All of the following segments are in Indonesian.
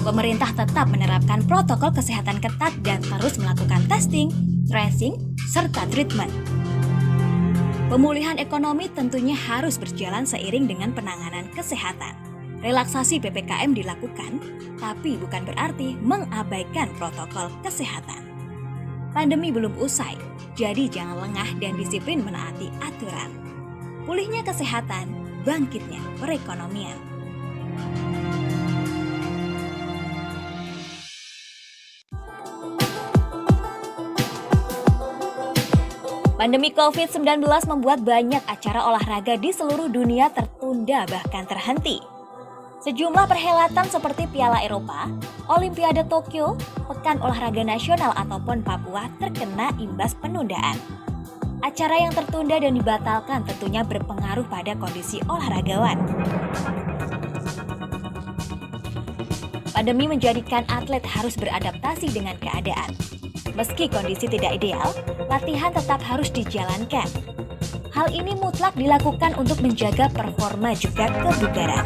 Pemerintah tetap menerapkan protokol kesehatan ketat dan terus melakukan testing, tracing, serta treatment. Pemulihan ekonomi tentunya harus berjalan seiring dengan penanganan kesehatan. Relaksasi PPKM dilakukan, tapi bukan berarti mengabaikan protokol kesehatan. Pandemi belum usai, jadi jangan lengah dan disiplin menaati aturan. Pulihnya kesehatan, bangkitnya perekonomian. Pandemi COVID-19 membuat banyak acara olahraga di seluruh dunia tertunda bahkan terhenti. Sejumlah perhelatan seperti Piala Eropa, Olimpiade Tokyo, Pekan Olahraga Nasional ataupun Papua terkena imbas penundaan. Acara yang tertunda dan dibatalkan tentunya berpengaruh pada kondisi olahragawan. Pandemi menjadikan atlet harus beradaptasi dengan keadaan. Meski kondisi tidak ideal, latihan tetap harus dijalankan. Hal ini mutlak dilakukan untuk menjaga performa juga kebugaran.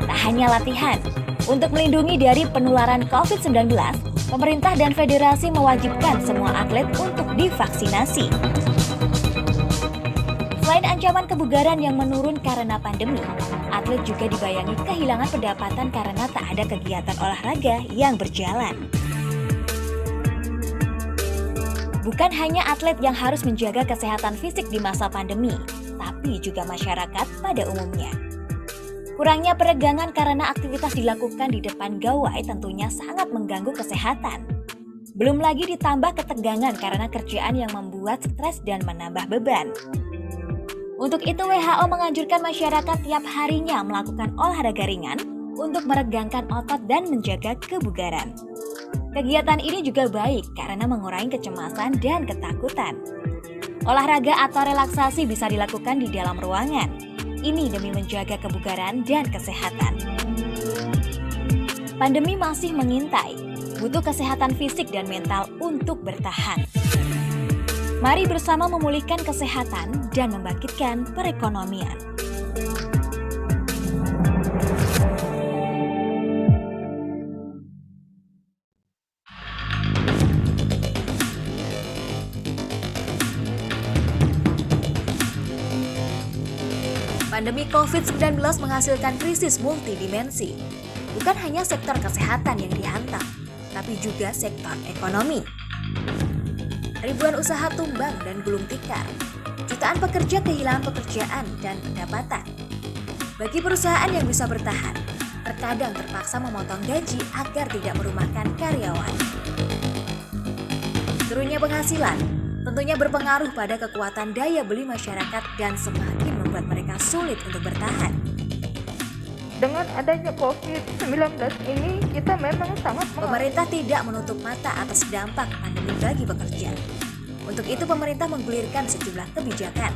Tak hanya latihan, untuk melindungi dari penularan COVID-19, pemerintah dan federasi mewajibkan semua atlet untuk divaksinasi. Selain ancaman kebugaran yang menurun karena pandemi, atlet juga dibayangi kehilangan pendapatan karena tak ada kegiatan olahraga yang berjalan. Bukan hanya atlet yang harus menjaga kesehatan fisik di masa pandemi, tapi juga masyarakat pada umumnya. Kurangnya peregangan karena aktivitas dilakukan di depan gawai tentunya sangat mengganggu kesehatan. Belum lagi ditambah ketegangan karena kerjaan yang membuat stres dan menambah beban. Untuk itu WHO menganjurkan masyarakat tiap harinya melakukan olahraga ringan untuk meregangkan otot dan menjaga kebugaran. Kegiatan ini juga baik karena mengurangi kecemasan dan ketakutan. Olahraga atau relaksasi bisa dilakukan di dalam ruangan. Ini demi menjaga kebugaran dan kesehatan. Pandemi masih mengintai, butuh kesehatan fisik dan mental untuk bertahan. Mari bersama memulihkan kesehatan dan membangkitkan perekonomian. Pandemi COVID-19 menghasilkan krisis multidimensi. Bukan hanya sektor kesehatan yang dihantam, tapi juga sektor ekonomi. Ribuan usaha tumbang dan gulung tikar. Jutaan pekerja kehilangan pekerjaan dan pendapatan. Bagi perusahaan yang bisa bertahan, terkadang terpaksa memotong gaji agar tidak merumahkan karyawan. Turunnya penghasilan tentunya berpengaruh pada kekuatan daya beli masyarakat dan semakin membuat mereka sulit untuk bertahan. Dengan adanya COVID-19 ini, kita memang sangat Pemerintah tidak menutup mata atas dampak pandemi bagi pekerja. Untuk itu pemerintah menggulirkan sejumlah kebijakan.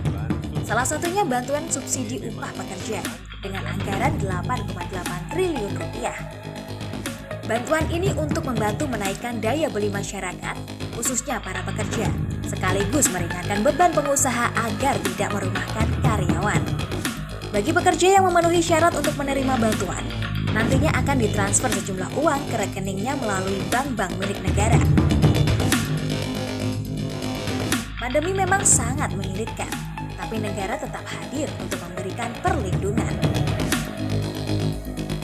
Salah satunya bantuan subsidi upah pekerja dengan anggaran 8,8 triliun rupiah. Bantuan ini untuk membantu menaikkan daya beli masyarakat, khususnya para pekerja, sekaligus meringankan beban pengusaha agar tidak merumahkan karyawan. Bagi pekerja yang memenuhi syarat untuk menerima bantuan, nantinya akan ditransfer sejumlah uang ke rekeningnya melalui bank-bank milik negara. Pandemi memang sangat menyulitkan, tapi negara tetap hadir untuk memberikan perlindungan.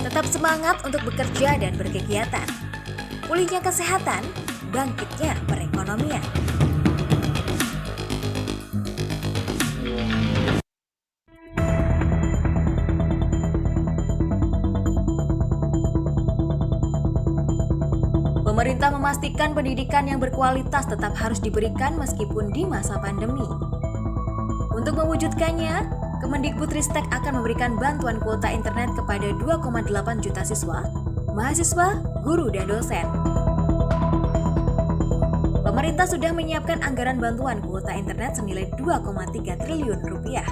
Tetap semangat untuk bekerja dan berkegiatan. Pulihnya kesehatan, bangkitnya perekonomian. Pemerintah memastikan pendidikan yang berkualitas tetap harus diberikan meskipun di masa pandemi. Untuk mewujudkannya, Kemendikbudristek akan memberikan bantuan kuota internet kepada 2,8 juta siswa, mahasiswa, guru, dan dosen. Pemerintah sudah menyiapkan anggaran bantuan kuota internet senilai 2,3 triliun rupiah.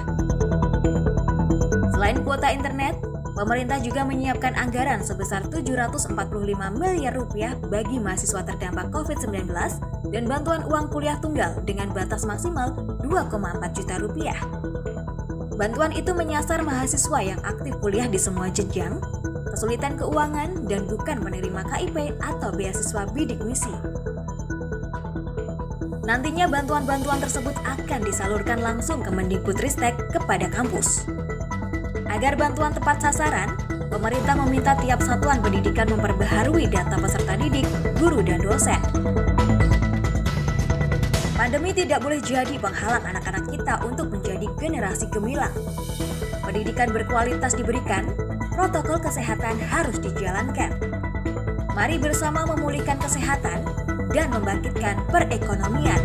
Selain kuota internet, pemerintah juga menyiapkan anggaran sebesar 745 miliar rupiah bagi mahasiswa terdampak COVID-19 dan bantuan uang kuliah tunggal dengan batas maksimal 2,4 juta rupiah. Bantuan itu menyasar mahasiswa yang aktif kuliah di semua jenjang, kesulitan keuangan, dan bukan menerima KIP atau beasiswa bidik misi. Nantinya bantuan-bantuan tersebut akan disalurkan langsung ke Mendikbudristek kepada kampus. Agar bantuan tepat sasaran, pemerintah meminta tiap satuan pendidikan memperbaharui data peserta didik, guru, dan dosen. Pandemi tidak boleh jadi penghalang anak-anak kita untuk menjadi generasi gemilang. Pendidikan berkualitas diberikan, protokol kesehatan harus dijalankan. Mari bersama memulihkan kesehatan dan membangkitkan perekonomian.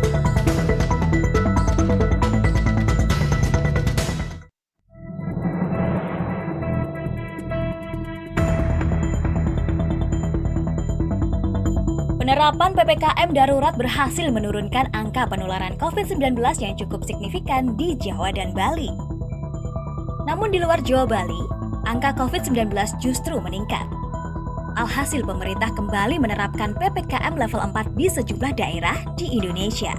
Penerapan PPKM darurat berhasil menurunkan angka penularan COVID-19 yang cukup signifikan di Jawa dan Bali. Namun di luar Jawa Bali, angka COVID-19 justru meningkat. Alhasil pemerintah kembali menerapkan PPKM level 4 di sejumlah daerah di Indonesia.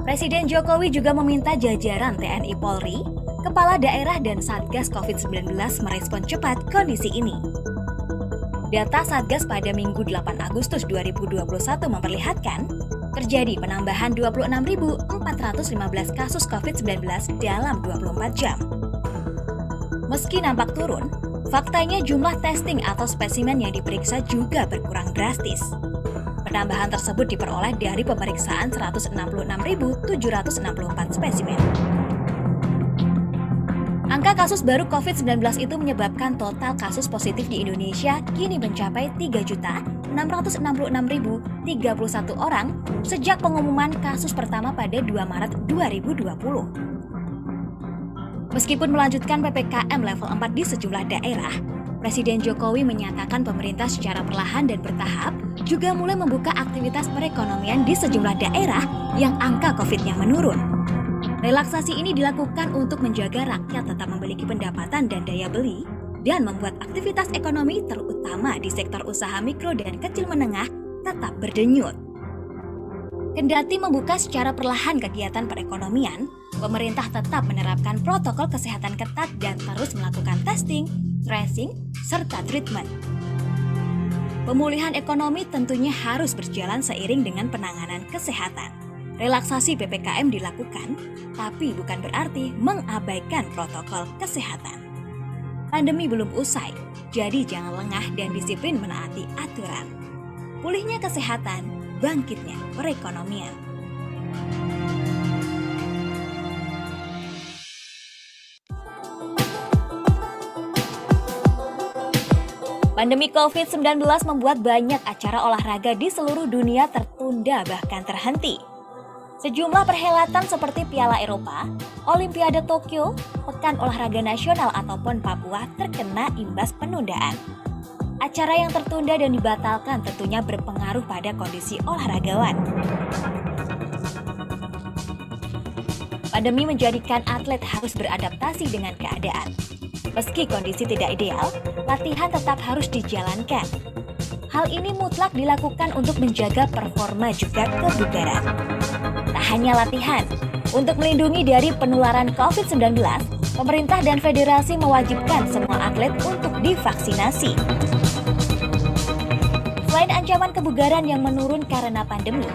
Presiden Jokowi juga meminta jajaran TNI Polri, kepala daerah dan Satgas COVID-19 merespon cepat kondisi ini. Data Satgas pada Minggu 8 Agustus 2021 memperlihatkan terjadi penambahan 26.415 kasus COVID-19 dalam 24 jam. Meski nampak turun, faktanya jumlah testing atau spesimen yang diperiksa juga berkurang drastis. Penambahan tersebut diperoleh dari pemeriksaan 166.764 spesimen. Angka kasus baru COVID-19 itu menyebabkan total kasus positif di Indonesia kini mencapai 3.666.031 orang sejak pengumuman kasus pertama pada 2 Maret 2020. Meskipun melanjutkan PPKM level 4 di sejumlah daerah, Presiden Jokowi menyatakan pemerintah secara perlahan dan bertahap juga mulai membuka aktivitas perekonomian di sejumlah daerah yang angka COVID-nya menurun. Relaksasi ini dilakukan untuk menjaga rakyat tetap memiliki pendapatan dan daya beli dan membuat aktivitas ekonomi terutama di sektor usaha mikro dan kecil menengah tetap berdenyut. Kendati membuka secara perlahan kegiatan perekonomian, pemerintah tetap menerapkan protokol kesehatan ketat dan terus melakukan testing, tracing, serta treatment. Pemulihan ekonomi tentunya harus berjalan seiring dengan penanganan kesehatan. Relaksasi PPKM dilakukan, tapi bukan berarti mengabaikan protokol kesehatan. Pandemi belum usai, jadi jangan lengah dan disiplin menaati aturan. Pulihnya kesehatan, bangkitnya perekonomian. Pandemi COVID-19 membuat banyak acara olahraga di seluruh dunia tertunda bahkan terhenti. Sejumlah perhelatan seperti Piala Eropa, Olimpiade Tokyo, Pekan Olahraga Nasional atau PON Papua terkena imbas penundaan. Acara yang tertunda dan dibatalkan tentunya berpengaruh pada kondisi olahragawan. Pandemi menjadikan atlet harus beradaptasi dengan keadaan. Meski kondisi tidak ideal, latihan tetap harus dijalankan. Hal ini mutlak dilakukan untuk menjaga performa juga kebugaran. Tak hanya latihan, untuk melindungi dari penularan COVID-19, pemerintah dan federasi mewajibkan semua atlet untuk divaksinasi. Selain ancaman kebugaran yang menurun karena pandemi,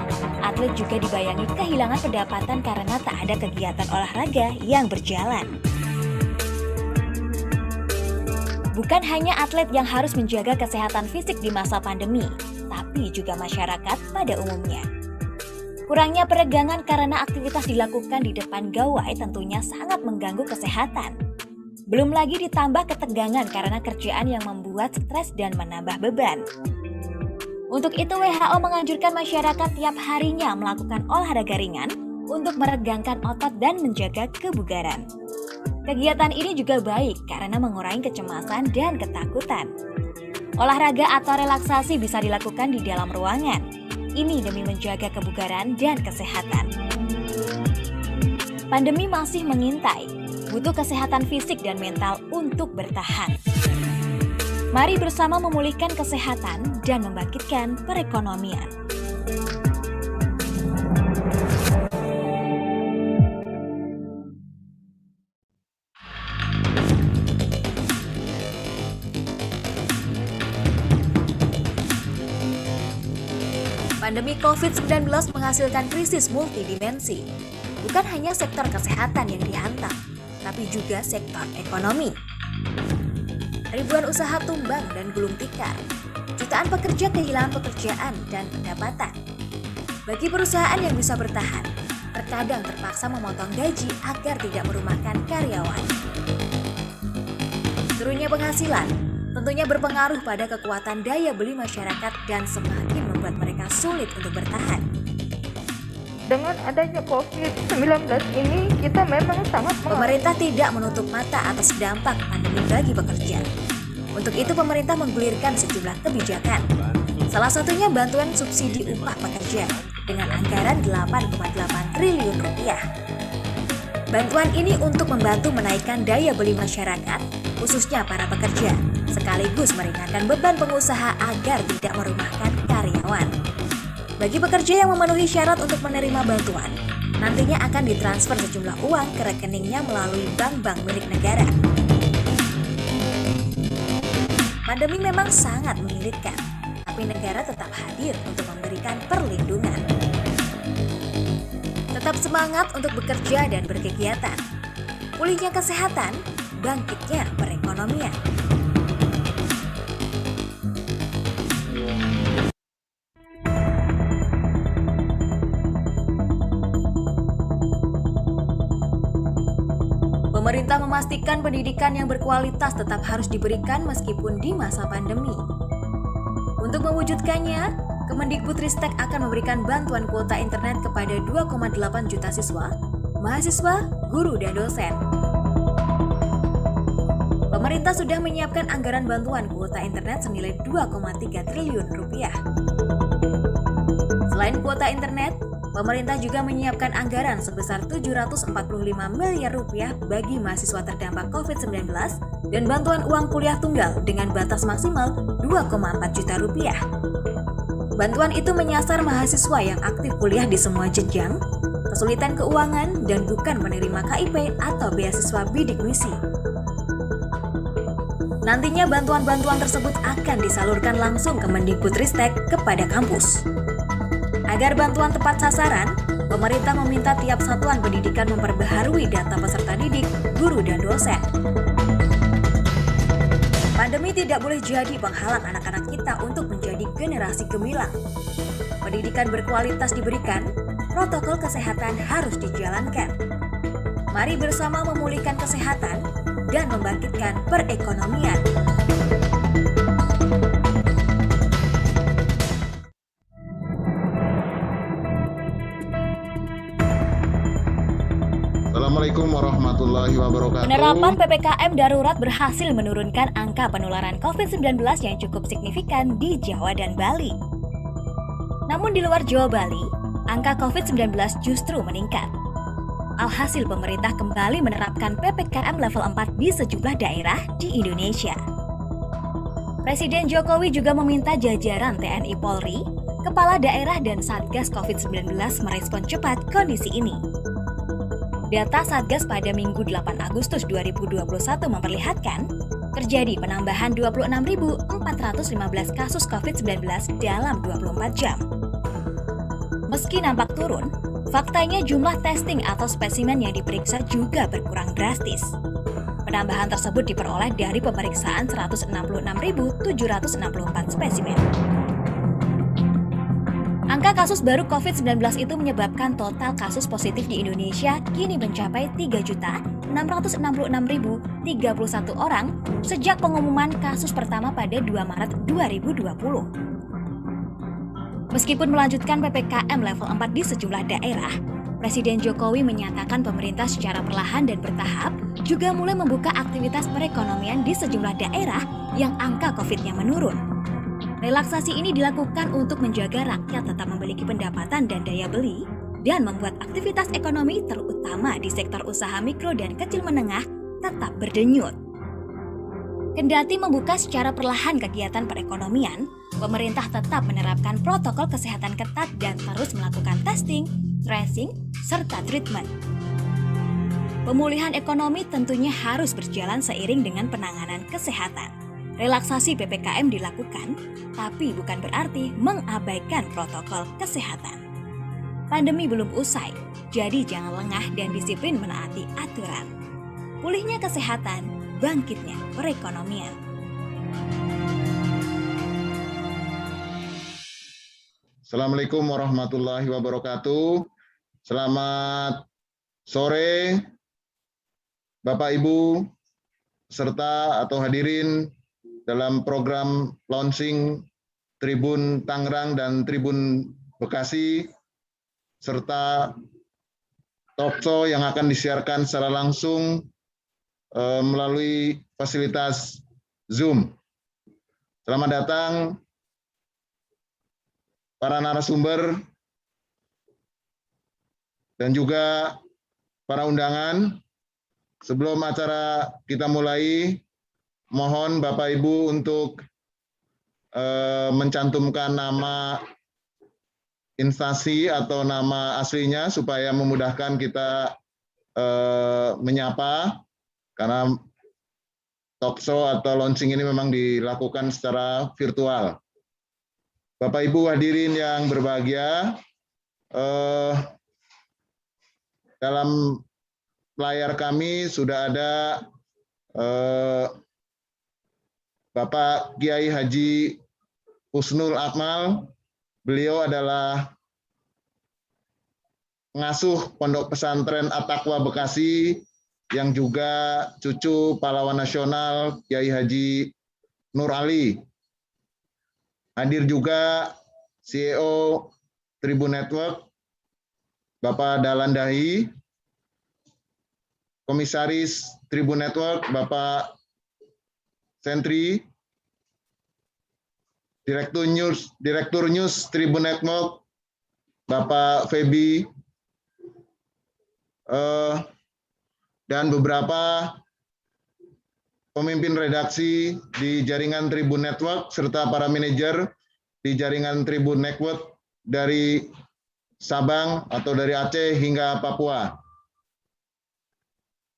atlet juga dibayangi kehilangan pendapatan karena tak ada kegiatan olahraga yang berjalan. Bukan hanya atlet yang harus menjaga kesehatan fisik di masa pandemi, tapi juga masyarakat pada umumnya. Kurangnya peregangan karena aktivitas dilakukan di depan gawai tentunya sangat mengganggu kesehatan. Belum lagi ditambah ketegangan karena kerjaan yang membuat stres dan menambah beban. Untuk itu WHO menganjurkan masyarakat tiap harinya melakukan olahraga ringan untuk meregangkan otot dan menjaga kebugaran. Kegiatan ini juga baik karena mengurangi kecemasan dan ketakutan. Olahraga atau relaksasi bisa dilakukan di dalam ruangan. Ini demi menjaga kebugaran dan kesehatan. Pandemi masih mengintai, butuh kesehatan fisik dan mental untuk bertahan. Mari bersama memulihkan kesehatan dan membangkitkan perekonomian. Pandemi COVID-19 menghasilkan krisis multidimensi. Bukan hanya sektor kesehatan yang dihantam, tapi juga sektor ekonomi. Ribuan usaha tumbang dan gulung tikar. Jutaan pekerja kehilangan pekerjaan dan pendapatan. Bagi perusahaan yang bisa bertahan, terkadang terpaksa memotong gaji agar tidak merumahkan karyawan. Turunnya penghasilan tentunya berpengaruh pada kekuatan daya beli masyarakat dan semakin membuat mereka sulit untuk bertahan. Dengan adanya COVID-19 ini, kita memang sangat Pemerintah tidak menutup mata atas dampak pandemi bagi pekerja. Untuk itu pemerintah menggulirkan sejumlah kebijakan. Salah satunya bantuan subsidi upah pekerja dengan anggaran 8,8 triliun rupiah. Bantuan ini untuk membantu menaikkan daya beli masyarakat, khususnya para pekerja, sekaligus meringankan beban pengusaha agar tidak merumahkan karyawan. Bagi pekerja yang memenuhi syarat untuk menerima bantuan, nantinya akan ditransfer sejumlah uang ke rekeningnya melalui bank-bank milik negara. Pandemi memang sangat menyulitkan, tapi negara tetap hadir untuk memberikan perlindungan. Tetap semangat untuk bekerja dan berkegiatan. Pulihnya kesehatan, bangkitnya perekonomian. Pemerintah memastikan pendidikan yang berkualitas tetap harus diberikan meskipun di masa pandemi. Untuk mewujudkannya, Kemendikbudristek akan memberikan bantuan kuota internet kepada 2,8 juta siswa, mahasiswa, guru, dan dosen. Pemerintah sudah menyiapkan anggaran bantuan kuota internet senilai 2,3 triliun rupiah. Selain kuota internet, pemerintah juga menyiapkan anggaran sebesar 745 miliar rupiah bagi mahasiswa terdampak COVID-19 dan bantuan uang kuliah tunggal dengan batas maksimal 2,4 juta rupiah. Bantuan itu menyasar mahasiswa yang aktif kuliah di semua jenjang, kesulitan keuangan, dan bukan menerima KIP atau beasiswa bidik misi. Nantinya bantuan-bantuan tersebut akan disalurkan langsung ke Mendikbudristek kepada kampus. Agar bantuan tepat sasaran, pemerintah meminta tiap satuan pendidikan memperbaharui data peserta didik, guru, dan dosen. Pandemi tidak boleh jadi penghalang anak-anak kita untuk menjadi generasi gemilang. Pendidikan berkualitas diberikan, protokol kesehatan harus dijalankan. Mari bersama memulihkan kesehatan dan membangkitkan perekonomian. Assalamualaikum warahmatullahi wabarakatuh. Penerapan PPKM darurat berhasil menurunkan angka penularan COVID-19 yang cukup signifikan di Jawa dan Bali. Namun di luar Jawa Bali, angka COVID-19 justru meningkat. Alhasil pemerintah kembali menerapkan PPKM level 4 di sejumlah daerah di Indonesia. Presiden Jokowi juga meminta jajaran TNI Polri, kepala daerah dan Satgas COVID-19 merespon cepat kondisi ini. Data Satgas pada Minggu 8 Agustus 2021 memperlihatkan terjadi penambahan 26.415 kasus COVID-19 dalam 24 jam. Meski nampak turun, faktanya jumlah testing atau spesimen yang diperiksa juga berkurang drastis. Penambahan tersebut diperoleh dari pemeriksaan 166.764 spesimen. Angka kasus baru COVID-19 itu menyebabkan total kasus positif di Indonesia kini mencapai 3.666.031 orang sejak pengumuman kasus pertama pada 2 Maret 2020. Meskipun melanjutkan PPKM level 4 di sejumlah daerah, Presiden Jokowi menyatakan pemerintah secara perlahan dan bertahap juga mulai membuka aktivitas perekonomian di sejumlah daerah yang angka COVID-nya menurun. Relaksasi ini dilakukan untuk menjaga rakyat tetap memiliki pendapatan dan daya beli dan membuat aktivitas ekonomi terutama di sektor usaha mikro dan kecil menengah tetap berdenyut. Kendati membuka secara perlahan kegiatan perekonomian, pemerintah tetap menerapkan protokol kesehatan ketat dan terus melakukan testing, tracing, serta treatment. Pemulihan ekonomi tentunya harus berjalan seiring dengan penanganan kesehatan. Relaksasi PPKM dilakukan, tapi bukan berarti mengabaikan protokol kesehatan. Pandemi belum usai, jadi jangan lengah dan disiplin menaati aturan. Pulihnya kesehatan, bangkitnya perekonomian. Assalamualaikum warahmatullahi wabarakatuh. Selamat sore, Bapak Ibu, serta atau hadirin dalam program launching Tribun Tangerang dan Tribun Bekasi, serta talkshow yang akan disiarkan secara langsung melalui fasilitas Zoom. Selamat datang para narasumber dan juga para undangan. Sebelum acara kita mulai, mohon Bapak Ibu untuk mencantumkan nama instansi atau nama aslinya supaya memudahkan kita menyapa, karena talkshow atau launching ini memang dilakukan secara virtual. Bapak Ibu hadirin yang berbahagia, dalam layar kami sudah ada Bapak Kiai Haji Husnul Akmal. Beliau adalah pengasuh Pondok Pesantren At-Taqwa Bekasi, yang juga cucu pahlawan nasional Kiai Haji Nur Ali. Hadir juga CEO Tribun Network, Bapak Dahlan Dahi, Komisaris Tribun Network, Bapak Sentri, Direktur News Tribun Network, Bapak Feby, dan beberapa pemimpin redaksi di jaringan Tribun Network, serta para manajer di jaringan Tribun Network dari Sabang atau dari Aceh hingga Papua.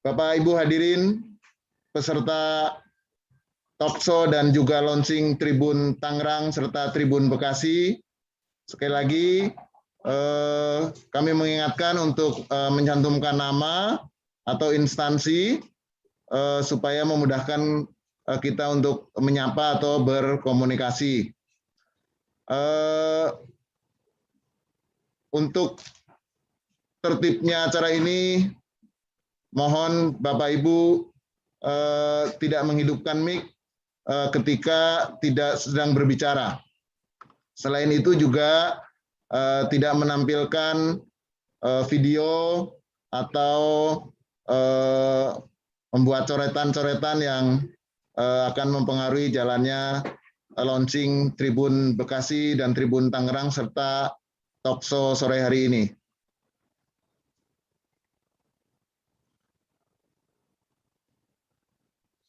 Bapak Ibu hadirin, peserta talkshow dan juga launching Tribun Tangerang serta Tribun Bekasi, sekali lagi kami mengingatkan untuk mencantumkan nama atau instansi supaya memudahkan kita untuk menyapa atau berkomunikasi. Untuk tertibnya acara ini, mohon Bapak Ibu tidak menghidupkan mic ketika tidak sedang berbicara. Selain itu juga tidak menampilkan video atau membuat coretan-coretan yang akan mempengaruhi jalannya launching Tribun Bekasi dan Tribun Tangerang serta talkshow sore hari ini.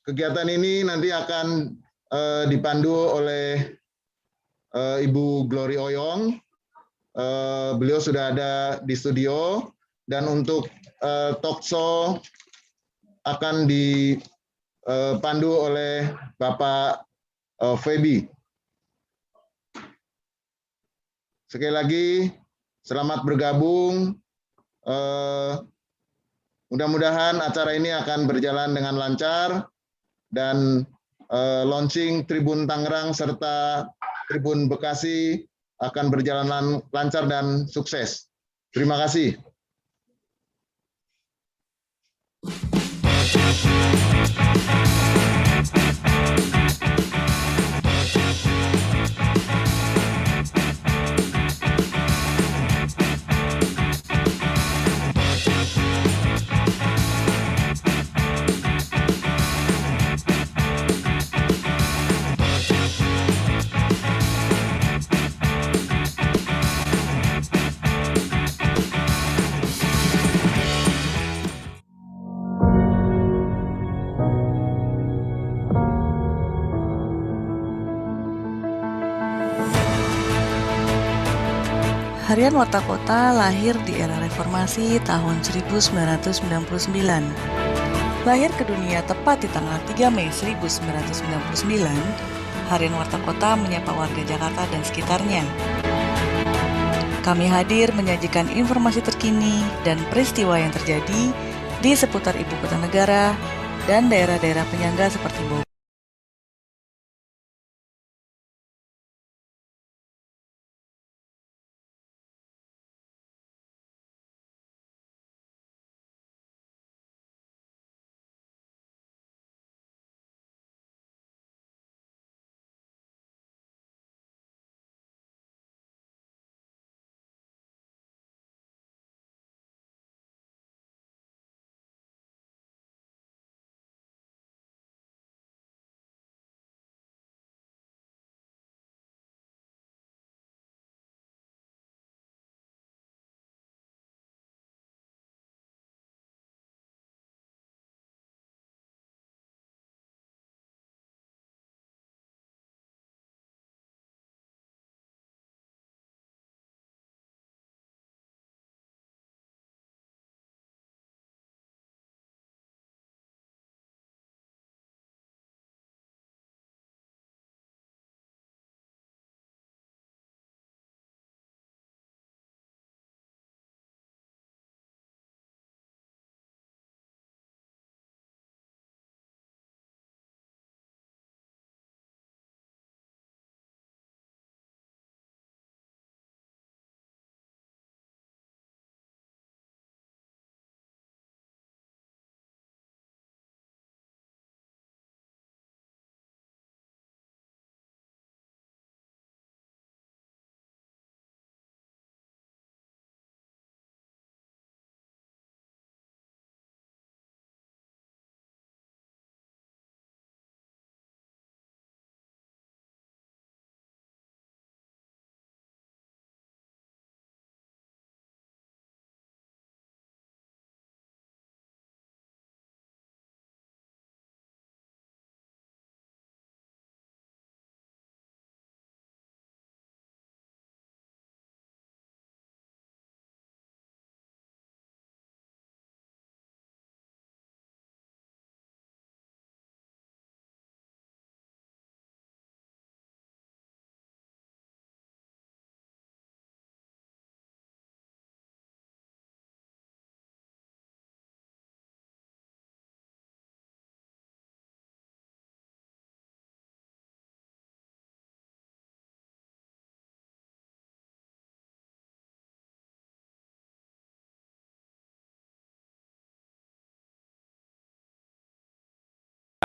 Kegiatan ini nanti akan dipandu oleh Ibu Glory Oyong. Beliau sudah ada di studio, dan untuk talkshow akan dipandu oleh Bapak Feby. Sekali lagi, selamat bergabung. Mudah-mudahan acara ini akan berjalan dengan lancar, dan launching Tribun Tangerang serta Tribun Bekasi akan berjalan lancar dan sukses. Terima kasih. Harian Warta Kota lahir di era reformasi tahun 1999. Lahir ke dunia tepat di tanggal 3 Mei 1999, Harian Warta Kota menyapa warga Jakarta dan sekitarnya. Kami hadir menyajikan informasi terkini dan peristiwa yang terjadi di seputar ibu kota negara dan daerah-daerah penyangga seperti Bogor.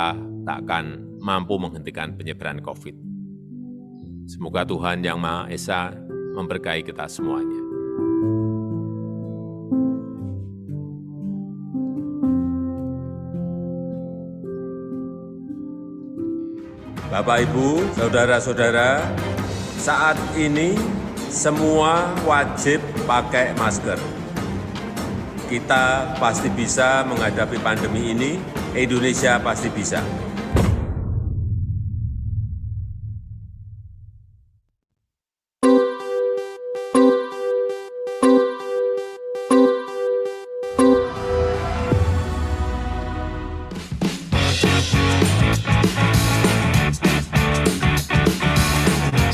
Kita takkan mampu menghentikan penyebaran COVID. Semoga Tuhan Yang Maha Esa memberkahi kita semuanya. Bapak, Ibu, saudara-saudara, saat ini semua wajib pakai masker. Kita pasti bisa menghadapi pandemi ini, Indonesia pasti bisa.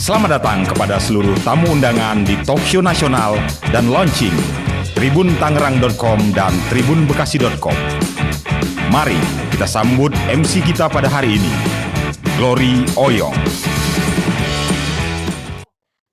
Selamat datang kepada seluruh tamu undangan di Talkshow Nasional dan Launching tribuntangerang.com dan tribunbekasi.com. Mari kita sambut MC kita pada hari ini, Glory Oyong.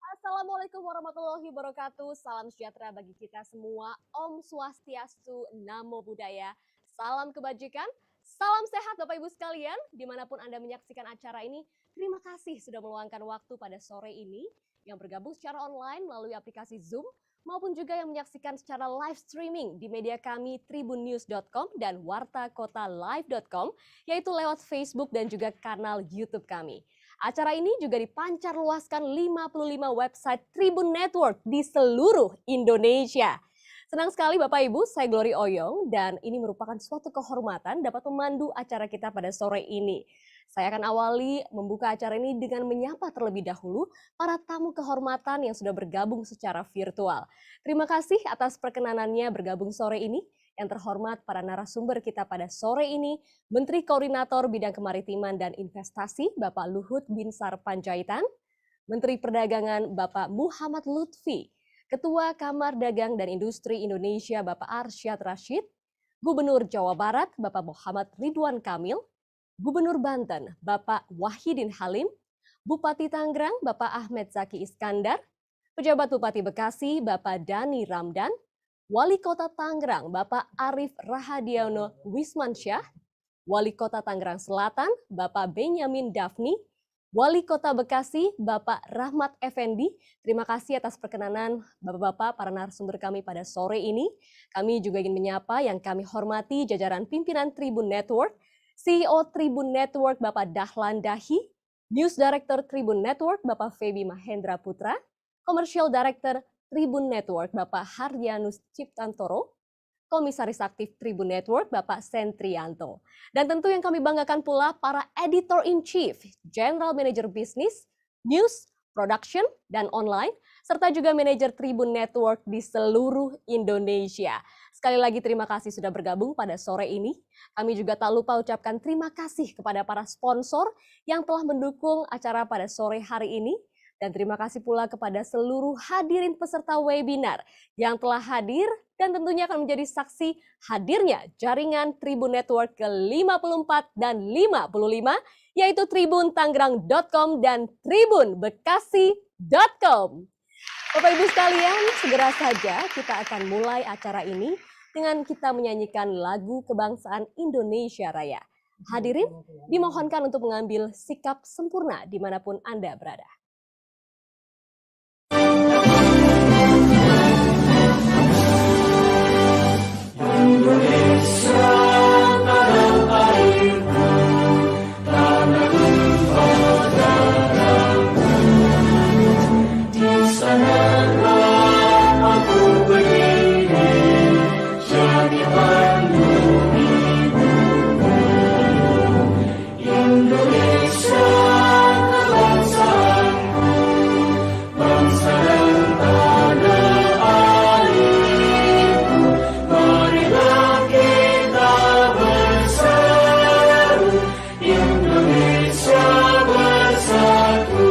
Assalamualaikum warahmatullahi wabarakatuh. Salam sejahtera bagi kita semua. Om Swastiastu, Namo Buddhaya. Salam kebajikan, salam sehat Bapak Ibu sekalian. Dimanapun Anda menyaksikan acara ini, terima kasih sudah meluangkan waktu pada sore ini yang bergabung secara online melalui aplikasi Zoom maupun juga yang menyaksikan secara live streaming di media kami tribunnews.com dan wartakotalive.com, yaitu lewat Facebook dan juga kanal YouTube kami. Acara ini juga dipancar luaskan 55 website Tribun Network di seluruh Indonesia. Senang sekali Bapak Ibu, saya Glory Oyong dan ini merupakan suatu kehormatan dapat memandu acara kita pada sore ini. Saya akan awali membuka acara ini dengan menyapa terlebih dahulu para tamu kehormatan yang sudah bergabung secara virtual. Terima kasih atas perkenanannya bergabung sore ini. Yang terhormat para narasumber kita pada sore ini, Menteri Koordinator Bidang Kemaritiman dan Investasi Bapak Luhut Binsar Panjaitan, Menteri Perdagangan Bapak Muhammad Lutfi, Ketua Kamar Dagang dan Industri Indonesia Bapak Arsyad Rashid, Gubernur Jawa Barat Bapak Muhammad Ridwan Kamil, Gubernur Banten Bapak Wahidin Halim, Bupati Tangerang Bapak Ahmed Zaki Iskandar, Pejabat Bupati Bekasi Bapak Dani Ramdan, Wali Kota Tangerang Bapak Arif Rahadiano Wismansyah, Wali Kota Tangerang Selatan Bapak Benyamin Dafni, Wali Kota Bekasi Bapak Rahmat Effendi. Terima kasih atas perkenanan Bapak-bapak para narasumber kami pada sore ini. Kami juga ingin menyapa yang kami hormati jajaran pimpinan Tribun Network, CEO Tribun Network Bapak Dahlan Dahi, News Director Tribun Network Bapak Feby Mahendra Putra, Commercial Director Tribun Network Bapak Hardianus Ciptantoro, Komisaris Aktif Tribun Network Bapak Sentrianto. Dan tentu yang kami banggakan pula para Editor-in-Chief, General Manager Business, News, Production, dan Online, serta juga manajer Tribun Network di seluruh Indonesia. Sekali lagi terima kasih sudah bergabung pada sore ini. Kami juga tak lupa ucapkan terima kasih kepada para sponsor yang telah mendukung acara pada sore hari ini. Dan terima kasih pula kepada seluruh hadirin peserta webinar yang telah hadir dan tentunya akan menjadi saksi hadirnya jaringan Tribun Network ke-54 dan 55, yaitu tribuntangerang.com dan tribunbekasi.com. Bapak Ibu sekalian, segera saja kita akan mulai acara ini dengan kita menyanyikan lagu kebangsaan Indonesia Raya. Hadirin dimohonkan untuk mengambil sikap sempurna dimanapun Anda berada. Indonesia tanah airku, tanah tumpah darahku. Di sanalah aku berdiri, jadi pandu hidupku. Indonesia kebangsaanku, bangsa dan tanah airku. Marilah kita bersatu, Indonesia bersatu.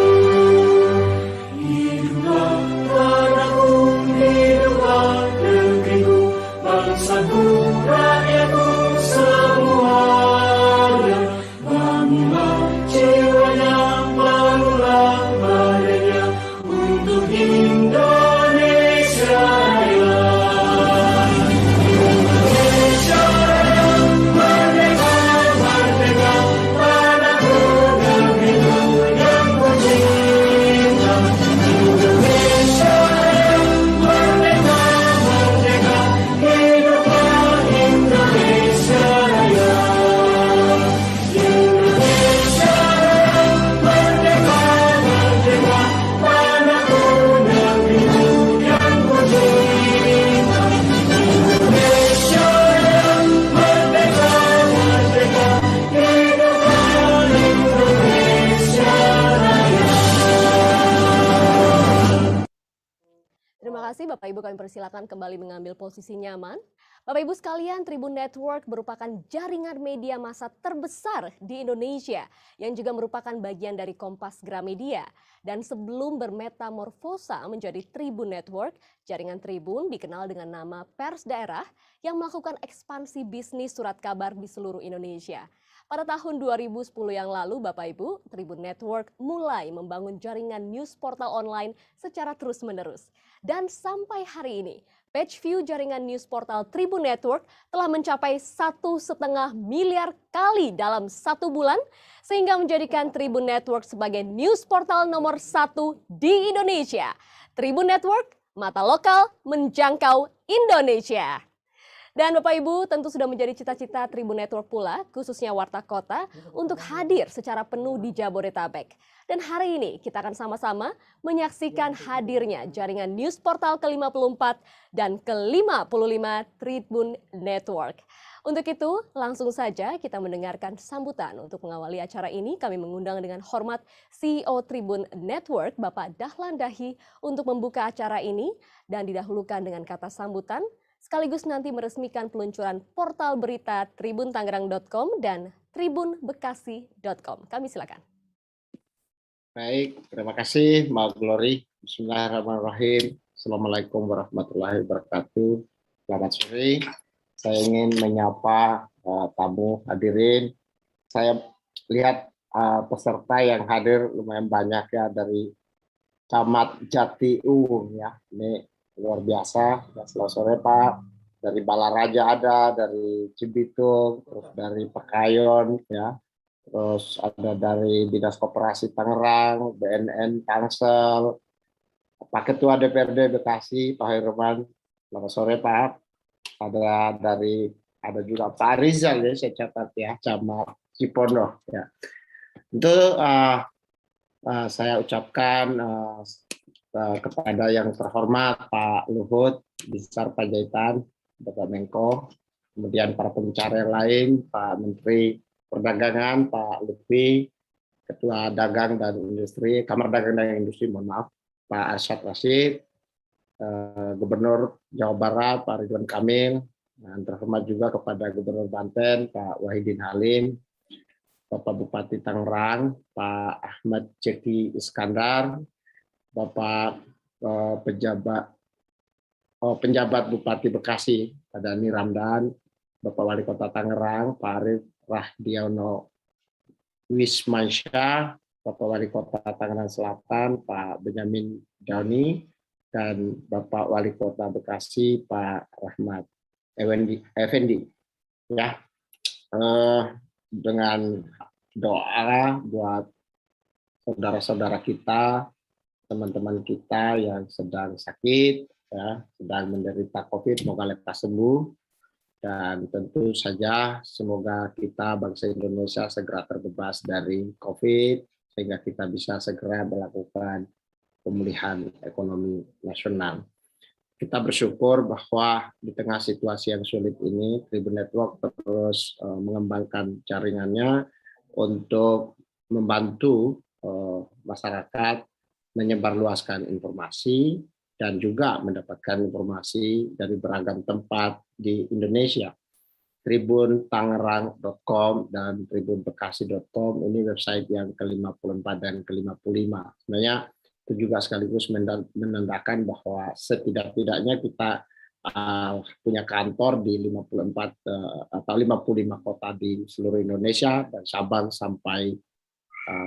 Hiduplah tanahku, hiduplah negeriku, bangsaku, rakyatku semuanya. Bangunlah jiwanya, bangunlah badannya untuk Indonesia Raya. Indonesia Raya, merdeka, merdeka, tanahku, negeriku yang ku cinta. Indonesia Raya, merdeka, merdeka, hiduplah Indonesia Raya. Indonesia Raya, merdeka, merdeka, tanahku, negeriku yang ku cinta. Indonesia Raya, merdeka, merdeka, hiduplah Indonesia Raya. Terima kasih Bapak Ibu, kami persilakan kembali mengambil posisi nyaman. Bapak Ibu sekalian, Tribun Network merupakan jaringan media massa terbesar di Indonesia yang juga merupakan bagian dari Kompas Gramedia. Dan sebelum bermetamorfosa menjadi Tribun Network, jaringan Tribun dikenal dengan nama Pers Daerah yang melakukan ekspansi bisnis surat kabar di seluruh Indonesia. Pada tahun 2010 yang lalu, Bapak Ibu, Tribun Network mulai membangun jaringan news portal online secara terus-menerus. Dan sampai hari ini, page view jaringan news portal Tribun Network telah mencapai 1,5 miliar kali dalam 1 bulan, sehingga menjadikan Tribun Network sebagai news portal nomor 1 di Indonesia. Tribun Network, mata lokal menjangkau Indonesia. Dan Bapak Ibu tentu sudah menjadi cita-cita Tribun Network pula, khususnya Warta Kota, untuk hadir secara penuh di Jabodetabek. Dan hari ini kita akan sama-sama menyaksikan hadirnya jaringan news portal ke-54 dan ke-55 Tribun Network. Untuk itu, langsung saja kita mendengarkan sambutan. Untuk mengawali acara ini, kami mengundang dengan hormat CEO Tribun Network, Bapak Dahlan Dahi, untuk membuka acara ini. Dan didahulukan dengan kata sambutan, sekaligus nanti meresmikan peluncuran portal berita tribuntangerang.com dan tribunbekasi.com. Kami silakan. Baik, terima kasih Mbak Glory. Bismillahirrahmanirrahim. Assalamualaikum warahmatullahi wabarakatuh. Selamat sore. Saya ingin menyapa tamu hadirin. Saya lihat peserta yang hadir lumayan banyak ya dari Camat Jatiuwung ya. Ini luar biasa. Selamat sore Pak. Dari Balaraja ada, dari Cibitung, terus dari Pekayon ya. Terus ada dari Dinas Koperasi Tangerang, BNN Tangsel, Pak Ketua DPRD Bekasi, Pak Herman. Selamat sore Pak. Ada juga Pak Rizal ya, saya catat ya, Camat Cipondo ya. Itu saya ucapkan kepada yang terhormat Pak Luhut Binsar Panjaitan, Bapak Menko, kemudian para pembicara yang lain, Pak Menteri Perdagangan, Pak Lutfi, Ketua Dagang dan Industri, Kamar Dagang dan Industri, mohon maaf, Pak Arsyad Rashid, Gubernur Jawa Barat, Pak Ridwan Kamil, dan terhormat juga kepada Gubernur Banten, Pak Wahidin Halim, Bapak Bupati Tangerang, Pak Ahmad Ceki Iskandar, Bapak penjabat Bupati Bekasi, Pak Dhani Ramdan, Bapak Wali Kota Tangerang, Pak Arif Rahdiono Wismansyah, Bapak Wali Kota Tangerang Selatan, Pak Benyamin Dauni, dan Bapak Wali Kota Bekasi, Pak Rahmat Effendi. Ya, dengan doa buat saudara-saudara kita, teman-teman kita yang sedang sakit, ya, sedang menderita COVID, semoga lekas sembuh. Dan tentu saja semoga kita bangsa Indonesia segera terbebas dari COVID, sehingga kita bisa segera melakukan pemulihan ekonomi nasional. Kita bersyukur bahwa di tengah situasi yang sulit ini, Tribun Network terus mengembangkan jaringannya untuk membantu masyarakat menyebarluaskan informasi dan juga mendapatkan informasi dari beragam tempat di Indonesia. Tribuntangerang.com dan tribunbekasi.com ini website yang ke-54 dan ke-55. Sebenarnya itu juga sekaligus menandakan bahwa setidak-tidaknya kita punya kantor di 54 atau 55 kota di seluruh Indonesia dan Sabang sampai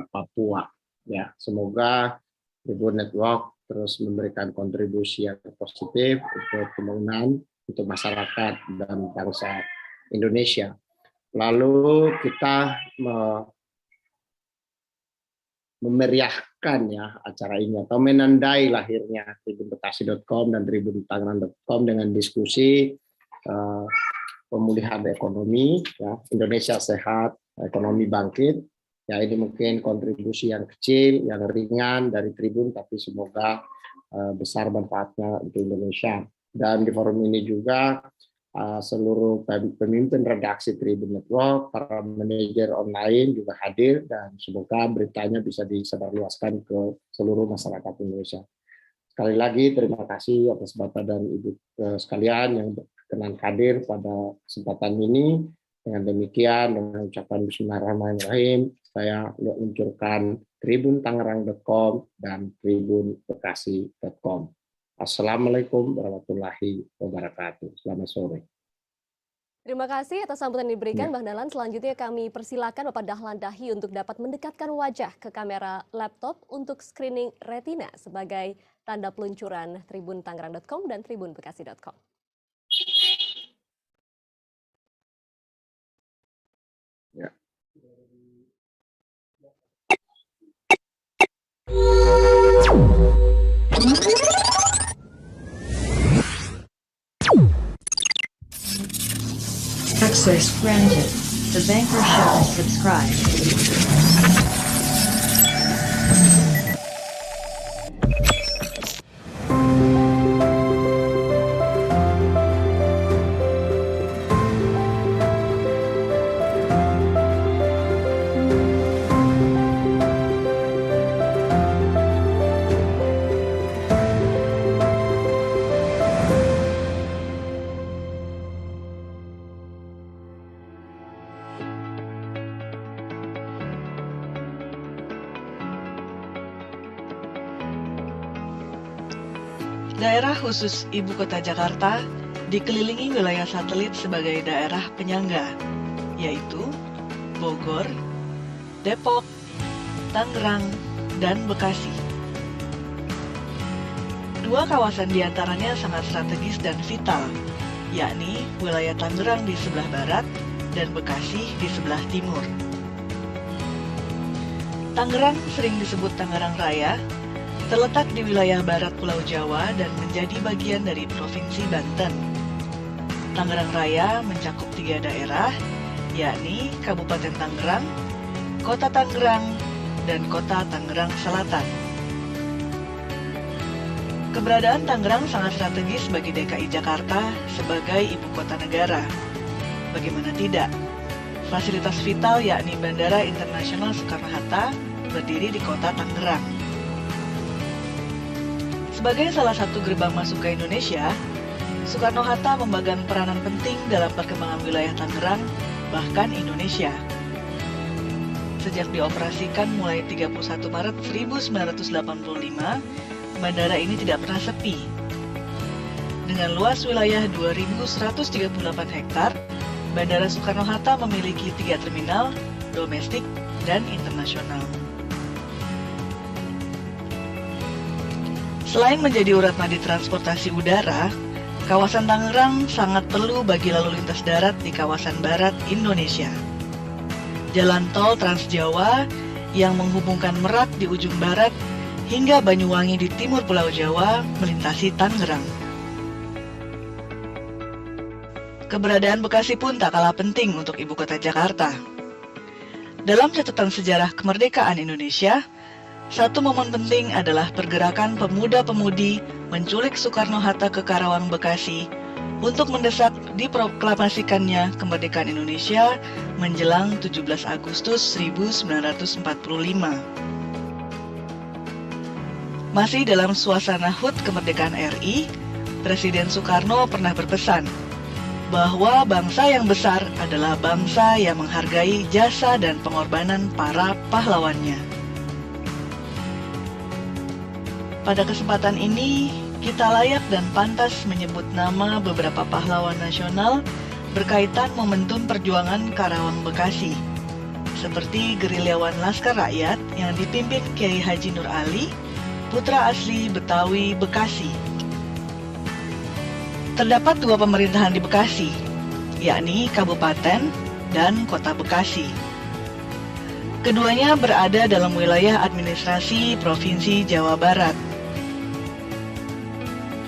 Papua. Ya, semoga Tribun Network terus memberikan kontribusi yang positif untuk pembangunan untuk masyarakat dan bangsa Indonesia. Lalu kita memeriahkan ya acara ini atau menandai lahirnya tribunbekasi.com dan tribuntangerang.com dengan diskusi pemulihan ekonomi ya, Indonesia sehat, ekonomi bangkit. Ya, ini mungkin kontribusi yang kecil, yang ringan dari Tribun, tapi semoga besar manfaatnya untuk Indonesia. Dan di forum ini juga seluruh pemimpin redaksi Tribun Network, para manajer online juga hadir, dan semoga beritanya bisa disebarluaskan ke seluruh masyarakat Indonesia. Sekali lagi terima kasih atas Bapak dan Ibu sekalian yang berkenan hadir pada kesempatan ini. Dengan demikian, dengan ucapan Bismillahirrahmanirrahim, saya meluncurkan tribuntangerang.com dan tribunbekasi.com. Assalamualaikum warahmatullahi wabarakatuh. Selamat sore. Terima kasih atas sambutan yang diberikan, Bang Dahlan. Selanjutnya kami persilakan Bapak Dahlan Dahi untuk dapat mendekatkan wajah ke kamera laptop untuk screening retina sebagai tanda peluncuran tribuntangerang.com dan tribunbekasi.com. Ya. Access granted. The banker shall subscribe. Daerah khusus Ibu Kota Jakarta dikelilingi wilayah satelit sebagai daerah penyangga, yaitu Bogor, Depok, Tangerang, dan Bekasi. Dua kawasan diantaranya sangat strategis dan vital, yakni wilayah Tangerang di sebelah barat dan Bekasi di sebelah timur. Tangerang sering disebut Tangerang Raya, terletak di wilayah barat Pulau Jawa dan menjadi bagian dari Provinsi Banten. Tangerang Raya mencakup 3 daerah, yakni Kabupaten Tangerang, Kota Tangerang, dan Kota Tangerang Selatan. Keberadaan Tangerang sangat strategis bagi DKI Jakarta sebagai ibu kota negara. Bagaimana tidak? Fasilitas vital yakni Bandara Internasional Soekarno-Hatta berdiri di Kota Tangerang. Sebagai salah satu gerbang masuk ke Indonesia, Soekarno-Hatta memegang peranan penting dalam perkembangan wilayah Tangerang, bahkan Indonesia. Sejak dioperasikan mulai 31 Maret 1985, bandara ini tidak pernah sepi. Dengan luas wilayah 2.138 hektar, Bandara Soekarno-Hatta memiliki 3 terminal, domestik dan internasional. Selain menjadi urat nadi transportasi udara, kawasan Tangerang sangat perlu bagi lalu lintas darat di kawasan barat Indonesia. Jalan tol Trans Jawa yang menghubungkan Merak di ujung barat hingga Banyuwangi di timur Pulau Jawa melintasi Tangerang. Keberadaan Bekasi pun tak kalah penting untuk ibu kota Jakarta. Dalam catatan sejarah kemerdekaan Indonesia, satu momen penting adalah pergerakan pemuda-pemudi menculik Soekarno-Hatta ke Karawang, Bekasi untuk mendesak diproklamasikannya kemerdekaan Indonesia menjelang 17 Agustus 1945. Masih dalam suasana HUT kemerdekaan RI, Presiden Soekarno pernah berpesan bahwa bangsa yang besar adalah bangsa yang menghargai jasa dan pengorbanan para pahlawannya. Pada kesempatan ini, kita layak dan pantas menyebut nama beberapa pahlawan nasional berkaitan momentum perjuangan Karawang Bekasi, seperti gerilyawan Laskar Rakyat yang dipimpin Kiai Haji Nur Ali, putra asli Betawi Bekasi. Terdapat 2 pemerintahan di Bekasi, yakni Kabupaten dan Kota Bekasi. Keduanya berada dalam wilayah administrasi Provinsi Jawa Barat.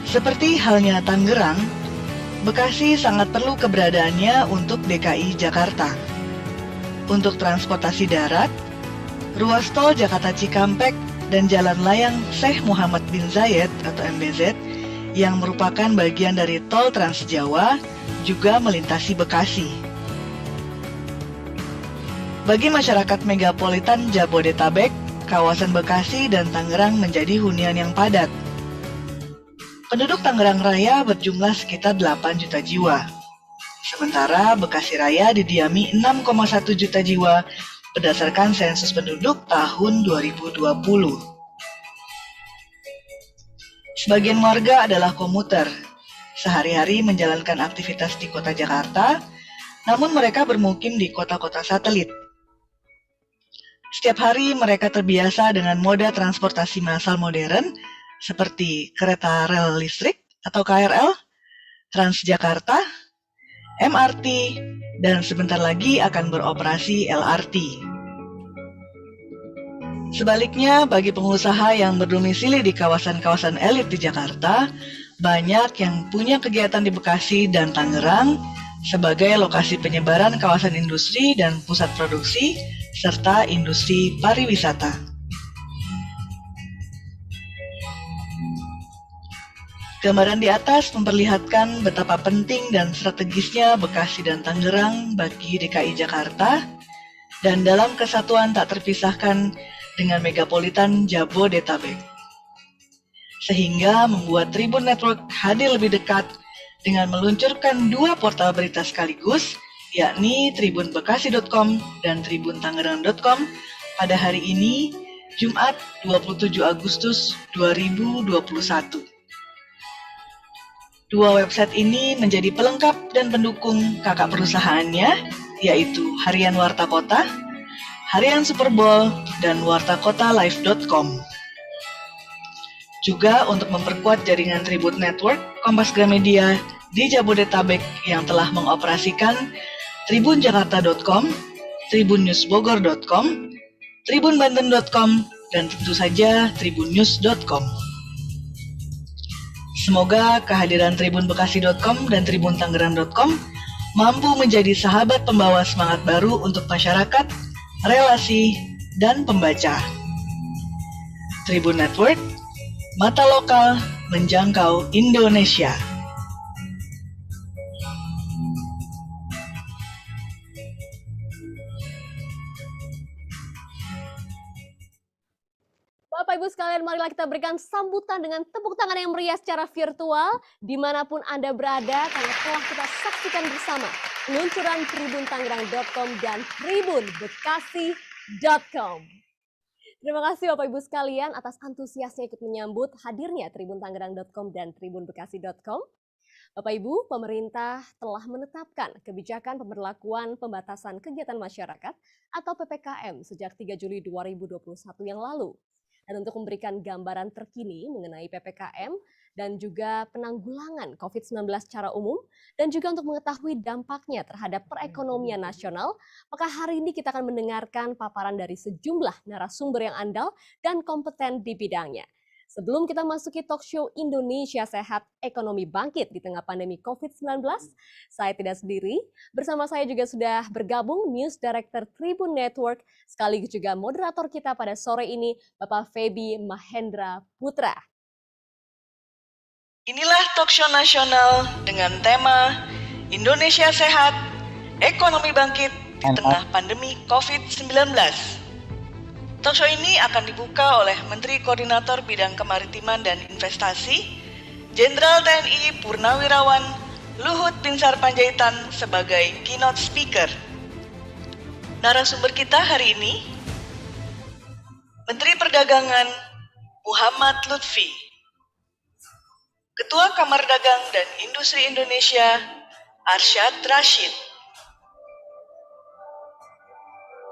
Seperti halnya Tangerang, Bekasi sangat perlu keberadaannya untuk DKI Jakarta. Untuk transportasi darat, ruas tol Jakarta Cikampek dan jalan layang Syekh Muhammad bin Zayed atau MBZ yang merupakan bagian dari tol Trans Jawa juga melintasi Bekasi. Bagi masyarakat megapolitan Jabodetabek, kawasan Bekasi dan Tangerang menjadi hunian yang padat. Penduduk Tangerang Raya berjumlah sekitar 8 juta jiwa. Sementara Bekasi Raya didiami 6,1 juta jiwa berdasarkan sensus penduduk tahun 2020. Sebagian warga adalah komuter, sehari-hari menjalankan aktivitas di kota Jakarta, namun mereka bermukim di kota-kota satelit. Setiap hari mereka terbiasa dengan moda transportasi massal modern, seperti kereta rel listrik atau KRL, Transjakarta, MRT, dan sebentar lagi akan beroperasi LRT. Sebaliknya, bagi pengusaha yang berdomisili di kawasan-kawasan elit di Jakarta, banyak yang punya kegiatan di Bekasi dan Tangerang sebagai lokasi penyebaran kawasan industri dan pusat produksi, serta industri pariwisata. Gambaran di atas memperlihatkan betapa penting dan strategisnya Bekasi dan Tangerang bagi DKI Jakarta, dan dalam kesatuan tak terpisahkan dengan megapolitan Jabodetabek. Sehingga membuat Tribun Network hadir lebih dekat dengan meluncurkan 2 portal berita sekaligus, yakni tribunbekasi.com dan tribuntangerang.com pada hari ini, Jumat 27 Agustus 2021. Dua website ini menjadi pelengkap dan pendukung kakak perusahaannya, yaitu Harian Warta Kota, Harian Superbowl, dan wartakotalive.com. Juga untuk memperkuat jaringan Tribun Network, Kompas Gramedia di Jabodetabek yang telah mengoperasikan tribunjakarta.com, tribunnewsbogor.com, tribunbanten.com, dan tentu saja tribunnews.com. Semoga kehadiran tribunbekasi.com dan tribuntangerang.com mampu menjadi sahabat pembawa semangat baru untuk masyarakat, relasi, dan pembaca. Tribun Network, mata lokal menjangkau Indonesia. Bapak Ibu sekalian, marilah kita berikan sambutan dengan tepuk tangan yang meriah secara virtual dimanapun Anda berada, karena telah kita saksikan bersama peluncuran tribuntangerang.com dan tribunbekasi.com. Terima kasih Bapak Ibu sekalian atas antusiasnya ikut menyambut hadirnya tribuntangerang.com dan tribunbekasi.com. Bapak Ibu, pemerintah telah menetapkan kebijakan pemberlakuan pembatasan kegiatan masyarakat atau PPKM sejak 3 Juli 2021 yang lalu. Dan untuk memberikan gambaran terkini mengenai PPKM dan juga penanggulangan COVID-19 secara umum, dan juga untuk mengetahui dampaknya terhadap perekonomian nasional, maka hari ini kita akan mendengarkan paparan dari sejumlah narasumber yang andal dan kompeten di bidangnya. Sebelum kita masuki talk show Indonesia Sehat, Ekonomi Bangkit di tengah pandemi COVID-19, saya tidak sendiri. Bersama saya juga sudah bergabung News Director Tribun Network, sekaligus juga moderator kita pada sore ini, Bapak Feby Mahendra Putra. Inilah talk show nasional dengan tema Indonesia Sehat, Ekonomi Bangkit di tengah pandemi COVID-19. Talk show ini akan dibuka oleh Menteri Koordinator Bidang Kemaritiman dan Investasi, Jenderal TNI Purnawirawan Luhut Binsar Panjaitan sebagai keynote speaker. Narasumber kita hari ini, Menteri Perdagangan Muhammad Lutfi, Ketua Kamar Dagang dan Industri Indonesia Arsyad Rashid,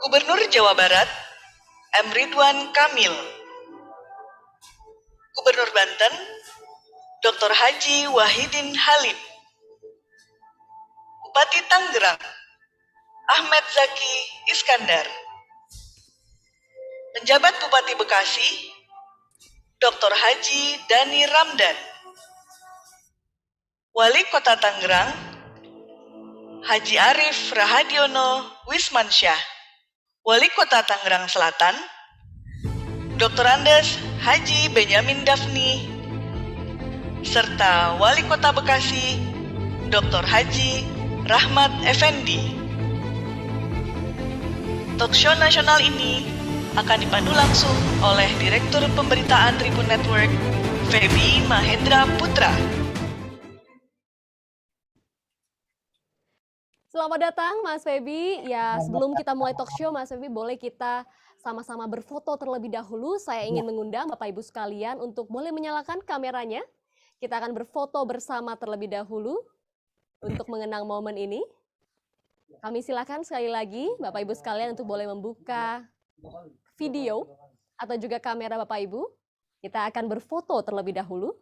Gubernur Jawa Barat M. Ridwan Kamil, Gubernur Banten Dr. Haji Wahidin Halim, Bupati Tangerang Ahmed Zaki Iskandar, Penjabat Bupati Bekasi Dr. Haji Dani Ramdan, Wali Kota Tangerang Haji Arif Rahadiono Wismansyah, Wali Kota Tangerang Selatan, Dr. Andes Haji Benyamin Dafni, serta Wali Kota Bekasi, Dr. Haji Rahmat Effendi. Talk show nasional ini akan dipandu langsung oleh Direktur Pemberitaan Tribun Network, Feby Mahendra Putra. Selamat datang Mas Feby. Ya, sebelum kita mulai talk show, Mas Feby, boleh kita sama-sama berfoto terlebih dahulu. Saya ingin mengundang Bapak Ibu sekalian untuk boleh menyalakan kameranya. Kita akan berfoto bersama terlebih dahulu untuk mengenang momen ini. Kami silakan sekali lagi Bapak Ibu sekalian untuk boleh membuka video atau juga kamera Bapak Ibu. Kita akan berfoto terlebih dahulu.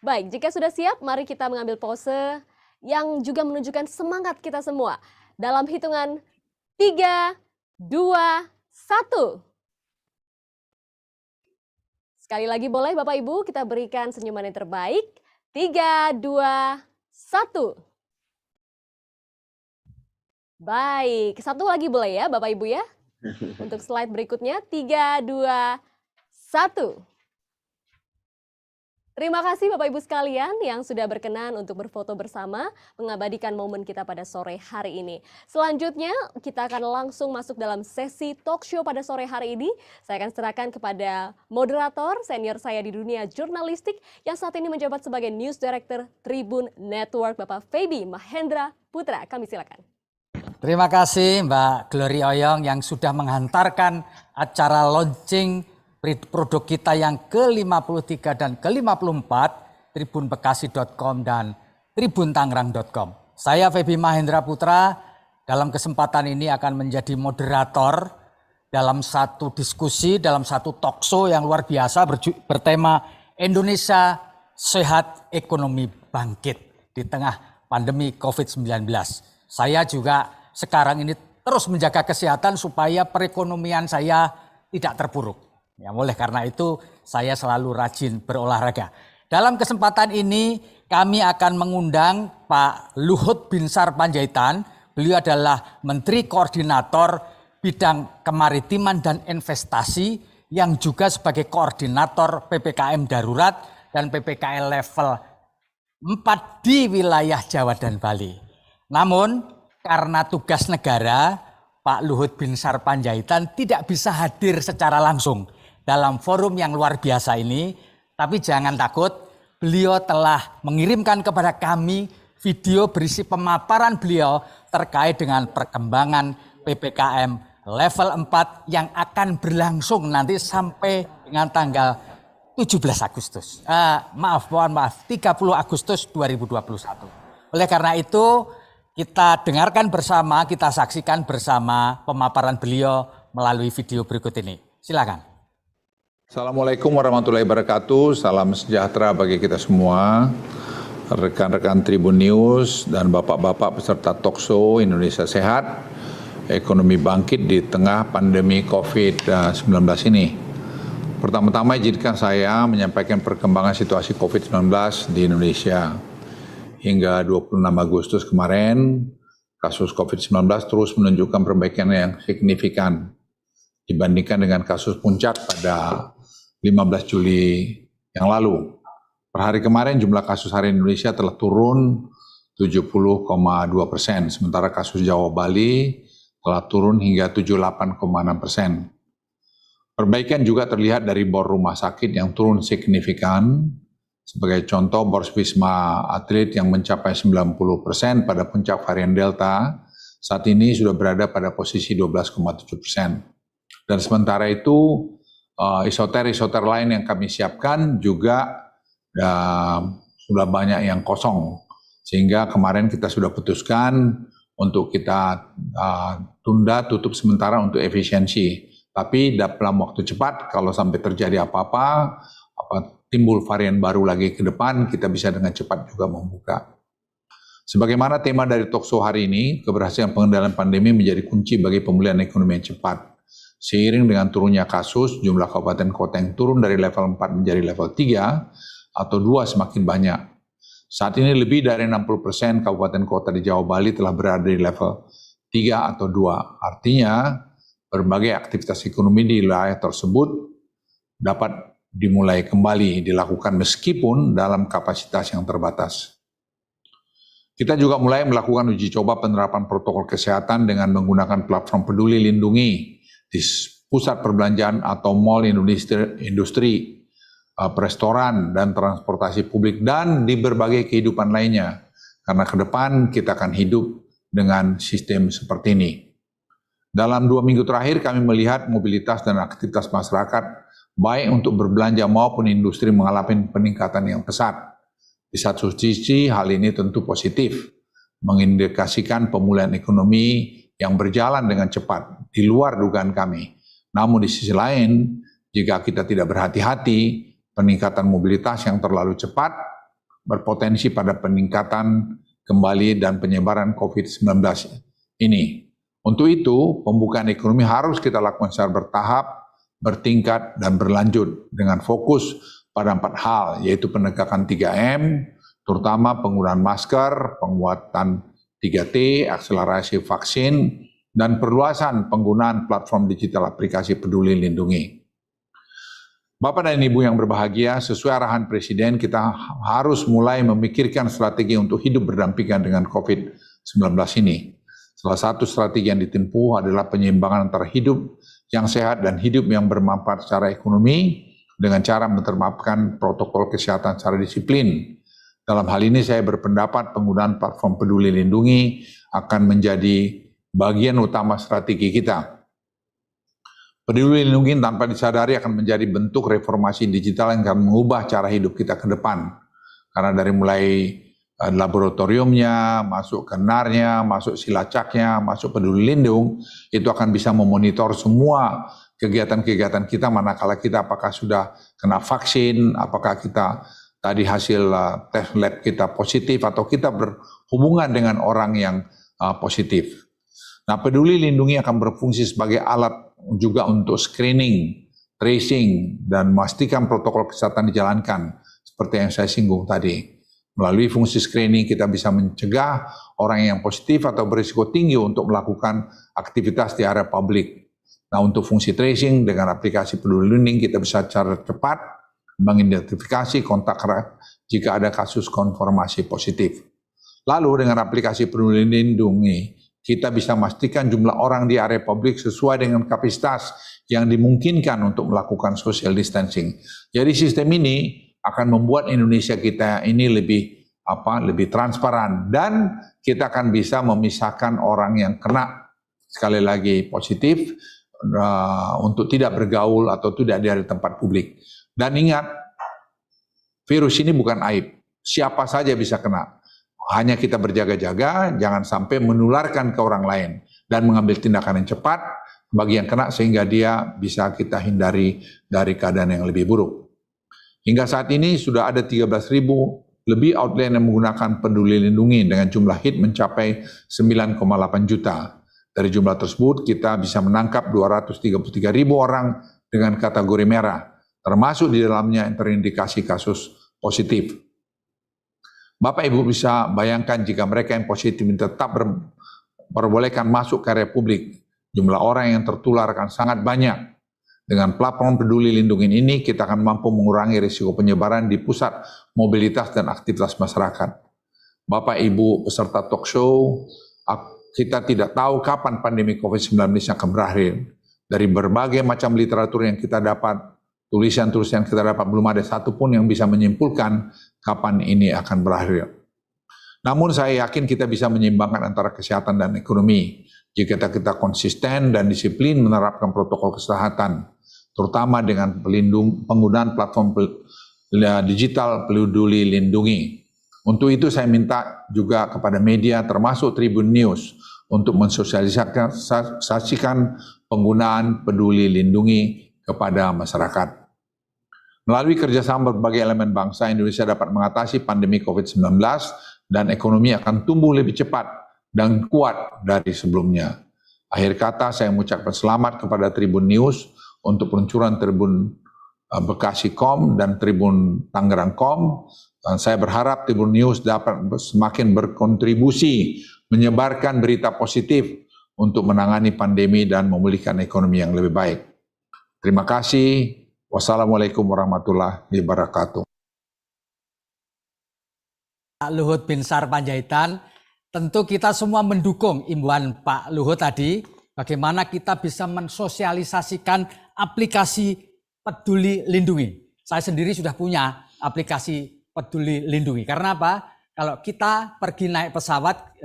Baik, jika sudah siap, mari kita mengambil pose yang juga menunjukkan semangat kita semua. Dalam hitungan 3, 2, 1. Sekali lagi boleh Bapak Ibu, kita berikan senyuman yang terbaik. 3, 2, 1. Baik, satu lagi boleh ya Bapak Ibu ya. Untuk slide berikutnya, 3, 2, 1. Terima kasih Bapak Ibu sekalian yang sudah berkenan untuk berfoto bersama mengabadikan momen kita pada sore hari ini. Selanjutnya kita akan langsung masuk dalam sesi talk show pada sore hari ini. Saya akan serahkan kepada moderator senior saya di dunia jurnalistik yang saat ini menjabat sebagai News Director Tribun Network, Bapak Feby Mahendra Putra. Kami silakan. Terima kasih Mbak Glory Oyong yang sudah menghantarkan acara launching produk kita yang ke-53 dan ke-54, tribunbekasi.com dan tribuntangerang.com. Saya Feby Mahendra Putra, dalam kesempatan ini akan menjadi moderator dalam satu diskusi, dalam satu talkshow yang luar biasa bertema Indonesia Sehat, Ekonomi Bangkit di tengah pandemi COVID-19. Saya juga sekarang ini terus menjaga kesehatan supaya perekonomian saya tidak terpuruk. Ya, oleh karena itu saya selalu rajin berolahraga. Dalam kesempatan ini kami akan mengundang Pak Luhut Binsar Panjaitan. Beliau adalah Menteri Koordinator Bidang Kemaritiman dan Investasi yang juga sebagai Koordinator PPKM Darurat dan PPKM level 4 di wilayah Jawa dan Bali. Namun karena tugas negara, Pak Luhut Binsar Panjaitan tidak bisa hadir secara langsung dalam forum yang luar biasa ini. Tapi jangan takut, beliau telah mengirimkan kepada kami video berisi pemaparan beliau terkait dengan perkembangan PPKM level 4 yang akan berlangsung nanti sampai dengan tanggal 17 Agustus. 30 Agustus 2021. Oleh karena itu, kita dengarkan bersama, kita saksikan bersama pemaparan beliau melalui video berikut ini. Silakan. Assalamualaikum warahmatullahi wabarakatuh. Salam sejahtera bagi kita semua. Rekan-rekan Tribun News dan bapak-bapak peserta talkshow Indonesia Sehat, Ekonomi Bangkit di tengah pandemi COVID-19 ini. Pertama-tama izinkan saya menyampaikan perkembangan situasi COVID-19 di Indonesia. Hingga 26 Agustus kemarin, kasus COVID-19 terus menunjukkan perbaikan yang signifikan dibandingkan dengan kasus puncak pada 15 Juli yang lalu. Per hari kemarin jumlah kasus harian Indonesia telah turun 70,2%, sementara kasus Jawa Bali telah turun hingga 78,6%. Perbaikan juga terlihat dari bor rumah sakit yang turun signifikan. Sebagai contoh, bor Wisma Atlet yang mencapai 90% pada puncak varian Delta, saat ini sudah berada pada posisi 12,7%. Dan sementara itu, isoter-isoter lain yang kami siapkan juga sudah banyak yang kosong. Sehingga kemarin kita sudah putuskan untuk kita tunda tutup sementara untuk efisiensi. Tapi dalam waktu cepat, kalau sampai terjadi apa-apa, timbul varian baru lagi ke depan, kita bisa dengan cepat juga membuka. Sebagaimana tema dari talkshow hari ini, keberhasilan pengendalian pandemi menjadi kunci bagi pemulihan ekonomi yang cepat. Seiring dengan turunnya kasus, jumlah kabupaten kota yang turun dari level 4 menjadi level 3 atau 2 semakin banyak. Saat ini lebih dari 60% kabupaten kota di Jawa Bali telah berada di level 3 atau 2. Artinya, berbagai aktivitas ekonomi di wilayah tersebut dapat dimulai kembali dilakukan meskipun dalam kapasitas yang terbatas. Kita juga mulai melakukan uji coba penerapan protokol kesehatan dengan menggunakan platform Peduli Lindungi di pusat perbelanjaan atau mal industri, restoran dan transportasi publik dan di berbagai kehidupan lainnya. Karena ke depan kita akan hidup dengan sistem seperti ini. Dalam 2 minggu terakhir kami melihat mobilitas dan aktivitas masyarakat baik untuk berbelanja maupun industri mengalami peningkatan yang pesat. Di satu sisi hal ini tentu positif, mengindikasikan pemulihan ekonomi yang berjalan dengan cepat di luar dugaan kami. Namun di sisi lain, jika kita tidak berhati-hati, peningkatan mobilitas yang terlalu cepat berpotensi pada peningkatan kembali dan penyebaran COVID-19 ini. Untuk itu, pembukaan ekonomi harus kita lakukan secara bertahap, bertingkat, dan berlanjut dengan fokus pada 4 hal, yaitu penegakan 3M, terutama penggunaan masker, penguatan 3T, akselerasi vaksin, dan perluasan penggunaan platform digital aplikasi Peduli Lindungi. Bapak dan Ibu yang berbahagia, sesuai arahan Presiden, kita harus mulai memikirkan strategi untuk hidup berdampingan dengan COVID-19 ini. Salah satu strategi yang ditempuh adalah penyeimbangan antara hidup yang sehat dan hidup yang bermanfaat secara ekonomi dengan cara menerapkan protokol kesehatan secara disiplin. Dalam hal ini saya berpendapat penggunaan platform Peduli Lindungi akan menjadi bagian utama strategi kita. Peduli Lindungi tanpa disadari akan menjadi bentuk reformasi digital yang akan mengubah cara hidup kita ke depan. Karena dari mulai laboratoriumnya, masuk ke NAR-nya, masuk silacaknya, masuk Peduli Lindung, itu akan bisa memonitor semua kegiatan-kegiatan kita, manakala kita apakah sudah kena vaksin, apakah kita tadi hasil tes lab kita positif, atau kita berhubungan dengan orang yang positif. Nah, Peduli Lindungi akan berfungsi sebagai alat juga untuk screening, tracing, dan memastikan protokol kesehatan dijalankan, seperti yang saya singgung tadi. Melalui fungsi screening kita bisa mencegah orang yang positif atau berisiko tinggi untuk melakukan aktivitas di area publik. Nah, untuk fungsi tracing dengan aplikasi Peduli Lindungi kita bisa secara cepat mengidentifikasi kontak erat jika ada kasus konfirmasi positif. Lalu dengan aplikasi Peduli Lindungi kita bisa memastikan jumlah orang di area publik sesuai dengan kapasitas yang dimungkinkan untuk melakukan social distancing. Jadi sistem ini akan membuat Indonesia kita ini lebih transparan, dan kita akan bisa memisahkan orang yang kena sekali lagi positif untuk tidak bergaul atau tidak di tempat publik. Dan ingat, virus ini bukan aib, siapa saja bisa kena. Hanya kita berjaga-jaga, jangan sampai menularkan ke orang lain dan mengambil tindakan yang cepat bagi yang kena sehingga dia bisa kita hindari dari keadaan yang lebih buruk. Hingga saat ini sudah ada 13.000 lebih outlet yang menggunakan Peduli Lindungi dengan jumlah hit mencapai 9,8 juta. Dari jumlah tersebut kita bisa menangkap 233.000 orang dengan kategori merah, termasuk di dalamnya yang terindikasi kasus positif. Bapak Ibu bisa bayangkan jika mereka yang positif tetap diperbolehkan masuk ke area publik, jumlah orang yang tertular akan sangat banyak. Dengan platform Peduli Lindungi ini, kita akan mampu mengurangi risiko penyebaran di pusat mobilitas dan aktivitas masyarakat. Bapak, Ibu, peserta talk show, kita tidak tahu kapan pandemi COVID-19 akan berakhir. Dari berbagai macam literatur yang kita dapat, tulisan-tulisan yang kita dapat, belum ada satupun yang bisa menyimpulkan kapan ini akan berakhir. Namun saya yakin kita bisa menyeimbangkan antara kesehatan dan ekonomi jika kita konsisten dan disiplin menerapkan protokol kesehatan, terutama dengan penggunaan platform digital Peduli Lindungi. Untuk itu saya minta juga kepada media termasuk Tribun News untuk mensosialisasikan penggunaan Peduli Lindungi kepada masyarakat. Melalui kerjasama berbagai elemen bangsa, Indonesia dapat mengatasi pandemi COVID-19 dan ekonomi akan tumbuh lebih cepat dan kuat dari sebelumnya. Akhir kata, saya mengucapkan selamat kepada Tribun News untuk peluncuran Tribun Bekasi.com dan Tribun Tangerang.com. Dan saya berharap Tribun News dapat semakin berkontribusi menyebarkan berita positif untuk menangani pandemi dan memulihkan ekonomi yang lebih baik. Terima kasih. Wassalamualaikum warahmatullahi wabarakatuh. Pak Luhut Binsar Panjaitan, tentu kita semua mendukung imbauan Pak Luhut tadi, bagaimana kita bisa mensosialisasikan aplikasi Peduli Lindungi. Saya sendiri sudah punya aplikasi Peduli Lindungi. Karena apa? Kalau kita pergi naik pesawat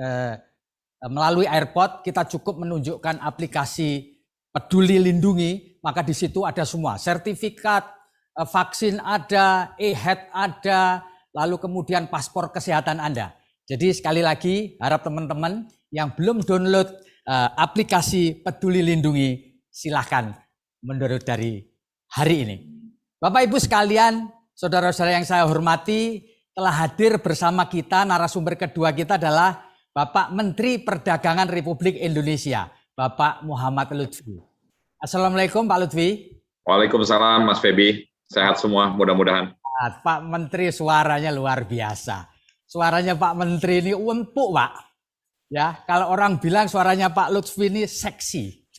melalui airport, kita cukup menunjukkan aplikasi Peduli Lindungi, maka di situ ada semua. Sertifikat vaksin ada, e-health ada, lalu kemudian paspor kesehatan Anda. Jadi sekali lagi harap teman-teman yang belum download aplikasi Peduli Lindungi, silahkan mendownload dari hari ini. Bapak Ibu sekalian, saudara-saudara yang saya hormati, telah hadir bersama kita, narasumber kedua kita adalah Bapak Menteri Perdagangan Republik Indonesia, Bapak Muhammad Lutfi. Assalamualaikum Pak Lutfi. Waalaikumsalam Mas Febi, sehat semua mudah-mudahan. Pak Menteri suaranya luar biasa. Suaranya Pak Menteri ini empuk Pak. Ya, kalau orang bilang suaranya Pak Lutfi ini seksi.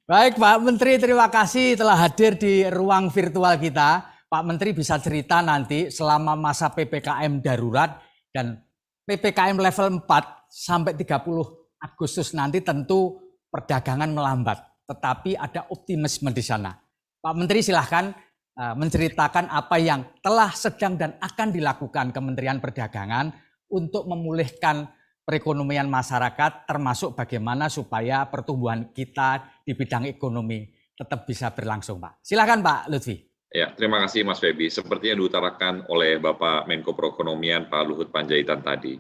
Baik Pak Menteri, terima kasih telah hadir di ruang virtual kita. Pak Menteri bisa cerita nanti selama masa PPKM darurat dan PPKM level 4 sampai 30 Agustus nanti tentu perdagangan melambat, tetapi ada optimisme di sana. Pak Menteri silahkan menceritakan apa yang telah sedang dan akan dilakukan Kementerian Perdagangan untuk memulihkan perekonomian masyarakat, termasuk bagaimana supaya pertumbuhan kita di bidang ekonomi tetap bisa berlangsung, Pak. Silakan Pak Lutfi. Ya, terima kasih Mas Febi. Seperti yang diutarakan oleh Bapak Menko Perekonomian Pak Luhut Panjaitan tadi.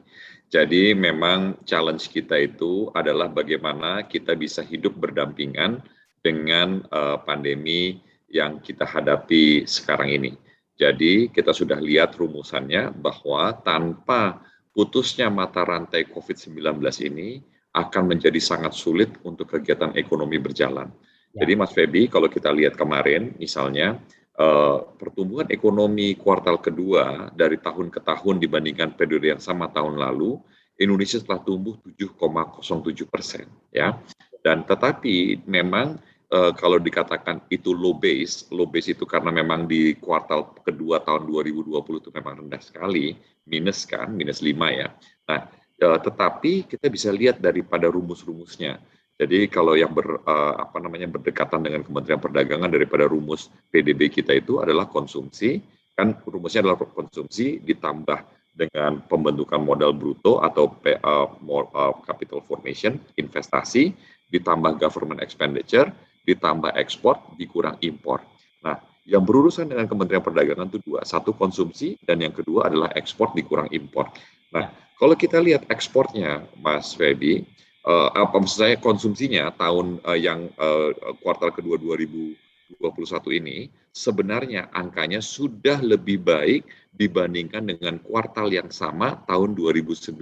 Jadi memang challenge kita itu adalah bagaimana kita bisa hidup berdampingan dengan pandemi yang kita hadapi sekarang ini. Jadi kita sudah lihat rumusannya bahwa tanpa putusnya mata rantai COVID-19 ini akan menjadi sangat sulit untuk kegiatan ekonomi berjalan. Ya. Jadi Mas Febi, kalau kita lihat kemarin misalnya pertumbuhan ekonomi kuartal kedua dari tahun ke tahun dibandingkan periode yang sama tahun lalu, Indonesia telah tumbuh 7,07%. Ya. Dan tetapi memang kalau dikatakan itu low base itu karena memang di kuartal kedua tahun 2020 itu memang rendah sekali, minus 5 ya. Nah, tetapi kita bisa lihat daripada rumus-rumusnya. Jadi kalau yang berdekatan dengan Kementerian Perdagangan daripada rumus PDB kita itu adalah konsumsi, kan rumusnya adalah konsumsi ditambah dengan pembentukan modal bruto atau capital formation, investasi, ditambah government expenditure, ditambah ekspor, dikurang impor. Nah, yang berurusan dengan Kementerian Perdagangan itu dua. Satu konsumsi, dan yang kedua adalah ekspor dikurang impor. Nah, kalau kita lihat ekspornya, Mas Febi, maksud saya konsumsinya tahun yang kuartal kedua 2021 ini, sebenarnya angkanya sudah lebih baik dibandingkan dengan kuartal yang sama tahun 2019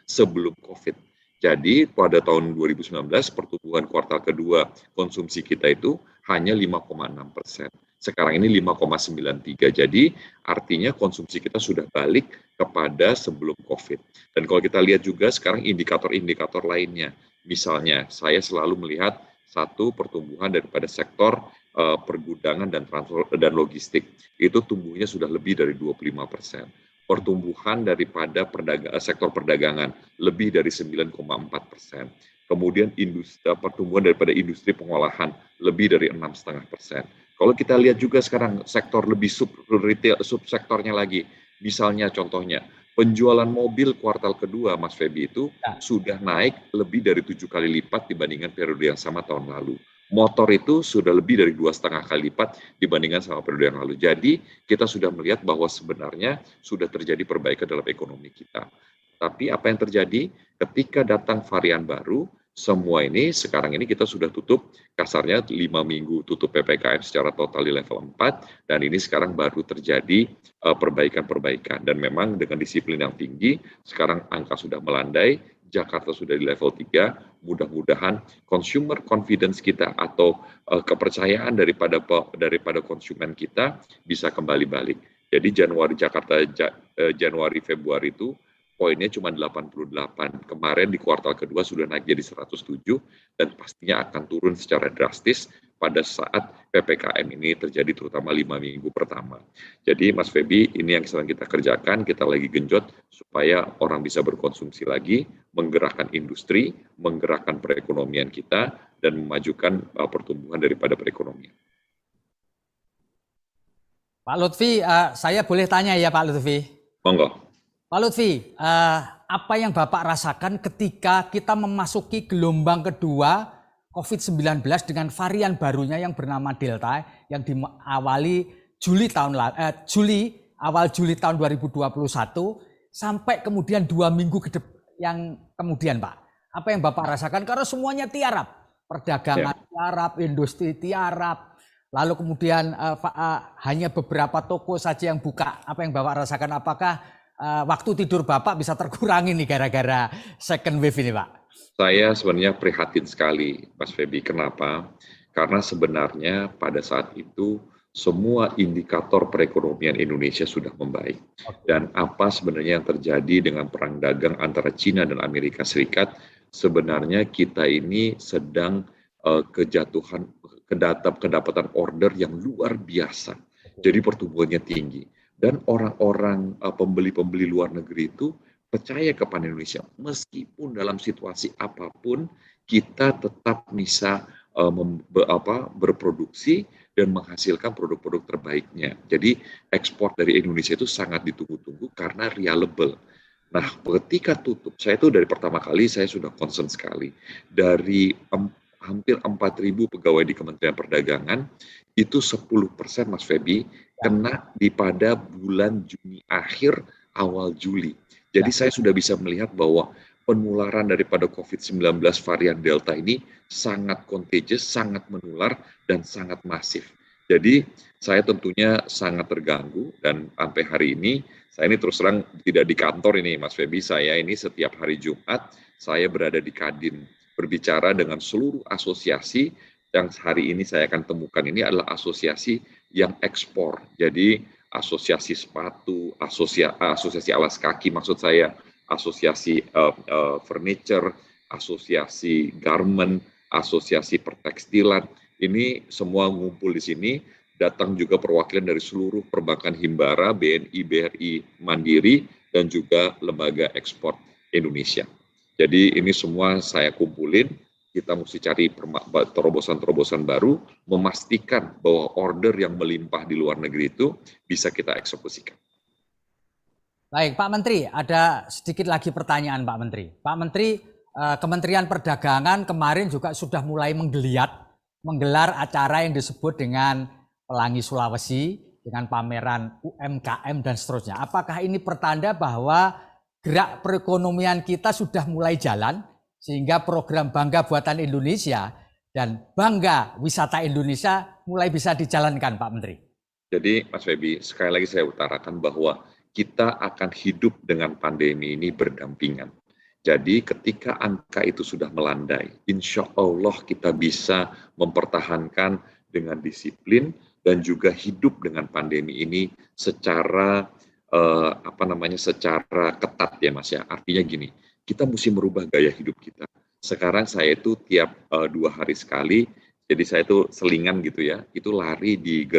sebelum COVID. Jadi pada tahun 2019 pertumbuhan kuartal kedua konsumsi kita itu hanya 5,6%. Sekarang ini 5,93. Jadi artinya konsumsi kita sudah balik kepada sebelum COVID. Dan kalau kita lihat juga sekarang indikator-indikator lainnya. Misalnya saya selalu melihat satu pertumbuhan daripada sektor pergudangan dan logistik. Itu tumbuhnya sudah lebih dari 25%. Pertumbuhan daripada sektor perdagangan lebih dari 9,4%. Kemudian pertumbuhan daripada industri pengolahan lebih dari 6,5%. Kalau kita lihat juga sekarang sektor lebih subsektornya lagi, misalnya contohnya penjualan mobil kuartal kedua, Mas Febi, itu sudah naik lebih dari 7 kali lipat dibandingkan periode yang sama tahun lalu. Motor itu sudah lebih dari 2,5 kali lipat dibandingkan sama periode yang lalu. Jadi kita sudah melihat bahwa sebenarnya sudah terjadi perbaikan dalam ekonomi kita. Tapi apa yang terjadi ketika datang varian baru, semua ini sekarang ini kita sudah tutup kasarnya 5 minggu tutup PPKM secara total di level 4, dan ini sekarang baru terjadi perbaikan-perbaikan. Dan memang dengan disiplin yang tinggi, sekarang angka sudah melandai, Jakarta sudah di level 3, mudah-mudahan consumer confidence kita atau kepercayaan daripada konsumen kita bisa kembali balik. Jadi Januari Februari itu poinnya cuma 88. Kemarin di kuartal kedua sudah naik jadi 107 dan pastinya akan turun secara drastis pada saat PPKM ini terjadi, terutama 5 minggu pertama. Jadi Mas Febi, ini yang sedang kita kerjakan, kita lagi genjot supaya orang bisa berkonsumsi lagi, menggerakkan industri, menggerakkan perekonomian kita, dan memajukan pertumbuhan daripada perekonomian. Pak Lutfi, saya boleh tanya ya Pak Lutfi? Monggo. Pak Lutfi, apa yang Bapak rasakan ketika kita memasuki gelombang kedua COVID-19 dengan varian barunya yang bernama Delta yang diawali awal Juli tahun 2021 sampai kemudian 2 minggu yang kemudian, Pak? Apa yang Bapak rasakan? Karena semuanya tiarap, perdagangan tiarap, industri tiarap, lalu kemudian hanya beberapa toko saja yang buka. Apa yang Bapak rasakan? Apakah waktu tidur Bapak bisa terkurangi nih gara-gara second wave ini, Pak? Saya sebenarnya prihatin sekali, Mas Febi. Kenapa? Karena sebenarnya pada saat itu semua indikator perekonomian Indonesia sudah membaik. Dan apa sebenarnya yang terjadi dengan perang dagang antara China dan Amerika Serikat, sebenarnya kita ini sedang kedapatan order yang luar biasa. Jadi pertumbuhannya tinggi. Dan orang-orang pembeli-pembeli luar negeri itu percaya kepada Indonesia, meskipun dalam situasi apapun kita tetap bisa berproduksi dan menghasilkan produk-produk terbaiknya. Jadi ekspor dari Indonesia itu sangat ditunggu-tunggu karena reliable. Nah, ketika tutup, saya itu dari pertama kali saya sudah concern sekali. Dari hampir 4.000 pegawai di Kementerian Perdagangan, itu 10% Mas Febi kena pada bulan Juni akhir, awal Juli. Jadi saya sudah bisa melihat bahwa penularan daripada COVID-19 varian Delta ini sangat contagious, sangat menular, dan sangat masif. Jadi saya tentunya sangat terganggu, dan sampai hari ini, saya ini terus terang tidak di kantor ini Mas Febi, saya ini setiap hari Jumat, saya berada di Kadin, berbicara dengan seluruh asosiasi, yang hari ini saya akan temukan ini adalah asosiasi yang ekspor. Jadi asosiasi sepatu, asosiasi alas kaki maksud saya, asosiasi furniture, asosiasi garment, asosiasi pertekstilan, ini semua ngumpul di sini, datang juga perwakilan dari seluruh perbankan himbara, BNI, BRI, Mandiri, dan juga lembaga ekspor Indonesia. Jadi ini semua saya kumpulin, kita mesti cari terobosan-terobosan baru, memastikan bahwa order yang melimpah di luar negeri itu bisa kita eksekusikan. Baik, Pak Menteri, ada sedikit lagi pertanyaan Pak Menteri. Pak Menteri, Kementerian Perdagangan kemarin juga sudah mulai menggelar acara yang disebut dengan Pelangi Sulawesi, dengan pameran UMKM dan seterusnya. Apakah ini pertanda bahwa gerak perekonomian kita sudah mulai jalan, sehingga program Bangga Buatan Indonesia dan Bangga Wisata Indonesia mulai bisa dijalankan, Pak Menteri? Jadi, Mas Febi, sekali lagi saya utarakan bahwa kita akan hidup dengan pandemi ini berdampingan. Jadi ketika angka itu sudah melandai, insya Allah kita bisa mempertahankan dengan disiplin dan juga hidup dengan pandemi ini secara secara ketat ya Mas ya. Artinya gini, kita mesti merubah gaya hidup kita. Sekarang saya itu tiap 2 hari sekali, jadi saya itu selingan gitu ya, itu lari di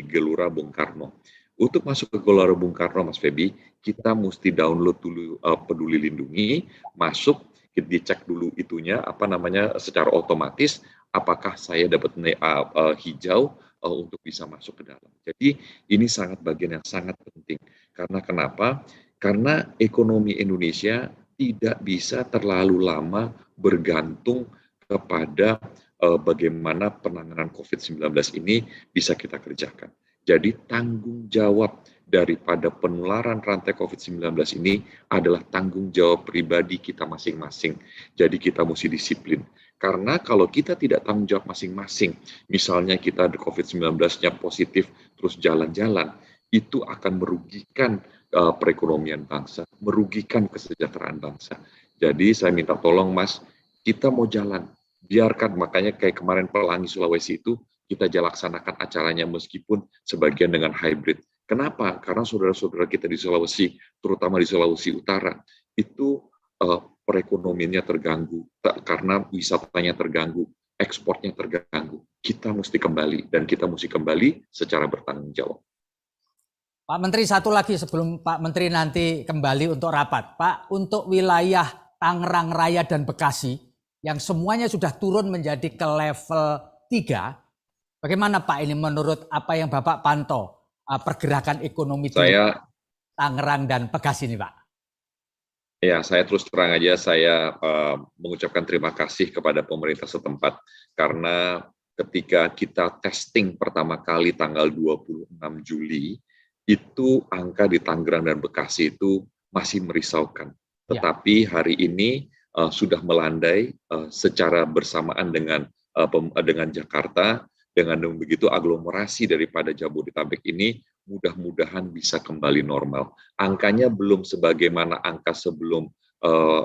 Gelora Bung Karno. Untuk masuk ke Gelora Bung Karno, Mas Febi, kita mesti download dulu Peduli Lindungi, masuk, dicek dulu itunya, secara otomatis, apakah saya dapat hijau untuk bisa masuk ke dalam. Jadi ini sangat bagian yang sangat penting. Karena kenapa? Karena ekonomi Indonesia tidak bisa terlalu lama bergantung kepada bagaimana penanganan COVID-19 ini bisa kita kerjakan. Jadi tanggung jawab daripada penularan rantai COVID-19 ini adalah tanggung jawab pribadi kita masing-masing. Jadi kita mesti disiplin. Karena kalau kita tidak tanggung jawab masing-masing, misalnya kita ada COVID-19-nya positif terus jalan-jalan, itu akan merugikan perekonomian bangsa, merugikan kesejahteraan bangsa. Jadi saya minta tolong Mas, kita mau jalan, biarkan, makanya kayak kemarin Pelangi Sulawesi itu, kita laksanakan acaranya meskipun sebagian dengan hybrid. Kenapa? Karena saudara-saudara kita di Sulawesi, terutama di Sulawesi Utara, itu perekonomiannya terganggu, karena wisatanya terganggu, ekspornya terganggu. Kita mesti kembali, dan kita mesti kembali secara bertanggung jawab. Pak Menteri, satu lagi sebelum Pak Menteri nanti kembali untuk rapat. Pak, untuk wilayah Tangerang Raya dan Bekasi, yang semuanya sudah turun menjadi ke level 3, bagaimana Pak ini menurut apa yang Bapak pantau pergerakan ekonomi di Tangerang dan Bekasi ini Pak? Ya, saya terus terang aja saya mengucapkan terima kasih kepada pemerintah setempat karena ketika kita testing pertama kali tanggal 26 Juli itu angka di Tangerang dan Bekasi itu masih merisaukan. Tetapi hari ini sudah melandai secara bersamaan dengan Jakarta. Dengan begitu aglomerasi daripada Jabodetabek ini mudah-mudahan bisa kembali normal. Angkanya belum sebagaimana angka sebelum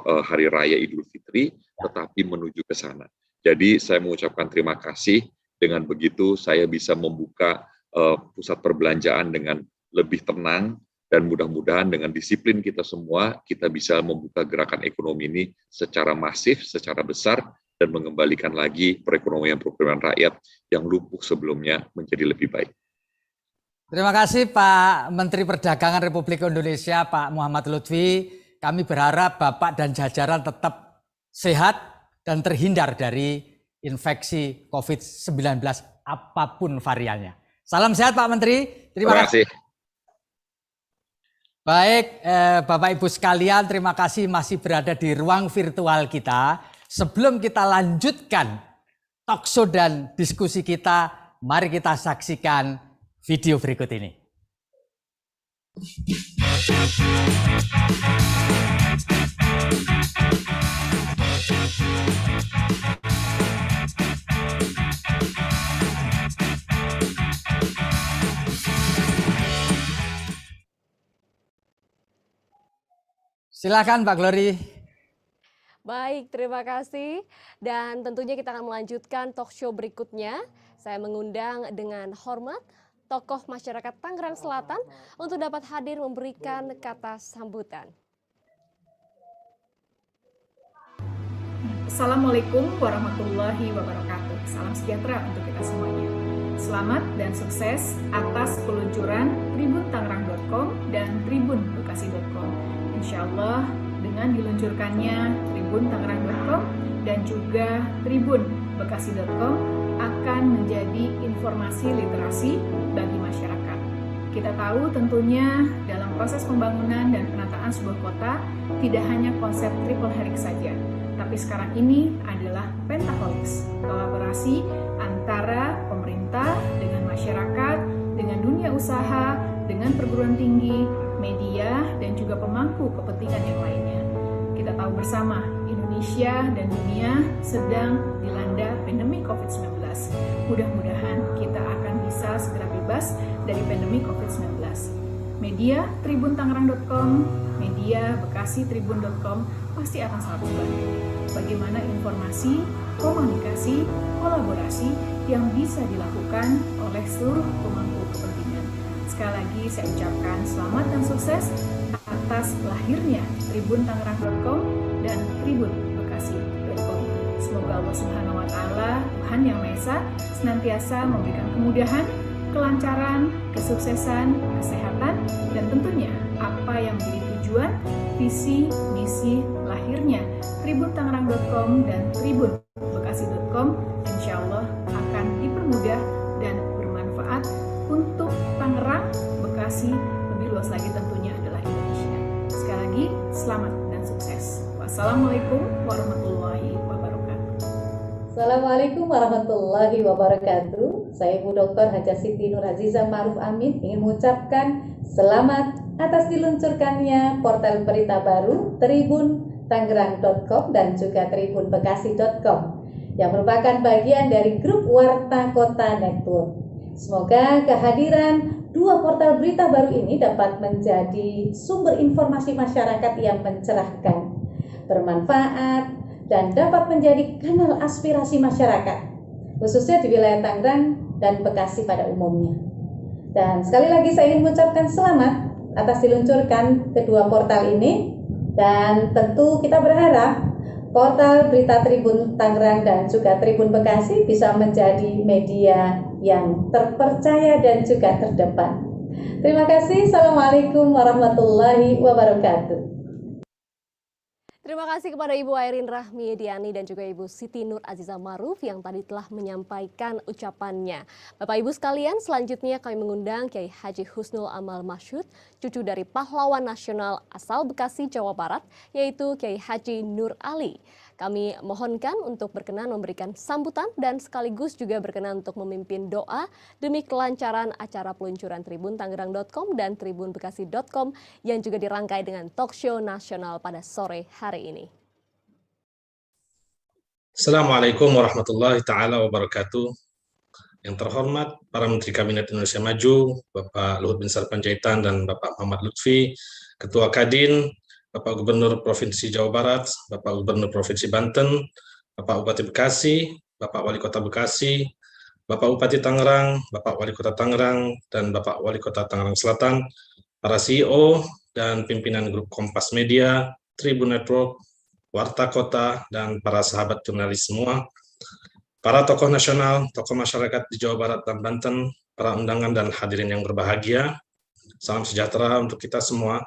Hari Raya Idul Fitri, tetapi menuju ke sana. Jadi saya mengucapkan terima kasih. Dengan begitu saya bisa membuka pusat perbelanjaan dengan lebih tenang dan mudah-mudahan dengan disiplin kita semua kita bisa membuka gerakan ekonomi ini secara masif, secara besar, dan mengembalikan lagi perekonomian rakyat yang lumpuh sebelumnya menjadi lebih baik. Terima kasih Pak Menteri Perdagangan Republik Indonesia, Pak Muhammad Lutfi. Kami berharap Bapak dan jajaran tetap sehat dan terhindar dari infeksi COVID-19 apapun variannya. Salam sehat Pak Menteri. Terima kasih. Baik, Bapak Ibu sekalian, terima kasih masih berada di ruang virtual kita. Sebelum kita lanjutkan talkshow dan diskusi kita, mari kita saksikan video berikut ini. Silakan Pak Glory. Baik, terima kasih. Dan tentunya kita akan melanjutkan talk show berikutnya. Saya mengundang dengan hormat tokoh masyarakat Tangerang Selatan untuk dapat hadir memberikan kata sambutan. Assalamualaikum warahmatullahi wabarakatuh. Salam sejahtera untuk kita semuanya. Selamat dan sukses atas peluncuran tribuntangerang.com dan tribunbekasi.com. Insya Allah dengan diluncurkannya tribuntangerang.com dan juga tribunbekasi.com akan menjadi informasi literasi bagi masyarakat. Kita tahu tentunya dalam proses pembangunan dan penataan sebuah kota tidak hanya konsep triple helix saja, tapi sekarang ini adalah pentahelix, kolaborasi antara pemerintah dengan masyarakat, dengan dunia usaha, dengan perguruan tinggi, media, dan juga pemangku kepentingan yang lainnya. Kita tahu bersama, Indonesia dan dunia sedang dilanda pandemi COVID-19. Mudah-mudahan kita akan bisa segera bebas dari pandemi COVID-19. Media tribuntangerang.com, media bekasitribun.com pasti akan sangat membantu bagaimana informasi, komunikasi, kolaborasi yang bisa dilakukan oleh seluruh pemangku kepentingan. Sekali lagi saya ucapkan selamat dan sukses atas lahirnya tribuntangerang.com dan tribunbekasi.com. Semoga Allah Subhanahu wa Ta'ala, Tuhan Yang Maha Esa, senantiasa memberikan kemudahan, kelancaran, kesuksesan, kesehatan, dan tentunya apa yang menjadi tujuan, visi, misi lahirnya tribuntangerang.com dan tribunbekasi.com insya Allah akan dipermudah dan bermanfaat untuk Tangerang, Bekasi, lebih luas lagi tentunya adalah Indonesia. Sekali lagi, selamat dan sukses. Wassalamualaikum warahmatullahi wabarakatuh. Assalamualaikum warahmatullahi wabarakatuh. Saya Ibu Dr. Haja Siti Nur Aziza Ma'ruf Amin ingin mengucapkan selamat atas diluncurkannya portal berita baru tribuntangerang.com dan juga tribunbekasi.com yang merupakan bagian dari grup Warta Kota Network. Semoga kehadiran dua portal berita baru ini dapat menjadi sumber informasi masyarakat yang mencerahkan, bermanfaat, dan dapat menjadi kanal aspirasi masyarakat, khususnya di wilayah Tangerang dan Bekasi pada umumnya. Dan sekali lagi saya ingin mengucapkan selamat atas diluncurkan kedua portal ini, dan tentu kita berharap portal berita Tribun Tangerang dan juga Tribun Bekasi bisa menjadi media yang terpercaya dan juga terdepan. Terima kasih. Assalamualaikum warahmatullahi wabarakatuh. Terima kasih kepada Ibu Airin Rahmidiani dan juga Ibu Siti Nur Aziza Ma'ruf yang tadi telah menyampaikan ucapannya. Bapak Ibu sekalian, selanjutnya kami mengundang Kiai Haji Husnul Amal Masyhud, cucu dari pahlawan nasional asal Bekasi, Jawa Barat, yaitu Kiai Haji Nur Ali. Kami mohonkan untuk berkenan memberikan sambutan dan sekaligus juga berkenan untuk memimpin doa demi kelancaran acara peluncuran tribuntangerang.com dan tribunbekasi.com yang juga dirangkai dengan talk show nasional pada sore hari ini. Assalamualaikum warahmatullahi taala wabarakatuh. Yang terhormat para Menteri Kabinet Indonesia Maju, Bapak Luhut Binsar Panjaitan dan Bapak Muhammad Lutfi, Ketua Kadin, Bapak Gubernur Provinsi Jawa Barat, Bapak Gubernur Provinsi Banten, Bapak Bupati Bekasi, Bapak Wali Kota Bekasi, Bapak Bupati Tangerang, Bapak Wali Kota Tangerang, dan Bapak Wali Kota Tangerang Selatan, para CEO dan pimpinan grup Kompas Media, Tribun Network, Warta Kota, dan para sahabat jurnalis semua, para tokoh nasional, tokoh masyarakat di Jawa Barat dan Banten, para undangan dan hadirin yang berbahagia, salam sejahtera untuk kita semua.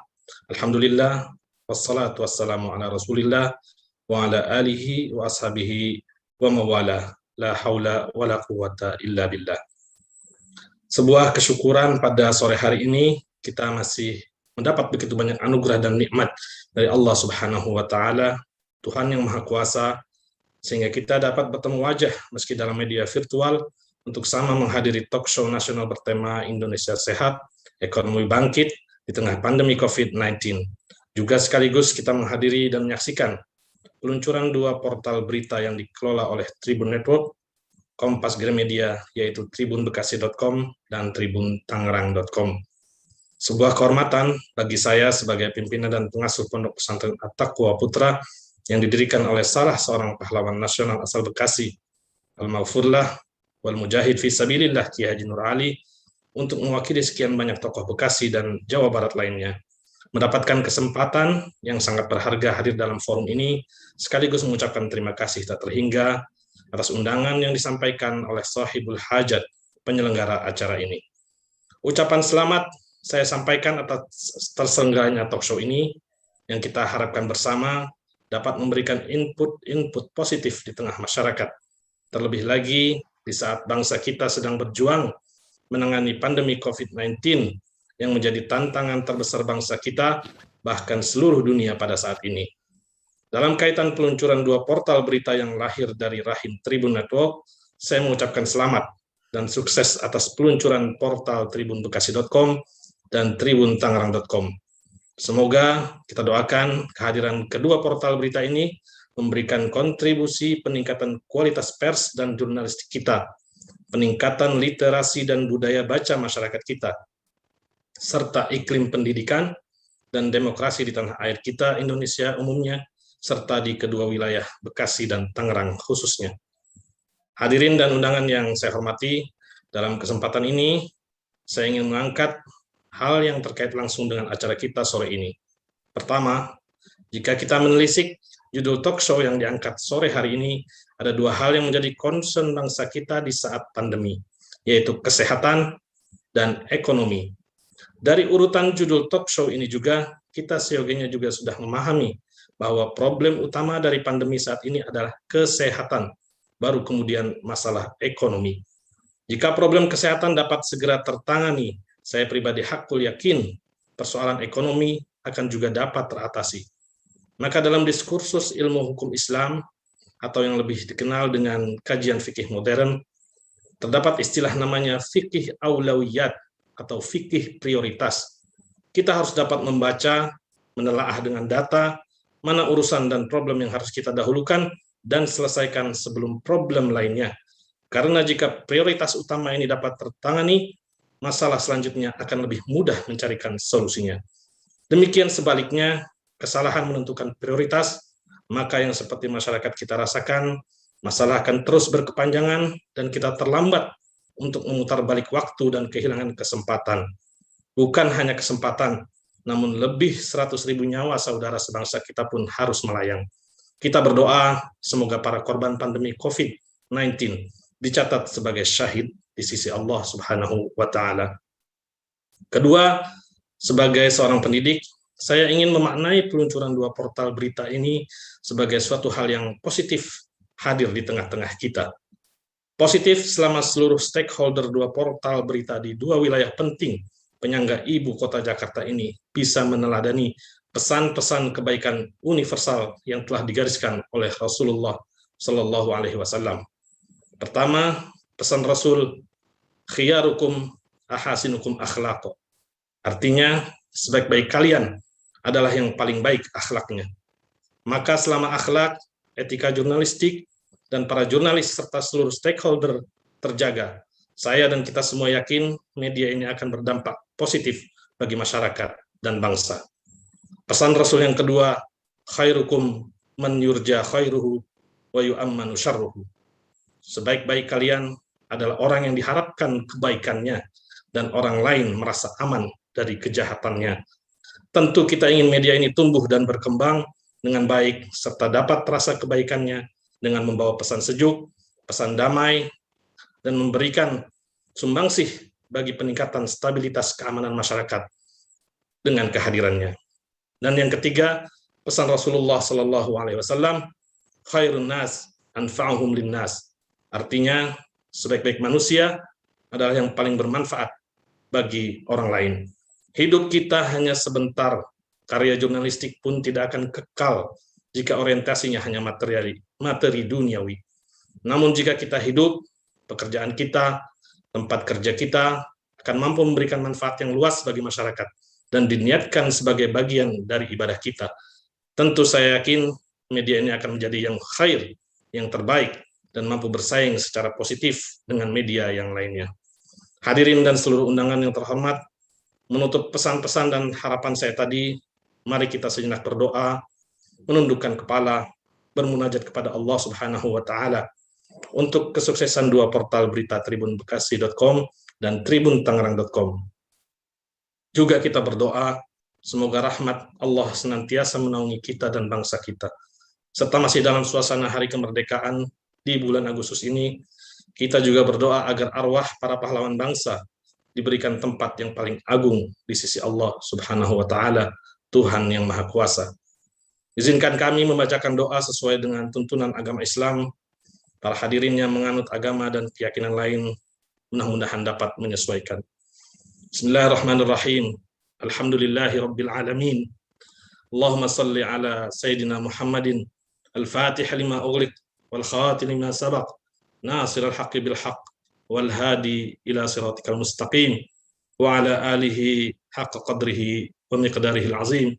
Alhamdulillah. Wassalatu wassalamu ala rasulillah wa ala alihi wa ashabihi wa mawala la haula wa la quwata illa billah. Sebuah kesyukuran pada sore hari ini kita masih mendapat begitu banyak anugerah dan nikmat dari Allah Subhanahu wa taala, Tuhan yang Maha Kuasa, sehingga kita dapat bertemu wajah meski dalam media virtual untuk sama menghadiri talk show nasional bertema Indonesia Sehat, Ekonomi Bangkit di tengah pandemi COVID-19. Juga sekaligus kita menghadiri dan menyaksikan peluncuran 2 portal berita yang dikelola oleh Tribun Network, Kompas Gramedia, yaitu tribunbekasi.com dan tribuntangerang.com. Sebuah kehormatan bagi saya sebagai pimpinan dan pengasuh Pondok Pesantren At-Taqwa Putra yang didirikan oleh salah seorang pahlawan nasional asal Bekasi, Al-Maghfurlah wal Mujahid fi Sabilillah Ki Haji Nur Ali, untuk mewakili sekian banyak tokoh Bekasi dan Jawa Barat lainnya, mendapatkan kesempatan yang sangat berharga hadir dalam forum ini, sekaligus mengucapkan terima kasih tak terhingga atas undangan yang disampaikan oleh sahibul hajat, penyelenggara acara ini. Ucapan selamat saya sampaikan atas terselenggaranya talk show ini, yang kita harapkan bersama dapat memberikan input positif di tengah masyarakat. Terlebih lagi di saat bangsa kita sedang berjuang menangani pandemi COVID-19 yang menjadi tantangan terbesar bangsa kita, bahkan seluruh dunia pada saat ini. Dalam kaitan peluncuran 2 portal berita yang lahir dari rahim Tribun Network, saya mengucapkan selamat dan sukses atas peluncuran portal tribunbekasi.com dan tribuntangerang.com. Semoga kita doakan kehadiran kedua portal berita ini memberikan kontribusi peningkatan kualitas pers dan jurnalistik kita, peningkatan literasi dan budaya baca masyarakat kita, serta iklim pendidikan dan demokrasi di tanah air kita, Indonesia umumnya, serta di kedua wilayah Bekasi dan Tangerang khususnya. Hadirin dan undangan yang saya hormati, dalam kesempatan ini saya ingin mengangkat hal yang terkait langsung dengan acara kita sore ini. Pertama, jika kita menelisik judul talk show yang diangkat sore hari ini, ada 2 hal yang menjadi concern bangsa kita di saat pandemi, yaitu kesehatan dan ekonomi. Dari urutan judul talk show ini juga, kita seyogianya juga sudah memahami bahwa problem utama dari pandemi saat ini adalah kesehatan, baru kemudian masalah ekonomi. Jika problem kesehatan dapat segera tertangani, saya pribadi hakul yakin persoalan ekonomi akan juga dapat teratasi. Maka dalam diskursus ilmu hukum Islam, atau yang lebih dikenal dengan kajian fikih modern, terdapat istilah namanya fikih aulawiyat atau fikih prioritas. Kita harus dapat membaca, menelaah dengan data, mana urusan dan problem yang harus kita dahulukan dan selesaikan sebelum problem lainnya. Karena jika prioritas utama ini dapat tertangani, masalah selanjutnya akan lebih mudah mencarikan solusinya. Demikian sebaliknya, kesalahan menentukan prioritas, maka yang seperti masyarakat kita rasakan, masalah akan terus berkepanjangan dan kita terlambat untuk memutar balik waktu dan kehilangan kesempatan. Bukan hanya kesempatan, namun lebih 100.000 nyawa saudara sebangsa kita pun harus melayang. Kita berdoa semoga para korban pandemi COVID-19 dicatat sebagai syahid di sisi Allah Subhanahu wa Ta'ala. Kedua, sebagai seorang pendidik, saya ingin memaknai peluncuran 2 portal berita ini sebagai suatu hal yang positif hadir di tengah-tengah kita. Positif selama seluruh stakeholder 2 portal berita di 2 wilayah penting penyangga ibu kota Jakarta ini bisa meneladani pesan-pesan kebaikan universal yang telah digariskan oleh Rasulullah Shallallahu Alaihi Wasallam. Pertama, pesan Rasul, khiyarukum ahasinukum akhlaqo. Artinya, sebaik-baik kalian adalah yang paling baik akhlaknya. Maka selama akhlak, etika jurnalistik, dan para jurnalis serta seluruh stakeholder terjaga, saya dan kita semua yakin media ini akan berdampak positif bagi masyarakat dan bangsa. Pesan Rasul yang kedua, khairukum man yurja khairuhu wa yu'ammanu syarruhu. Sebaik-baik kalian adalah orang yang diharapkan kebaikannya dan orang lain merasa aman dari kejahatannya. Tentu kita ingin media ini tumbuh dan berkembang dengan baik serta dapat terasa kebaikannya dengan membawa pesan sejuk, pesan damai, dan memberikan sumbangsih bagi peningkatan stabilitas keamanan masyarakat dengan kehadirannya. Dan yang ketiga, pesan Rasulullah Shallallahu Alaihi Wasallam, khairun nas anfa'uhum linnas. Artinya, sebaik-baik manusia adalah yang paling bermanfaat bagi orang lain. Hidup kita hanya sebentar, karya jurnalistik pun tidak akan kekal jika orientasinya hanya materi duniawi. Namun jika kita hidup, pekerjaan kita, tempat kerja kita akan mampu memberikan manfaat yang luas bagi masyarakat dan diniatkan sebagai bagian dari ibadah kita. Tentu saya yakin media ini akan menjadi yang khair, yang terbaik, dan mampu bersaing secara positif dengan media yang lainnya. Hadirin dan seluruh undangan yang terhormat, menutup pesan-pesan dan harapan saya tadi, mari kita sejenak berdoa, menundukkan kepala, bermunajat kepada Allah Subhanahu wa Ta'ala untuk kesuksesan dua portal berita tribunbekasi.com dan tribuntangerang.com. Juga kita berdoa, semoga rahmat Allah senantiasa menaungi kita dan bangsa kita. Serta masih dalam suasana hari kemerdekaan di bulan Agustus ini, kita juga berdoa agar arwah para pahlawan bangsa diberikan tempat yang paling agung di sisi Allah Subhanahu wa Ta'ala, Tuhan yang Maha Kuasa. Izinkan kami membacakan doa sesuai dengan tuntunan agama Islam. Para hadirin yang menganut agama dan keyakinan lain mudah-mudahan dapat menyesuaikan. Bismillahirrahmanirrahim. Alhamdulillahi Rabbil Alamin. Allahumma salli ala Sayyidina Muhammadin al-Fatih lima ughliq wal khatim lima sabaq nasir al-haqqi bil haqq wal hadi ila siratikal mustaqim wa ala alihi haqqa qadrihi wa miqdarihi al-azim.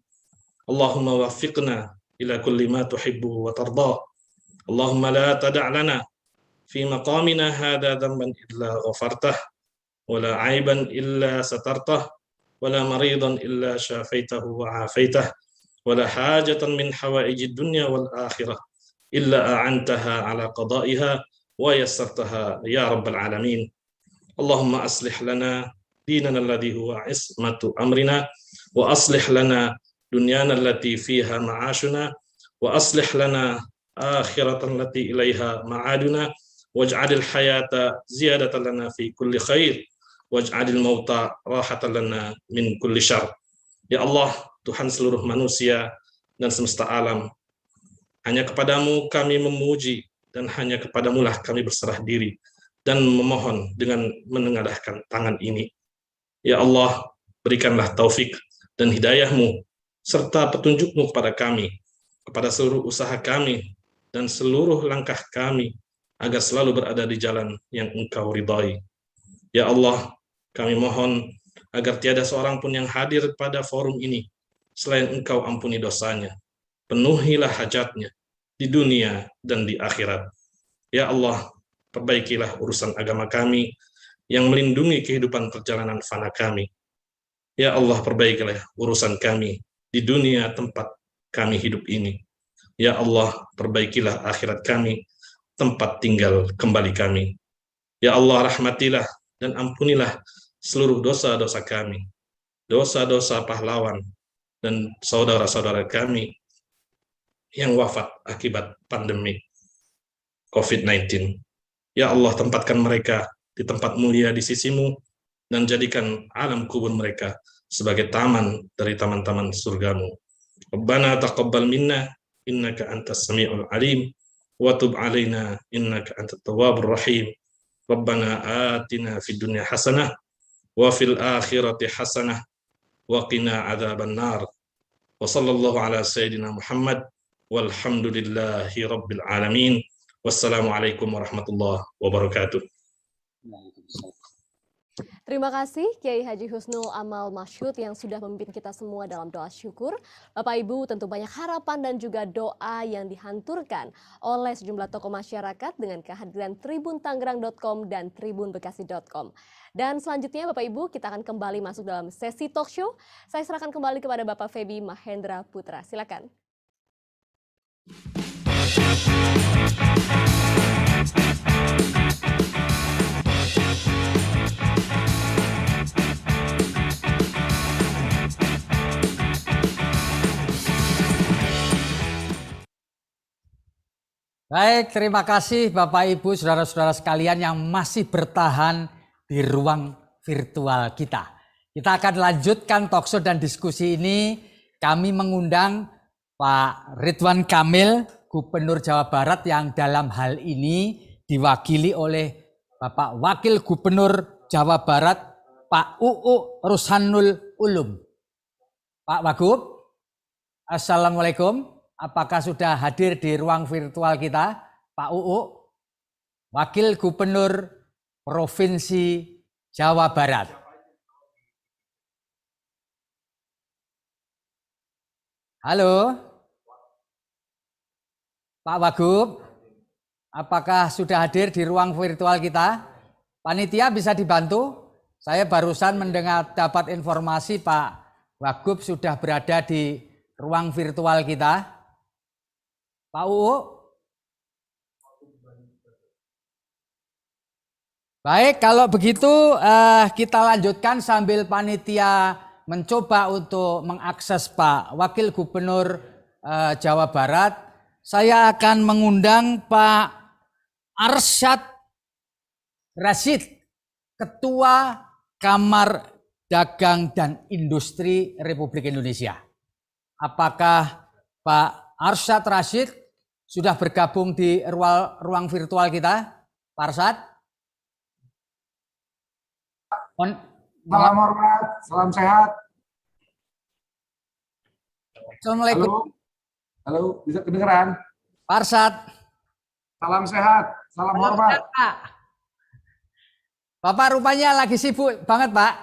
Allahumma waffiqna ila kulli ma tuhibbu wa tarda. Allahumma la tada' lana fi maqamina hadha dhanban illa ghafartah wa la aiban illa satartah wa la maridan illa syafaitahu wa afaitah wa la hajatan min hawaijid dunya wal akhirah illa a'antaha ala qada'iha wa yassartaha ya rabbal alamin. Allahumma aslih lana dinana alladhi huwa ismatu amrina wa aslih lana dunyana allati fiha ma'ashuna wa aslih lana akhiratan allati ilaiha ma'aduna waj'alil hayata ziyadatan lana fi kulli khair waj'alil mauta rahatan lana min kulli syarr. Ya Allah, Tuhan seluruh manusia dan semesta alam, hanya kepadamu kami memuji dan hanya kepadamu lah kami berserah diri dan memohon dengan menengadahkan tangan ini. Ya Allah, berikanlah taufik dan hidayahmu serta petunjukmu kepada kami, kepada seluruh usaha kami dan seluruh langkah kami agar selalu berada di jalan yang Engkau ridhai. Ya Allah, kami mohon agar tiada seorang pun yang hadir pada forum ini selain Engkau ampuni dosanya. Penuhilah hajatnya di dunia dan di akhirat. Ya Allah, perbaikilah urusan agama kami yang melindungi kehidupan perjalanan fana kami. Ya Allah, perbaikilah urusan kami di dunia tempat kami hidup ini. Ya Allah, perbaikilah akhirat kami, tempat tinggal kembali kami. Ya Allah, rahmatilah dan ampunilah seluruh dosa-dosa kami, dosa-dosa pahlawan dan saudara-saudara kami yang wafat akibat pandemi COVID-19. Ya Allah, tempatkan mereka di tempat mulia di sisimu dan jadikan alam kubur mereka sebagai taman dari taman-taman surgamu. Rabbana taqabbal minna innaka antas sami'ul alim wa tub alaina innaka antat tawwabur rahim. Rabbana atina fid dunya hasanah wa fil akhirati hasanah wa qina adzaban nar. Wa sallallahu ala sayyidina Muhammad walhamdulillahi rabbil alamin. Wassalamualaikum warahmatullahi wabarakatuh. Terima kasih Kiai Haji Husnul Amal Masyhud yang sudah memimpin kita semua dalam doa syukur. Bapak Ibu, tentu banyak harapan dan juga doa yang dihanturkan oleh sejumlah tokoh masyarakat dengan kehadiran tribuntangerang.com dan tribunbekasi.com. Dan selanjutnya Bapak Ibu, kita akan kembali masuk dalam sesi talk show. Saya serahkan kembali kepada Bapak Febi Mahendra Putra. Silakan. Baik, terima kasih Bapak Ibu, saudara-saudara sekalian yang masih bertahan di ruang virtual kita. Kita akan lanjutkan talkshow dan diskusi ini. Kami mengundang Pak Ridwan Kamil, Gubernur Jawa Barat yang dalam hal ini diwakili oleh Bapak Wakil Gubernur Jawa Barat, Pak UU Rusanul Ulum. Pak Wagub, Assalamualaikum. Apakah sudah hadir di ruang virtual kita? Pak UU, Wakil Gubernur Provinsi Jawa Barat. Halo, Pak Wagub, apakah sudah hadir di ruang virtual kita? Panitia bisa dibantu? Saya barusan mendengar dapat informasi Pak Wagub sudah berada di ruang virtual kita. Pak UU? Baik, kalau begitu kita lanjutkan sambil panitia mencoba untuk mengakses Pak Wakil Gubernur Jawa Barat. Saya akan mengundang Pak Arsyad Rashid, Ketua Kamar Dagang dan Industri Republik Indonesia. Apakah Pak Arsyad Rashid sudah bergabung di ruang virtual kita? Pak Arsyad? Salam hormat, salam sehat. Assalamualaikum. Halo, bisa kedengeran? Pak Arsyad. Salam sehat, salam hormat. Pak. Bapak rupanya lagi sibuk banget, Pak.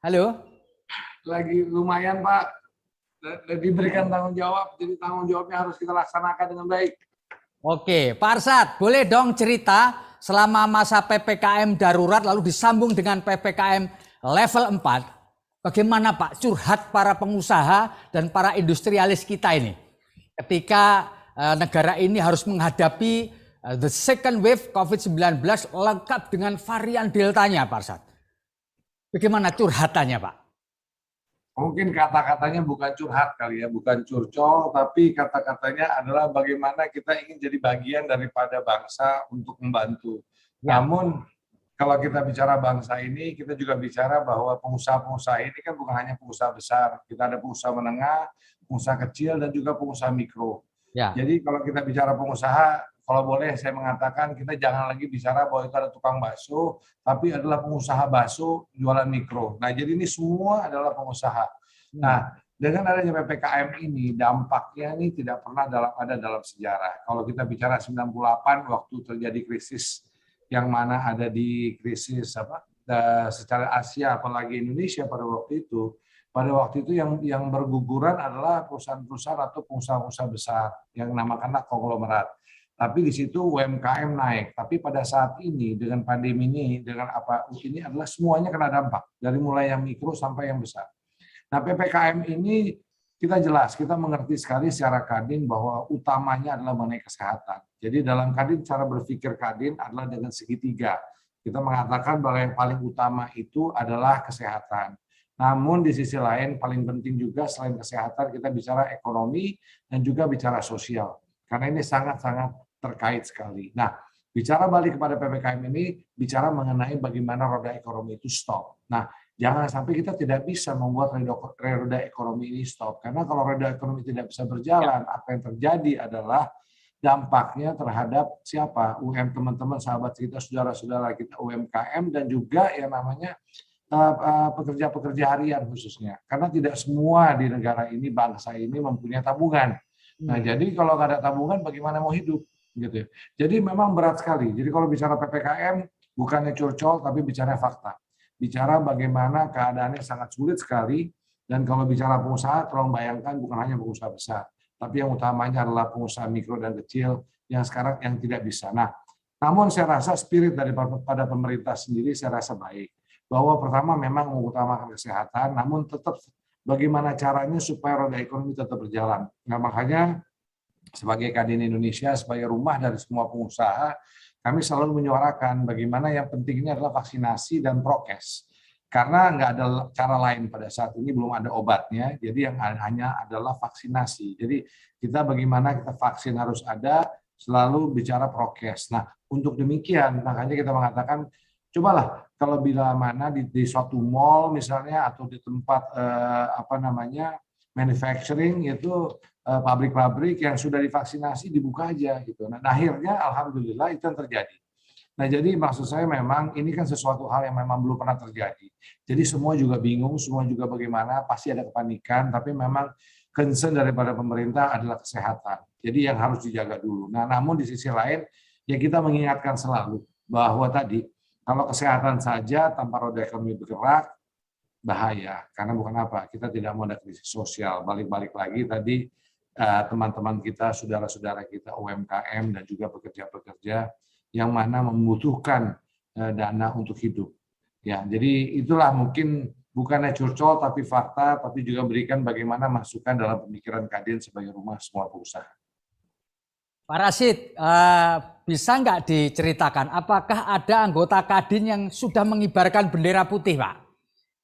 Halo. Lagi lumayan, Pak. Diberikan tanggung jawab, jadi tanggung jawabnya harus kita laksanakan dengan baik. Oke, Pak Arsyad, boleh dong cerita selama masa PPKM darurat lalu disambung dengan PPKM level 4, bagaimana Pak curhat para pengusaha dan para industrialis kita ini ketika negara ini harus menghadapi the second wave COVID-19 lengkap dengan varian deltanya, Pak Arsyad. Bagaimana curhatannya, Pak? Mungkin kata-katanya bukan curhat kali ya, bukan curcol, tapi kata-katanya adalah bagaimana kita ingin jadi bagian daripada bangsa untuk membantu. Ya. Namun kalau kita bicara bangsa ini, kita juga bicara bahwa pengusaha-pengusaha ini kan bukan hanya pengusaha besar, kita ada pengusaha menengah, pengusaha kecil, dan juga pengusaha mikro. Ya. Jadi kalau kita bicara pengusaha, kalau boleh saya mengatakan kita jangan lagi bicara bahwa itu ada tukang bakso, tapi adalah pengusaha bakso jualan mikro. Nah, jadi ini semua adalah pengusaha. Nah, dengan adanya PPKM ini dampaknya ini tidak pernah ada dalam sejarah. Kalau kita bicara 98 waktu terjadi krisis yang mana ada di krisis secara Asia apalagi Indonesia pada waktu itu yang berguguran adalah perusahaan-perusahaan atau pengusaha-pengusaha besar yang namakanlah konglomerat. Tapi di situ UMKM naik. Tapi pada saat ini dengan pandemi ini, dengan ini adalah semuanya kena dampak dari mulai yang mikro sampai yang besar. Nah, PPKM ini kita jelas, kita mengerti sekali secara Kadin bahwa utamanya adalah mengenai kesehatan. Jadi dalam Kadin cara berpikir Kadin adalah dengan segitiga. Kita mengatakan bahwa yang paling utama itu adalah kesehatan. Namun di sisi lain paling penting juga selain kesehatan kita bicara ekonomi dan juga bicara sosial. Karena ini sangat-sangat terkait sekali. Nah, bicara balik kepada PPKM ini, bicara mengenai bagaimana roda ekonomi itu stop. Nah, jangan sampai kita tidak bisa membuat roda ekonomi ini stop. Karena kalau roda ekonomi tidak bisa berjalan, apa yang terjadi adalah dampaknya terhadap siapa? Teman-teman, sahabat kita, saudara-saudara kita UMKM, dan juga yang namanya pekerja-pekerja harian khususnya. Karena tidak semua di negara ini, bangsa ini mempunyai tabungan. Nah, jadi kalau nggak ada tabungan, bagaimana mau hidup? Gitu. Jadi memang berat sekali. Jadi kalau bicara PPKM, bukannya curcol, tapi bicara fakta. Bicara bagaimana keadaannya sangat sulit sekali, dan kalau bicara pengusaha, tolong bayangkan bukan hanya pengusaha besar, tapi yang utamanya adalah pengusaha mikro dan kecil yang sekarang yang tidak bisa. Nah, namun saya rasa spirit daripada pemerintah sendiri saya rasa baik. Bahwa pertama memang mengutamakan kesehatan, namun tetap bagaimana caranya supaya roda ekonomi tetap berjalan. Nah, makanya sebagai Kadin Indonesia, sebagai rumah dari semua pengusaha, kami selalu menyuarakan bagaimana yang penting ini adalah vaksinasi dan prokes. Karena nggak ada cara lain pada saat ini, belum ada obatnya, jadi yang hanya adalah vaksinasi. Jadi kita bagaimana kita vaksin harus ada, selalu bicara prokes. Nah, untuk demikian, makanya kita mengatakan, cobalah kalau bila mana di suatu mall misalnya, atau di tempat manufacturing itu pabrik-pabrik yang sudah divaksinasi dibuka aja gitu. Nah, akhirnya alhamdulillah itu yang terjadi. Nah, jadi maksud saya memang ini kan sesuatu hal yang memang belum pernah terjadi. Jadi semua juga bingung, semua juga bagaimana, pasti ada kepanikan, tapi memang concern daripada pemerintah adalah kesehatan. Jadi yang harus dijaga dulu. Nah, namun di sisi lain, ya kita mengingatkan selalu bahwa tadi, kalau kesehatan saja tanpa roda ekonomi bergerak, bahaya. Karena bukan apa, kita tidak mau ada krisis sosial. Balik-balik lagi tadi, teman-teman kita, saudara-saudara kita UMKM dan juga pekerja-pekerja yang mana membutuhkan dana untuk hidup. Ya, jadi itulah mungkin bukannya curcol tapi fakta, tapi juga berikan bagaimana masukan dalam pemikiran Kadin sebagai rumah semua pengusaha. Pak Rashid, bisa nggak diceritakan apakah ada anggota Kadin yang sudah mengibarkan bendera putih, Pak?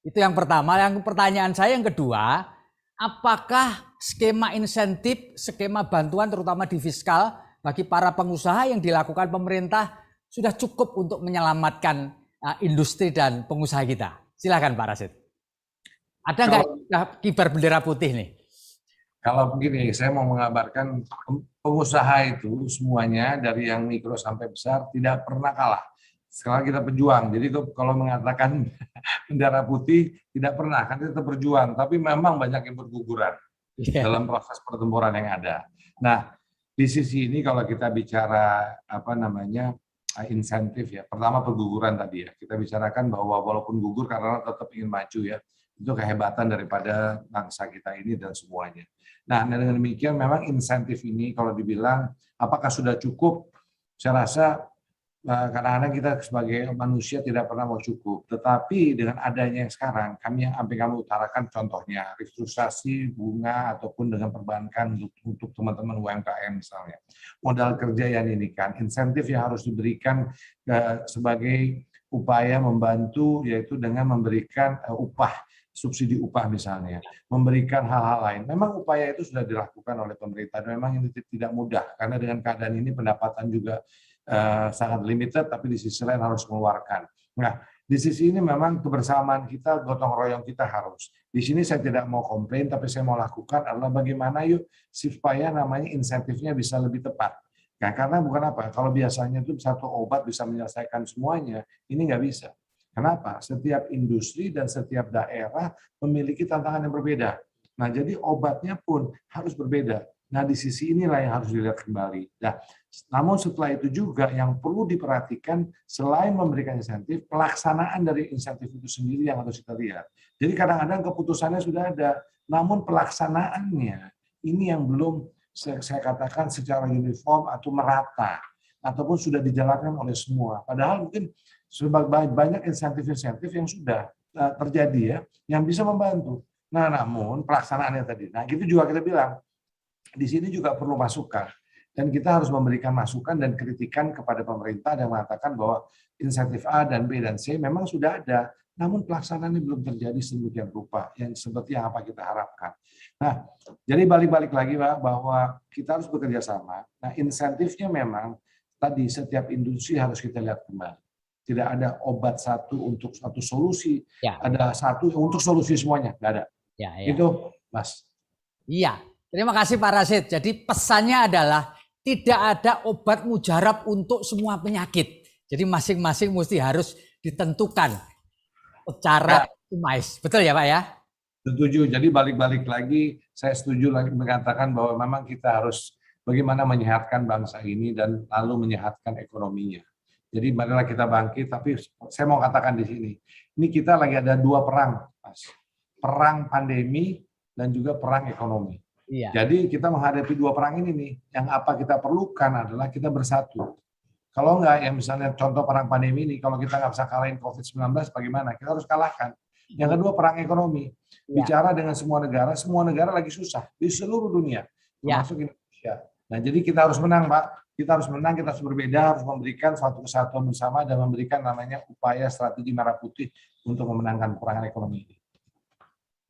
Itu yang pertama. Yang pertanyaan saya yang kedua, apakah skema insentif, skema bantuan terutama di fiskal bagi para pengusaha yang dilakukan pemerintah sudah cukup untuk menyelamatkan industri dan pengusaha kita? Silakan Pak Rashid. Ada nggak kibar bendera putih nih? Kalau begini, saya mau mengabarkan pengusaha itu semuanya dari yang mikro sampai besar tidak pernah kalah. Sekarang kita pejuang. Jadi kalau mengatakan bendera putih tidak pernah, kan kita berjuang. Tapi memang banyak yang berguguran dalam proses pertempuran yang ada. Nah, di sisi ini kalau kita bicara insentif ya, pertama perguguran tadi ya, kita bicarakan bahwa walaupun gugur karena tetap ingin maju ya, itu kehebatan daripada bangsa kita ini dan semuanya. Nah, dengan demikian memang insentif ini kalau dibilang apakah sudah cukup, saya rasa kadang-kadang kita sebagai manusia tidak pernah mau cukup. Tetapi dengan adanya yang sekarang, kami utarakan contohnya restrukturisasi bunga ataupun dengan perbankan untuk teman-teman UMKM misalnya. Modal kerja yang ini kan, insentif yang harus diberikan sebagai upaya membantu yaitu dengan memberikan upah, subsidi upah misalnya, memberikan hal-hal lain. Memang upaya itu sudah dilakukan oleh pemerintah dan memang ini tidak mudah karena dengan keadaan ini pendapatan juga sangat limited, tapi di sisi lain harus mengeluarkan. Nah, di sisi ini memang kebersamaan kita, gotong royong kita harus. Di sini saya tidak mau komplain, tapi saya mau lakukan adalah bagaimana supaya namanya insentifnya bisa lebih tepat. Nah, karena bukan apa, kalau biasanya itu satu obat bisa menyelesaikan semuanya, ini nggak bisa. Kenapa? Setiap industri dan setiap daerah memiliki tantangan yang berbeda. Nah, jadi obatnya pun harus berbeda. Nah, di sisi inilah yang harus dilihat kembali. Nah, namun setelah itu juga yang perlu diperhatikan selain memberikan insentif, pelaksanaan dari insentif itu sendiri yang harus kita lihat. Jadi kadang-kadang keputusannya sudah ada, namun pelaksanaannya ini yang belum saya katakan secara uniform atau merata, ataupun sudah dijalankan oleh semua. Padahal mungkin banyak insentif-insentif yang sudah terjadi ya, yang bisa membantu. Nah, namun pelaksanaannya tadi. Nah, itu juga kita bilang, di sini juga perlu masukan. Dan kita harus memberikan masukan dan kritikan kepada pemerintah yang mengatakan bahwa insentif A dan B dan C memang sudah ada, namun pelaksanaannya belum terjadi sedemikian rupa yang seperti yang apa kita harapkan. Nah, jadi balik-balik lagi Pak, bahwa kita harus bekerja sama. Nah, insentifnya memang tadi setiap industri harus kita lihat kembali. Tidak ada obat satu untuk satu solusi, ada satu untuk solusi semuanya, nggak ada. Itu, Mas. Iya, terima kasih Pak Rashid. Jadi pesannya adalah tidak ada obat mujarab untuk semua penyakit. Jadi masing-masing mesti harus ditentukan secara optimis. Betul ya Pak ya? Setuju. Jadi balik-balik lagi, saya setuju lagi mengatakan bahwa memang kita harus bagaimana menyehatkan bangsa ini dan lalu menyehatkan ekonominya. Jadi marilah kita bangkit. Tapi saya mau katakan di sini, ini kita lagi ada dua perang, Mas. Perang pandemi dan juga perang ekonomi. Iya. Jadi kita menghadapi dua perang ini nih, yang apa kita perlukan adalah kita bersatu. Kalau enggak, ya misalnya contoh perang pandemi ini, kalau kita nggak bisa kalahin COVID-19, bagaimana? Kita harus kalahkan. Yang kedua perang ekonomi. Bicara dengan semua negara lagi susah di seluruh dunia, termasuk Indonesia. Nah, jadi kita harus menang, Pak. Kita harus menang, kita harus berbeda, harus memberikan suatu kesatuan bersama dan memberikan namanya upaya strategi merah putih untuk memenangkan peperangan ekonomi ini.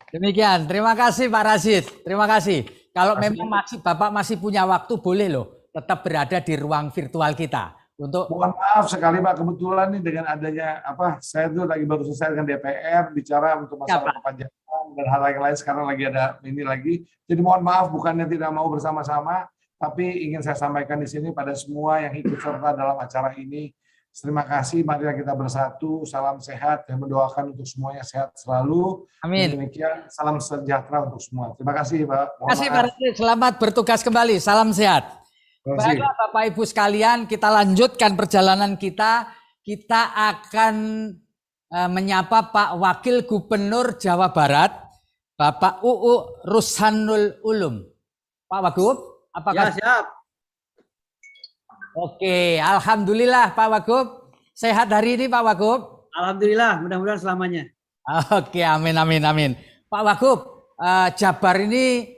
Demikian, terima kasih Pak Rashid. Terima kasih. Kalau memang Bapak masih punya waktu, boleh loh tetap berada di ruang virtual kita. Mohon maaf sekali Pak, kebetulan nih dengan adanya saya tuh lagi baru selesai dengan DPR bicara untuk masalah perpajakan dan hal lain sekarang lagi ada ini lagi. Jadi mohon maaf bukannya tidak mau bersama-sama, tapi ingin saya sampaikan di sini pada semua yang ikut serta dalam acara ini, Terima kasih, mari kita bersatu, salam sehat, dan mendoakan untuk semuanya sehat selalu. Amin. Dan demikian, salam sejahtera untuk semua. Terima kasih, Pak. Terima kasih, Pak Rudi. Selamat bertugas kembali. Salam sehat. Terima kasih. Baiklah Bapak Ibu sekalian, kita lanjutkan perjalanan kita. Kita akan menyapa Pak Wakil Gubernur Jawa Barat, Bapak UU Rushanul Ulum. Pak Wagub, apakah? Ya, siap. Oke, alhamdulillah Pak Wagub. Sehat hari ini Pak Wagub? Alhamdulillah, mudah-mudahan selamanya. Oke, amin, amin, amin. Pak Wagub, Jabar ini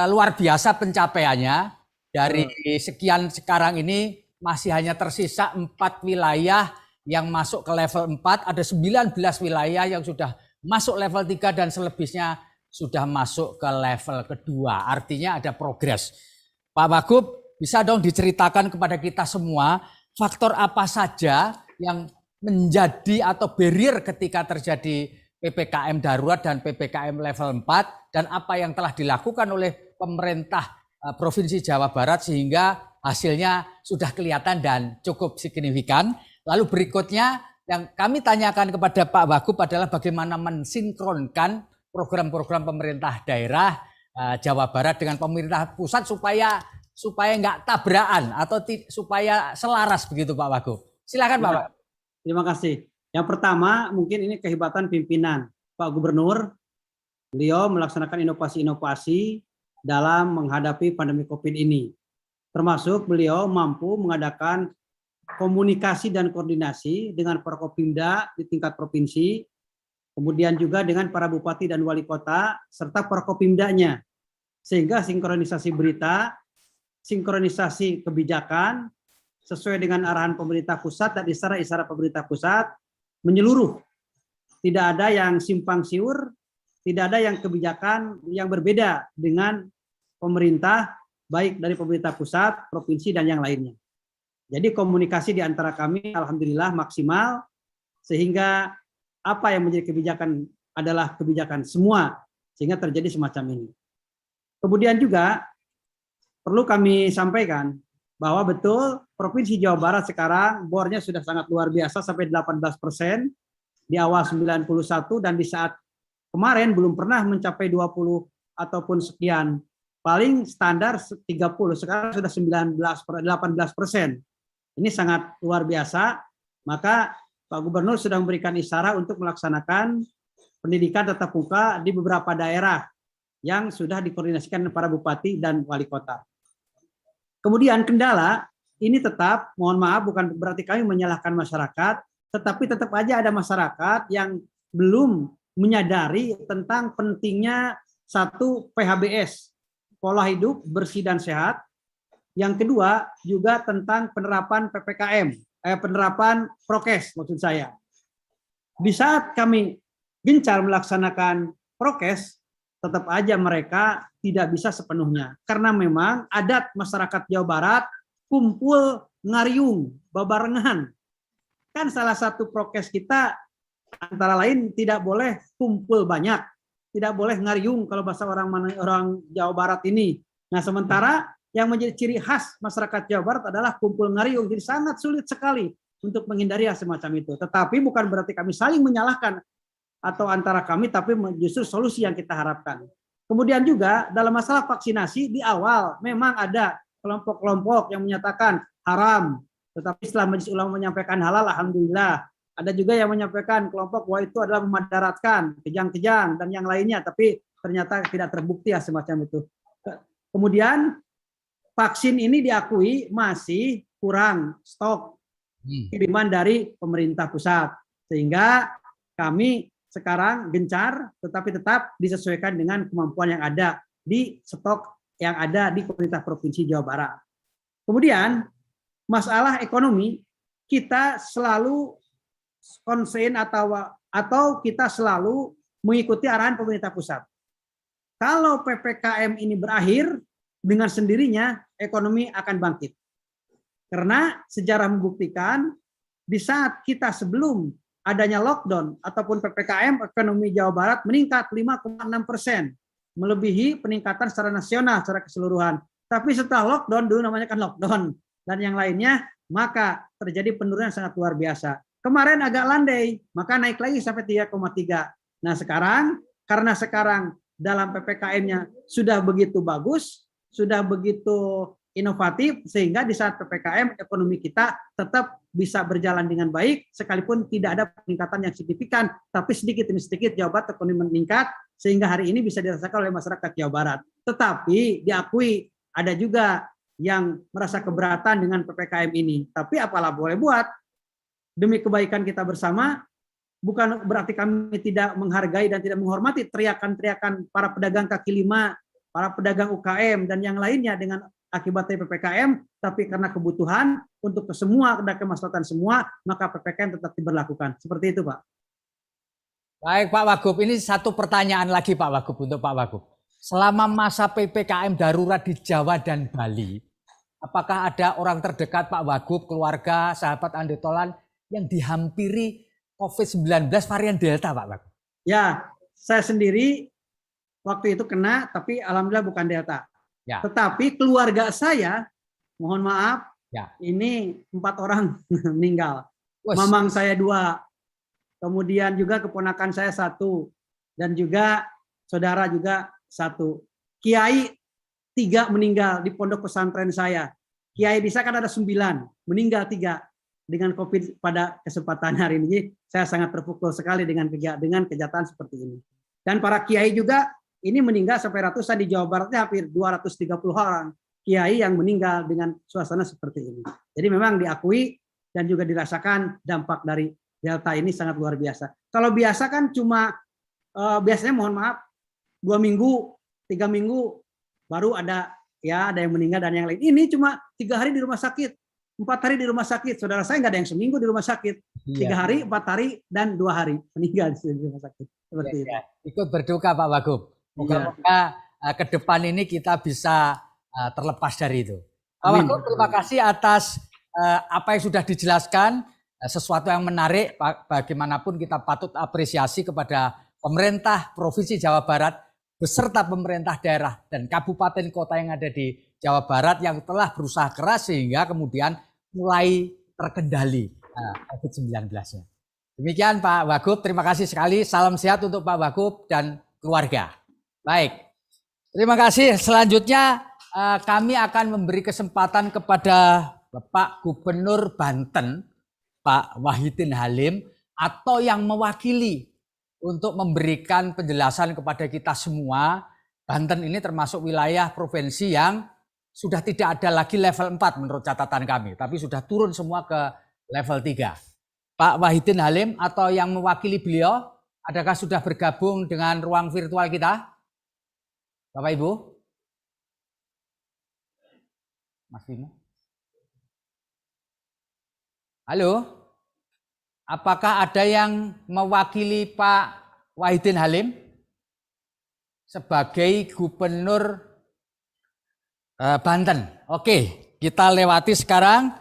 luar biasa pencapaiannya. Dari sekian sekarang ini masih hanya tersisa 4 wilayah yang masuk ke level 4. Ada 19 wilayah yang sudah masuk level 3 dan selebihnya sudah masuk ke level kedua. Artinya ada progres. Pak Wagub, bisa dong diceritakan kepada kita semua faktor apa saja yang menjadi atau barrier ketika terjadi PPKM darurat dan PPKM level 4 dan apa yang telah dilakukan oleh pemerintah Provinsi Jawa Barat sehingga hasilnya sudah kelihatan dan cukup signifikan. Lalu berikutnya yang kami tanyakan kepada Pak Wagub adalah bagaimana mensinkronkan program-program pemerintah daerah Jawa Barat dengan pemerintah pusat supaya nggak tabrakan atau supaya selaras begitu Pak Wagub. Silakan Pak. Terima kasih. Yang pertama mungkin ini kehebatan pimpinan Pak Gubernur. Beliau melaksanakan inovasi-inovasi dalam menghadapi pandemi COVID ini. Termasuk beliau mampu mengadakan komunikasi dan koordinasi dengan Forkopimda di tingkat provinsi, kemudian juga dengan para bupati dan wali kota serta Forkopimdanya, sehingga sinkronisasi berita, sinkronisasi kebijakan sesuai dengan arahan pemerintah pusat dan isyarat-isyarat pemerintah pusat menyeluruh. Tidak ada yang simpang siur, tidak ada yang kebijakan yang berbeda dengan pemerintah, baik dari pemerintah pusat, provinsi, dan yang lainnya. Jadi komunikasi di antara kami alhamdulillah maksimal, sehingga apa yang menjadi kebijakan adalah kebijakan semua, sehingga terjadi semacam ini. Kemudian juga perlu kami sampaikan bahwa betul Provinsi Jawa Barat sekarang bornya sudah sangat luar biasa sampai 18%, di awal 91 dan di saat kemarin belum pernah mencapai 20 ataupun sekian. Paling standar 30, sekarang sudah 18%. Ini sangat luar biasa, maka Pak Gubernur sudah memberikan isyarat untuk melaksanakan pendidikan tatap muka di beberapa daerah yang sudah dikoordinasikan para bupati dan wali kota. Kemudian kendala, ini tetap, mohon maaf bukan berarti kami menyalahkan masyarakat, tetapi tetap aja ada masyarakat yang belum menyadari tentang pentingnya satu PHBS, pola hidup bersih dan sehat. Yang kedua juga tentang penerapan PPKM, penerapan prokes maksud saya. Di saat kami gencar melaksanakan prokes, tetap aja mereka tidak bisa sepenuhnya. Karena memang adat masyarakat Jawa Barat kumpul ngariung, babarengan. Kan salah satu prokes kita antara lain tidak boleh kumpul banyak, tidak boleh ngariung kalau bahasa orang Jawa Barat ini. Nah sementara yang menjadi ciri khas masyarakat Jawa Barat adalah kumpul ngariung, jadi sangat sulit sekali untuk menghindari hal semacam itu. Tetapi bukan berarti kami saling menyalahkan atau antara kami, tapi justru solusi yang kita harapkan. Kemudian juga dalam masalah vaksinasi di awal memang ada kelompok-kelompok yang menyatakan haram, tetapi setelah Majelis Ulama menyampaikan halal, alhamdulillah. Ada juga yang menyampaikan kelompok bahwa itu adalah memadaratkan, kejang-kejang dan yang lainnya, tapi ternyata tidak terbukti ya semacam itu. Kemudian vaksin ini diakui masih kurang stok kiriman dari pemerintah pusat, sehingga kami sekarang gencar tetapi tetap disesuaikan dengan kemampuan yang ada di stok yang ada di pemerintah Provinsi Jawa Barat. Kemudian masalah ekonomi kita selalu konsen atau kita selalu mengikuti arahan pemerintah pusat. Kalau PPKM ini berakhir, dengan sendirinya ekonomi akan bangkit. Karena sejarah membuktikan di saat kita sebelum adanya lockdown ataupun PPKM, ekonomi Jawa Barat meningkat 5,6%, melebihi peningkatan secara nasional secara keseluruhan. Tapi setelah lockdown, dulu namanya kan lockdown, dan yang lainnya maka terjadi penurunan sangat luar biasa. Kemarin agak landai, maka naik lagi sampai 3,3. Nah sekarang, karena sekarang dalam PPKM-nya sudah begitu bagus, sudah begitu inovatif, sehingga di saat PPKM ekonomi kita tetap bisa berjalan dengan baik, sekalipun tidak ada peningkatan yang signifikan, tapi sedikit demi sedikit Jawa Barat ekonomi meningkat, sehingga hari ini bisa dirasakan oleh masyarakat Jawa Barat. Tetapi diakui ada juga yang merasa keberatan dengan PPKM ini. Tapi apalah boleh buat, demi kebaikan kita bersama, bukan berarti kami tidak menghargai dan tidak menghormati teriakan-teriakan para pedagang kaki lima, para pedagang UKM, dan yang lainnya dengan akibatnya PPKM, tapi karena kebutuhan untuk semua dan kemaslahatan semua, maka PPKM tetap diberlakukan. Seperti itu, Pak. Baik, Pak Wagub. Ini satu pertanyaan lagi, Pak Wagub, untuk Pak Wagub. Selama masa PPKM darurat di Jawa dan Bali, apakah ada orang terdekat Pak Wagub, keluarga, sahabat Andi Tolan yang dihampiri COVID-19 varian Delta, Pak Wagub? Ya, saya sendiri waktu itu kena, tapi alhamdulillah bukan Delta. Ya. Tetapi keluarga saya, mohon maaf, ya, ini 4 orang meninggal. Mamang saya 2, kemudian juga keponakan saya 1, dan juga saudara juga 1. Kiai 3 meninggal di pondok pesantren saya. Kiai di sana kan ada 9, meninggal 3 dengan COVID pada kesempatan hari ini. Saya sangat terpukul sekali dengan kejahatan seperti ini. Dan para kiai juga ini meninggal sampai ratusan, di Jawa Baratnya hampir 230 orang kiai yang meninggal dengan suasana seperti ini. Jadi memang diakui dan juga dirasakan dampak dari Delta ini sangat luar biasa. Kalau biasa kan cuma biasanya mohon maaf 2 minggu, 3 minggu baru ada yang meninggal dan yang lain. Ini cuma 3 hari di rumah sakit, 4 hari di rumah sakit. Saudara saya nggak ada yang seminggu di rumah sakit. 3 hari, 4 hari, dan 2 hari meninggal di rumah sakit. Seperti itu. Ikut berduka Pak Wagub. Moga-moga ke depan ini kita bisa terlepas dari itu. Pak Wagub, terima kasih atas apa yang sudah dijelaskan, sesuatu yang menarik. Bagaimanapun kita patut apresiasi kepada pemerintah Provinsi Jawa Barat beserta pemerintah daerah dan kabupaten kota yang ada di Jawa Barat yang telah berusaha keras sehingga kemudian mulai terkendali COVID-19-nya. Demikian Pak Wagub, terima kasih sekali. Salam sehat untuk Pak Wagub dan keluarga. Baik, terima kasih. Selanjutnya kami akan memberi kesempatan kepada Bapak Gubernur Banten, Pak Wahidin Halim, atau yang mewakili untuk memberikan penjelasan kepada kita semua. Banten ini termasuk wilayah provinsi yang sudah tidak ada lagi level 4 menurut catatan kami, tapi sudah turun semua ke level 3. Pak Wahidin Halim atau yang mewakili beliau, adakah sudah bergabung dengan ruang virtual kita? Bapak Ibu? Mas Bimo? Halo? Apakah ada yang mewakili Pak Wahidin Halim sebagai Gubernur Banten? Oke, kita lewati sekarang.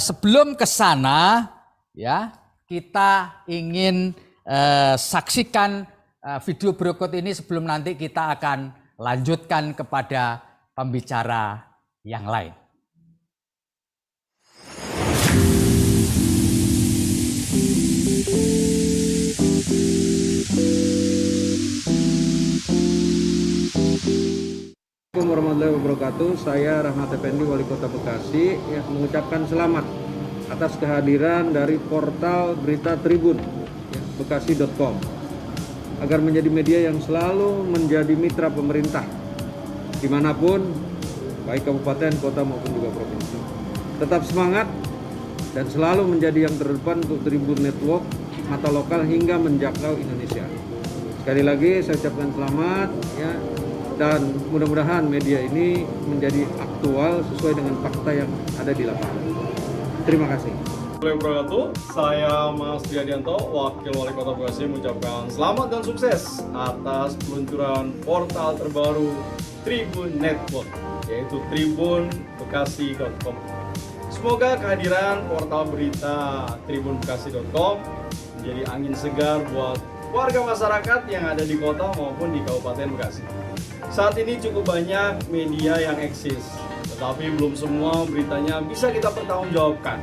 Sebelum ke sana, ya, kita ingin saksikan video berikut ini sebelum nanti kita akan lanjutkan kepada pembicara yang lain. Assalamualaikum warahmatullahi wabarakatuh. Saya Rahmat Effendi, Wali Kota Bekasi, mengucapkan selamat atas kehadiran dari portal berita Tribun Bekasi.com agar menjadi media yang selalu menjadi mitra pemerintah dimanapun, baik kabupaten, kota maupun juga provinsi. Tetap semangat dan selalu menjadi yang terdepan untuk Tribun Network, mata lokal hingga menjangkau Indonesia. Sekali lagi saya ucapkan selamat ya, dan mudah-mudahan media ini menjadi aktual sesuai dengan fakta yang ada di lapangan. Terima kasih. Saya Mas Diadianto, Wakil Wali Kota Bekasi, mengucapkan selamat dan sukses atas peluncuran portal terbaru Tribun Network, yaitu tribunbekasi.com. Semoga kehadiran portal berita tribunbekasi.com menjadi angin segar buat warga masyarakat yang ada di kota maupun di Kabupaten Bekasi. Saat ini cukup banyak media yang eksis, tetapi belum semua beritanya bisa kita pertanggungjawabkan.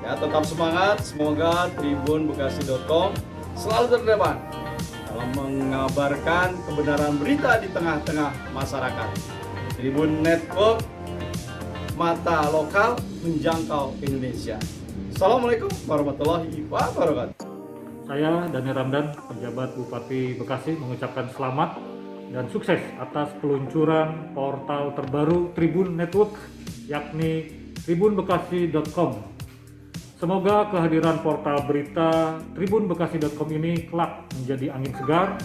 Ya, tetap semangat, semoga tribunbekasi.com selalu terdepan dalam mengabarkan kebenaran berita di tengah-tengah masyarakat. Tribun Network, mata lokal menjangkau Indonesia. Assalamualaikum warahmatullahi wabarakatuh. Saya Dani Ramdan, penjabat Bupati Bekasi, mengucapkan selamat dan sukses atas peluncuran portal terbaru Tribun Network, yakni tribunbekasi.com. Semoga kehadiran portal berita tribunbekasi.com ini kelak menjadi angin segar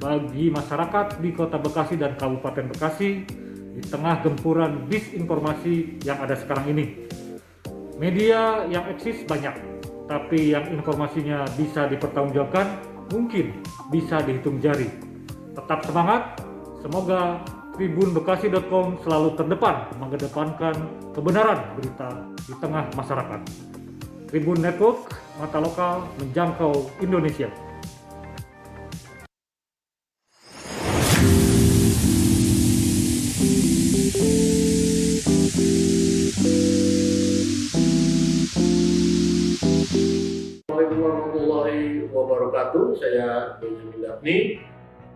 bagi masyarakat di Kota Bekasi dan Kabupaten Bekasi di tengah gempuran disinformasi yang ada sekarang ini. Media yang eksis banyak, tapi yang informasinya bisa dipertanggungjawabkan mungkin bisa dihitung jari. Tetap semangat, semoga tribunbekasi.com selalu terdepan mengedepankan kebenaran berita di tengah masyarakat. Tribun Network, mata lokal menjangkau Indonesia. Assalamualaikum warahmatullahi wabarakatuh. Saya Benjamin Daphni,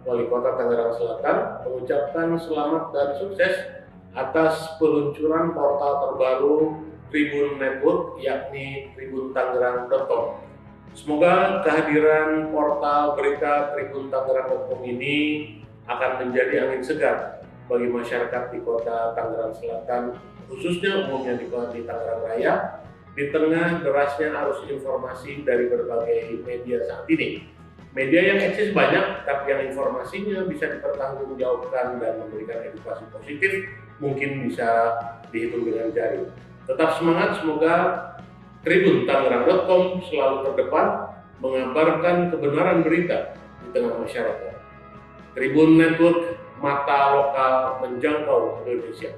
Wali Kota Tangerang Selatan, mengucapkan selamat dan sukses atas peluncuran portal terbaru Tribun Network, yakni tribuntangerang.com. Semoga kehadiran portal berita tribuntangerang.com ini akan menjadi angin segar bagi masyarakat di Kota Tangerang Selatan, khususnya umumnya di Tangerang Raya, di tengah derasnya arus informasi dari berbagai media saat ini. Media yang eksis banyak, tapi yang informasinya bisa dipertanggungjawabkan dan memberikan edukasi positif mungkin bisa dihitung dengan jari. Tetap semangat, semoga tribuntangerang.com selalu terdepan mengabarkan kebenaran berita di tengah masyarakat. Tribun Network, mata lokal menjangkau Indonesia.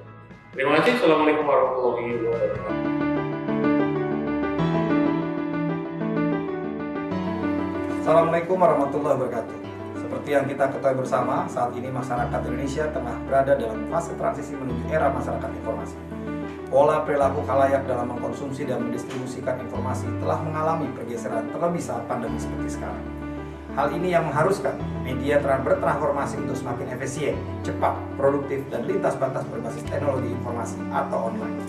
Terima kasih. Assalamualaikum warahmatullahi wabarakatuh. Assalamualaikum warahmatullahi wabarakatuh. Seperti yang kita ketahui bersama, saat ini masyarakat Indonesia tengah berada dalam fase transisi menuju era masyarakat informasi. Pola perilaku khalayak dalam mengkonsumsi dan mendistribusikan informasi telah mengalami pergeseran terlebih saat pandemi seperti sekarang. Hal ini yang mengharuskan media bertransformasi untuk semakin efisien, cepat, produktif, dan lintas batas berbasis teknologi informasi atau online.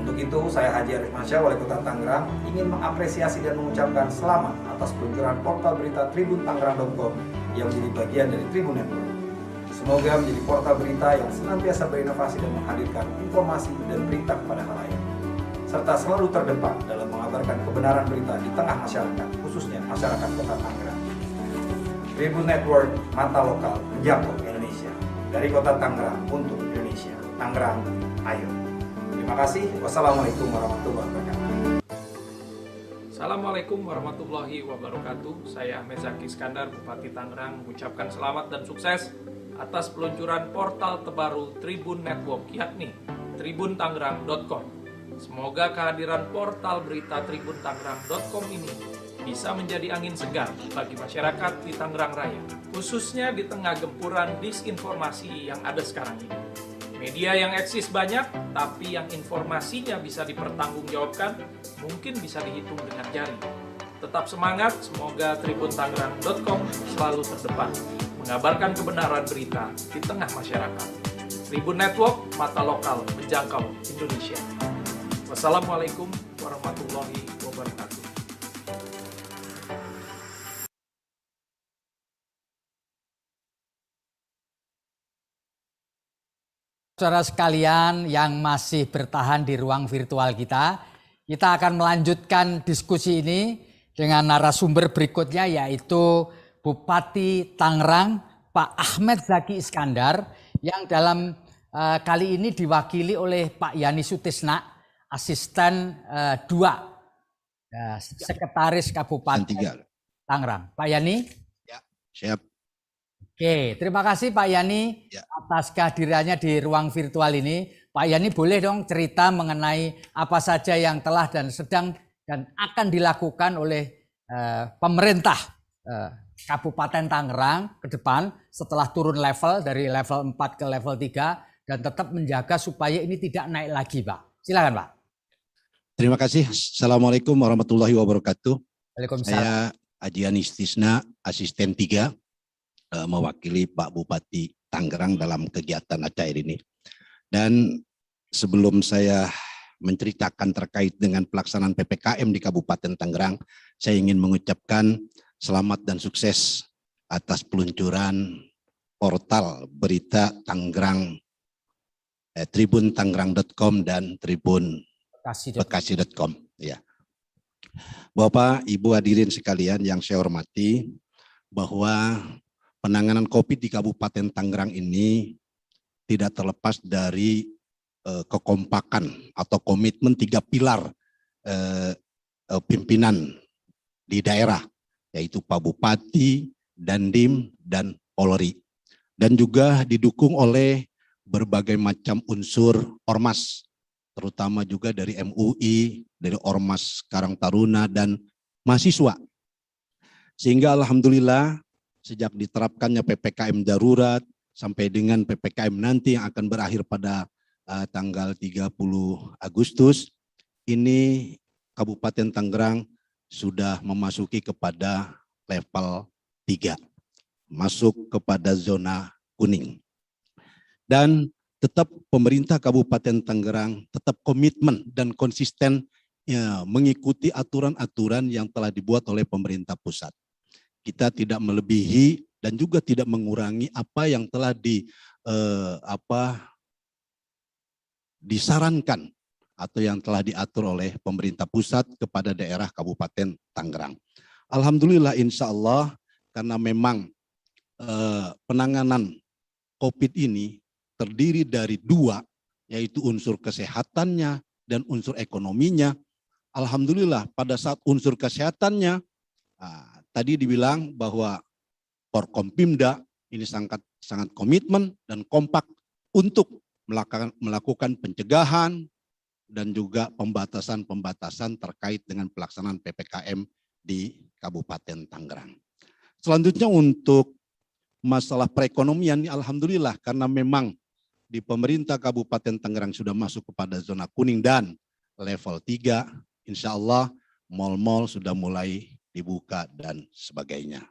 Untuk itu, saya Haji Arif Mansyah, Wali Kota Tangerang, ingin mengapresiasi dan mengucapkan selamat atas peluncuran portal berita tribuntangerang.com yang menjadi bagian dari Tribun Network. Semoga menjadi portal berita yang senantiasa berinovasi dan menghadirkan informasi dan berita kepada khalayak, serta selalu terdepan dalam mengabarkan kebenaran berita di tengah masyarakat, khususnya masyarakat Kota Tangerang. Tribun Network, mata lokal menjangkau Indonesia. Dari Kota Tangerang untuk Indonesia. Tangerang, ayo. Terima kasih. Wassalamualaikum warahmatullahi wabarakatuh. Assalamualaikum warahmatullahi wabarakatuh. Saya Ahmed Zaki Iskandar, Bupati Tangerang, mengucapkan selamat dan sukses atas peluncuran portal terbaru Tribun Network, yakni tribuntangerang.com. Semoga kehadiran portal berita tribuntangerang.com ini bisa menjadi angin segar bagi masyarakat di Tangerang Raya, khususnya di tengah gempuran disinformasi yang ada sekarang ini. Media yang eksis banyak, tapi yang informasinya bisa dipertanggungjawabkan mungkin bisa dihitung dengan jari. Tetap semangat, semoga tribuntangerang.com selalu terdepan mengabarkan kebenaran berita di tengah masyarakat. Tribun Network, mata lokal menjangkau Indonesia. Wassalamualaikum warahmatullahi wabarakatuh. Saudara sekalian yang masih bertahan di ruang virtual kita akan melanjutkan diskusi ini dengan narasumber berikutnya, yaitu Bupati Tangerang Pak Ahmed Zaki Iskandar, yang dalam kali ini diwakili oleh Pak Yani Sutisna, Asisten 2 Sekretaris Kabupaten Tangerang. Pak Yani? Ya, siap. Oke, terima kasih Pak Yani atas kehadirannya di ruang virtual ini. Pak Yani, boleh dong cerita mengenai apa saja yang telah dan sedang dan akan dilakukan oleh pemerintah Kabupaten Tangerang ke depan setelah turun level dari level 4 ke level 3 dan tetap menjaga supaya ini tidak naik lagi, Pak. Silakan, Pak. Terima kasih. Assalamualaikum warahmatullahi wabarakatuh. Waalaikumsalam. Saya Ajian Istisna, asisten 3, mewakili Pak Bupati Tangerang dalam kegiatan ACAIR ini. Dan sebelum saya menceritakan terkait dengan pelaksanaan PPKM di Kabupaten Tangerang, saya ingin mengucapkan selamat dan sukses atas peluncuran portal berita Tangerang, tribuntangerang.com dan tribunbekasi.com. Ya. Bapak, Ibu hadirin sekalian yang saya hormati, bahwa penanganan COVID di Kabupaten Tangerang ini tidak terlepas dari kekompakan atau komitmen 3 pilar pimpinan di daerah, yaitu Pak Bupati, Dandim, dan Polri. Dan juga didukung oleh berbagai macam unsur ormas, terutama juga dari MUI, dari Ormas Karang Taruna, dan mahasiswa. Sehingga alhamdulillah sejak diterapkannya PPKM darurat sampai dengan PPKM nanti yang akan berakhir pada tanggal 30 Agustus, ini Kabupaten Tangerang sudah memasuki kepada level 3, masuk kepada zona kuning. Dan tetap pemerintah Kabupaten Tangerang tetap komitmen dan konsisten mengikuti aturan-aturan yang telah dibuat oleh pemerintah pusat. Kita tidak melebihi dan juga tidak mengurangi apa yang telah disarankan atau yang telah diatur oleh pemerintah pusat kepada daerah Kabupaten Tangerang. Alhamdulillah, insya Allah, karena memang penanganan COVID ini terdiri dari 2, yaitu unsur kesehatannya dan unsur ekonominya. Alhamdulillah pada saat unsur kesehatannya, tadi dibilang bahwa Forkompimda ini sangat komitmen dan kompak untuk melakukan pencegahan dan juga pembatasan terkait dengan pelaksanaan PPKM di Kabupaten Tangerang. Selanjutnya untuk masalah perekonomian, alhamdulillah karena memang di pemerintah Kabupaten Tangerang sudah masuk kepada zona kuning dan level 3, insya Allah mal-mal sudah mulai dibuka dan sebagainya.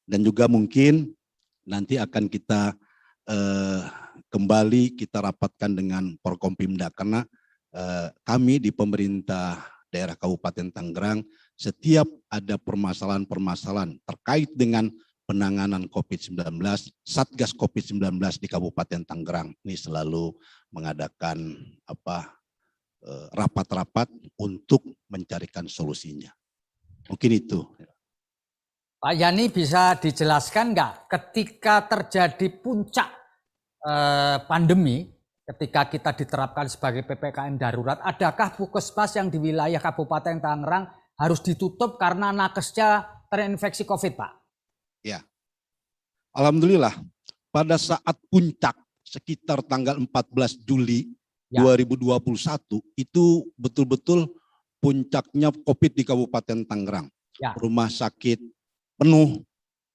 Dan juga mungkin nanti akan kita kembali kita rapatkan dengan Forkompimda, karena kami di pemerintah daerah Kabupaten Tangerang setiap ada permasalahan-permasalahan terkait dengan penanganan COVID-19, Satgas COVID-19 di Kabupaten Tangerang ini selalu mengadakan rapat-rapat untuk mencarikan solusinya. Mungkin itu. Pak Yani, bisa dijelaskan nggak ketika terjadi puncak pandemi, ketika kita diterapkan sebagai PPKM darurat, adakah puskesmas yang di wilayah Kabupaten Tangerang harus ditutup karena nakesnya terinfeksi COVID, Pak? Ya, alhamdulillah pada saat puncak sekitar tanggal 14 Juli 2021 itu betul-betul puncaknya COVID di Kabupaten Tangerang. Rumah sakit penuh,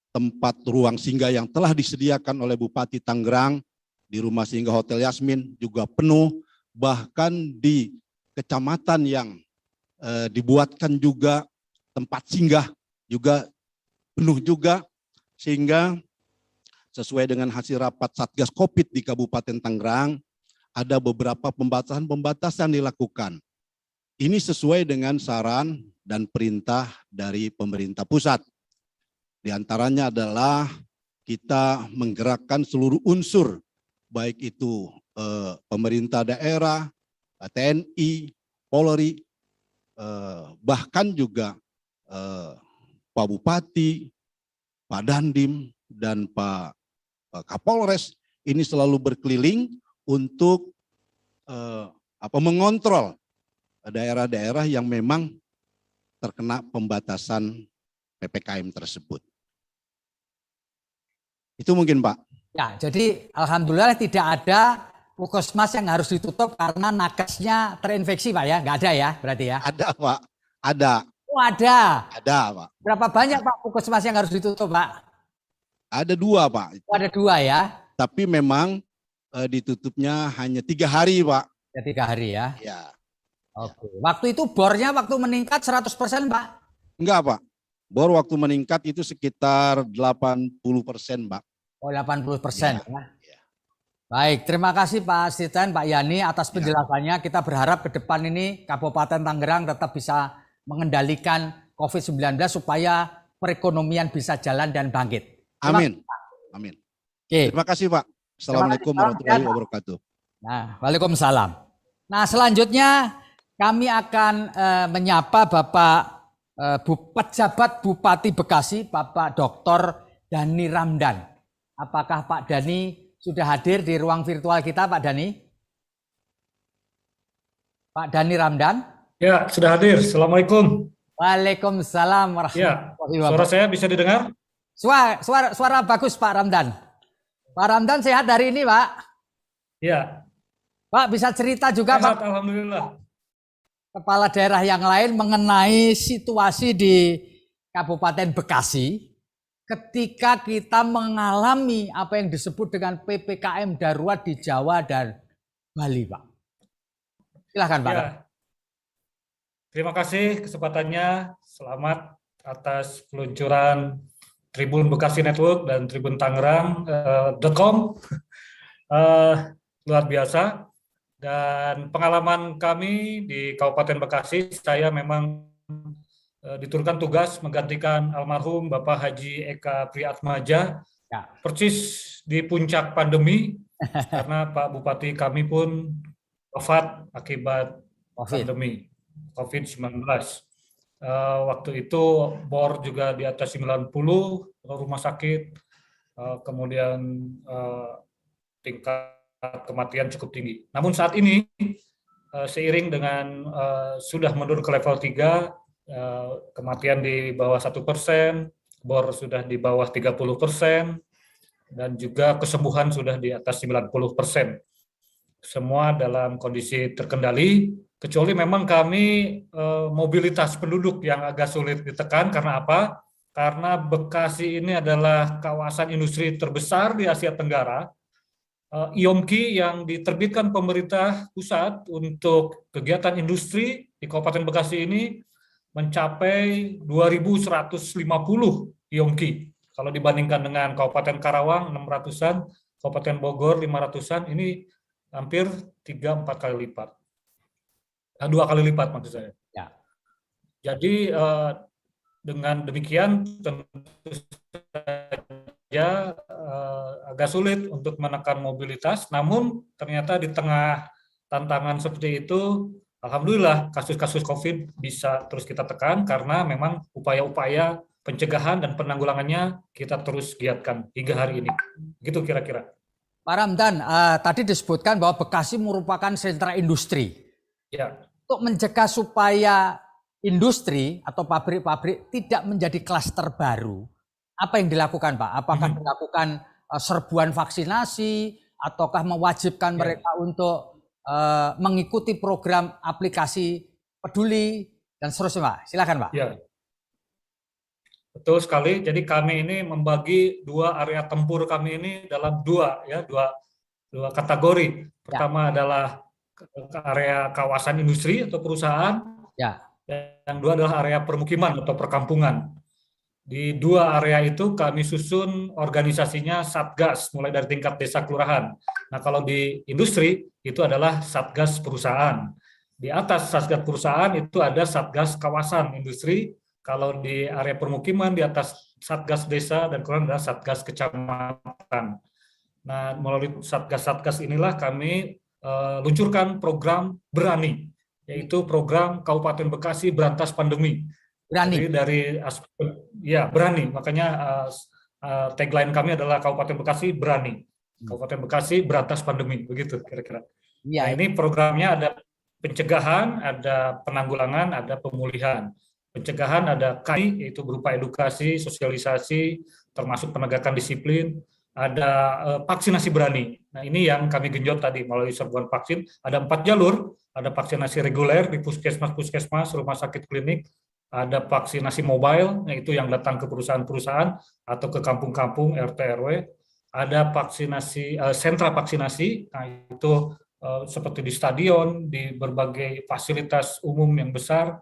tempat ruang singgah yang telah disediakan oleh Bupati Tangerang di Rumah Singgah Hotel Yasmin juga penuh, bahkan di kecamatan yang dibuatkan juga tempat singgah juga penuh juga, sehingga sesuai dengan hasil rapat Satgas COVID di Kabupaten Tangerang ada beberapa pembatasan dilakukan. Ini sesuai dengan saran dan perintah dari pemerintah pusat. Di antaranya adalah kita menggerakkan seluruh unsur, baik itu pemerintah daerah, TNI, Polri, bahkan juga Pak Bupati, Pak Dandim, dan Pak Kapolres ini selalu berkeliling untuk mengontrol daerah-daerah yang memang terkena pembatasan PPKM tersebut. Itu mungkin, Pak. Ya, jadi alhamdulillah tidak ada puskesmas yang harus ditutup karena nakesnya terinfeksi, Pak ya? Nggak ada ya berarti ya? Ada, Pak. Ada. Oh, ada. Ada, Pak. Berapa banyak Pak puskesmas yang harus ditutup, Pak? Ada 2, Pak. Oh, ada 2 ya? Tapi memang ditutupnya hanya 3 hari, Pak. Ya 3 hari ya. Ya. Oke. Waktu itu bornya waktu meningkat 100%, Pak? Enggak, Pak. Bor waktu meningkat itu sekitar 80%, Pak. Oh, 80% ya. Baik, terima kasih Pak Asisten, Pak Yani atas penjelasannya. Kita berharap ke depan ini Kabupaten Tangerang tetap bisa mengendalikan COVID-19 supaya perekonomian bisa jalan dan bangkit. Amin. Amin. Oke. Terima kasih, Pak. Assalamualaikum warahmatullahi wabarakatuh. Nah, waalaikumsalam. Nah, selanjutnya kami akan menyapa Bapak Pejabat Bupati Bekasi, Bapak Dr. Dhani Ramdan. Apakah Pak Dhani sudah hadir di ruang virtual kita, Pak Dhani? Pak Dhani Ramdan? Ya, sudah hadir. Assalamualaikum. Waalaikumsalam warahmatullahi wabarakatuh. Suara saya bisa didengar? Suara bagus, Pak Ramdan. Pak Ramdan sehat hari ini, Pak? Ya. Pak, bisa cerita juga, Sehat, Pak? alhamdulillah. Kepala daerah yang lain mengenai situasi di Kabupaten Bekasi ketika kita mengalami apa yang disebut dengan PPKM darurat di Jawa dan Bali, Pak. Silahkan, Pak. Ya. Terima kasih kesempatannya. Selamat atas peluncuran Tribun Bekasi Network dan Tribun Tangerang.com. Luar biasa. Dan pengalaman kami di Kabupaten Bekasi, saya memang diturunkan tugas menggantikan almarhum Bapak Haji Eka Priatmaja, persis di puncak pandemi, karena Pak Bupati kami pun wafat akibat pandemi COVID-19. Waktu itu bor juga di atas 90 rumah sakit, kemudian tingkat kematian cukup tinggi. Namun saat ini seiring dengan sudah menurun ke level 3, kematian di bawah 1%, bor sudah di bawah 30%, dan juga kesembuhan sudah di atas 90%. Semua dalam kondisi terkendali, kecuali memang kami mobilitas penduduk yang agak sulit ditekan. Karena apa? Karena Bekasi ini adalah kawasan industri terbesar di Asia Tenggara. IOMKI yang diterbitkan pemerintah pusat untuk kegiatan industri di Kabupaten Bekasi ini mencapai 2.150 IOMKI. Kalau dibandingkan dengan Kabupaten Karawang 600-an, Kabupaten Bogor 500-an, ini hampir 3-4 kali lipat. 2 kali lipat maksud saya. Ya. Jadi dengan demikian tentu saja agak sulit untuk menekan mobilitas, namun ternyata di tengah tantangan seperti itu, alhamdulillah kasus-kasus COVID bisa terus kita tekan karena memang upaya-upaya pencegahan dan penanggulangannya kita terus giatkan hingga hari ini. Gitu kira-kira. Pak Ramdan, tadi disebutkan bahwa Bekasi merupakan sentra industri. Ya. Untuk mencegah supaya industri atau pabrik-pabrik tidak menjadi klaster baru, apa yang dilakukan, Pak? Apakah dilakukan serbuan vaksinasi, ataukah mewajibkan mereka untuk mengikuti program aplikasi peduli, dan seterusnya, Pak? Silakan, Pak. Ya. Betul sekali. Jadi kami ini membagi 2 area tempur kami ini dalam dua kategori. Pertama adalah area kawasan industri atau perusahaan. Ya. Yang kedua adalah area permukiman atau perkampungan. Di 2 area itu kami susun organisasinya Satgas, mulai dari tingkat desa kelurahan. Nah, kalau di industri itu adalah Satgas perusahaan. Di atas Satgas perusahaan itu ada Satgas kawasan industri. Kalau di area permukiman di atas Satgas desa dan kelurahan adalah Satgas kecamatan. Nah, melalui Satgas-Satgas inilah kami luncurkan program Berani, yaitu program Kabupaten Bekasi Berantas Pandemi. Berani. Jadi dari aspek, ya berani, makanya tagline kami adalah Kabupaten Bekasi Berani, Kabupaten Bekasi Berantas Pandemi, begitu kira-kira. Ya. Nah, ini programnya ada pencegahan, ada penanggulangan, ada pemulihan. Pencegahan ada KAI, yaitu berupa edukasi, sosialisasi, termasuk penegakan disiplin, ada vaksinasi berani. Nah, ini yang kami genjot tadi melalui serbuan vaksin. Ada 4 jalur, ada vaksinasi reguler di puskesmas, rumah sakit, klinik, ada vaksinasi mobile, yaitu yang datang ke perusahaan-perusahaan atau ke kampung-kampung RT RW. ada vaksinasi, sentra vaksinasi, nah itu seperti di stadion, di berbagai fasilitas umum yang besar,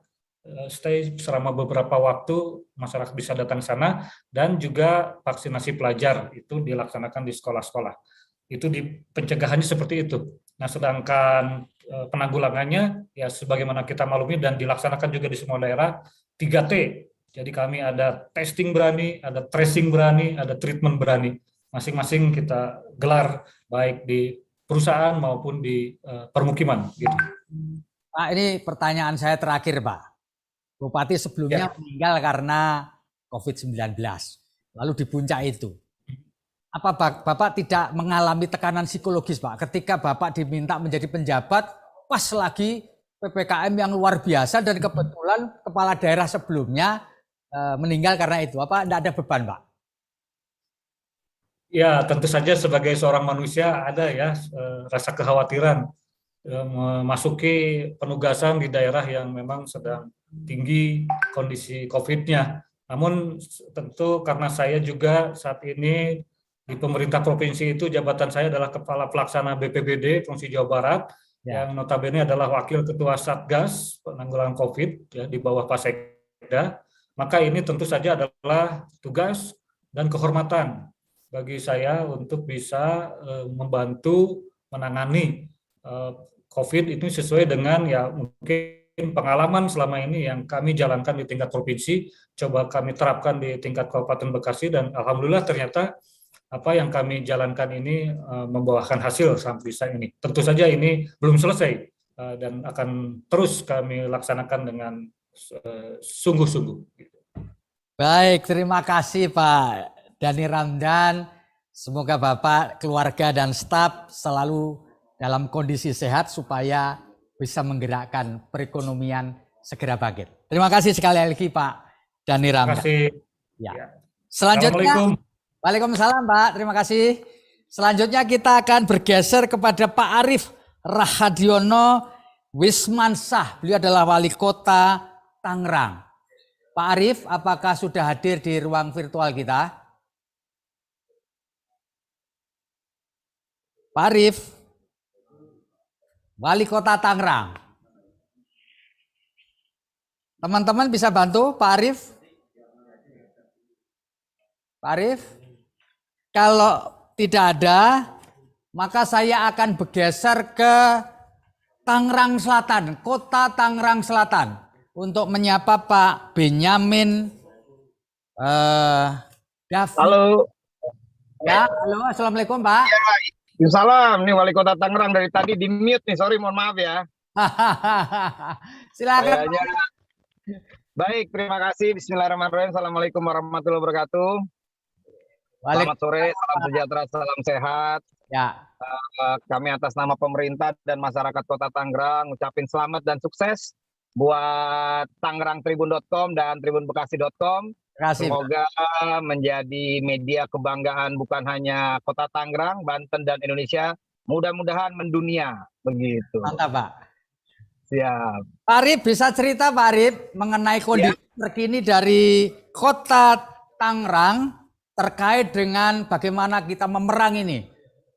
stay selama beberapa waktu, masyarakat bisa datang ke sana, dan juga vaksinasi pelajar itu dilaksanakan di sekolah-sekolah. Itu di pencegahannya seperti itu. Nah, sedangkan penanggulangannya ya sebagaimana kita maklumi dan dilaksanakan juga di semua daerah 3T. Jadi kami ada testing berani, ada tracing berani, ada treatment berani. Masing-masing kita gelar baik di perusahaan maupun di permukiman gitu. Pak, ini pertanyaan saya terakhir, Pak. Bupati sebelumnya meninggal karena COVID-19. Lalu di puncak itu. Apa Bapak tidak mengalami tekanan psikologis, Pak, ketika Bapak diminta menjadi penjabat pas lagi PPKM yang luar biasa dan kebetulan kepala daerah sebelumnya meninggal karena itu? Apa tidak ada beban, Pak? Ya, tentu saja sebagai seorang manusia ada ya rasa kekhawatiran memasuki penugasan di daerah yang memang sedang tinggi kondisi COVID-nya. Namun tentu karena saya juga saat ini di pemerintah provinsi itu jabatan saya adalah Kepala Pelaksana BPBD Provinsi Jawa Barat, yang notabene adalah Wakil Ketua Satgas Penanggulangan COVID ya, di bawah Pak Sekda. Maka ini tentu saja adalah tugas dan kehormatan bagi saya untuk bisa membantu menangani COVID itu sesuai dengan ya mungkin pengalaman selama ini yang kami jalankan di tingkat provinsi, coba kami terapkan di tingkat Kabupaten Bekasi, dan alhamdulillah ternyata apa yang kami jalankan ini membuahkan hasil sampai saat ini. Tentu saja ini belum selesai dan akan terus kami laksanakan dengan sungguh-sungguh. Baik, terima kasih Pak Dhani Ramdan. Semoga Bapak, keluarga, dan staf selalu dalam kondisi sehat supaya bisa menggerakkan perekonomian segera bangkit. Terima kasih sekali lagi Pak Dhani Ramdan. Terima kasih. Ya. Selanjutnya, Waalaikumsalam Pak, terima kasih. Selanjutnya kita akan bergeser kepada Pak Arief Rahadiono Wismansah. Beliau adalah Wali Kota Tangerang. Pak Arief, apakah sudah hadir di ruang virtual kita? Pak Arief, Wali Kota Tangerang. Teman-teman bisa bantu Pak Arief? Pak Arief? Kalau tidak ada, maka saya akan bergeser ke Tangerang Selatan, Kota Tangerang Selatan, untuk menyapa Pak Benyamin Davi. Halo. Ya, halo, assalamualaikum Pak. Ya, salam, nih Wali Kota Tangerang dari tadi di mute nih, sorry, mohon maaf ya. Silakan. Baik, terima kasih. Bismillahirrahmanirrahim. Assalamualaikum warahmatullahi wabarakatuh. Selamat sore, salam sejahtera, salam sehat. Ya. Kami atas nama pemerintah dan masyarakat Kota Tangerang ucapin selamat dan sukses buat tangerangtribun.com dan tribunbekasi.com. Semoga menjadi media kebanggaan bukan hanya Kota Tangerang, Banten, dan Indonesia. Mudah-mudahan mendunia, begitu. Mantap Pak. Siap. Pak Arief, bisa cerita Pak Arief mengenai kondisi terkini dari Kota Tangerang terkait dengan bagaimana kita memerangi ini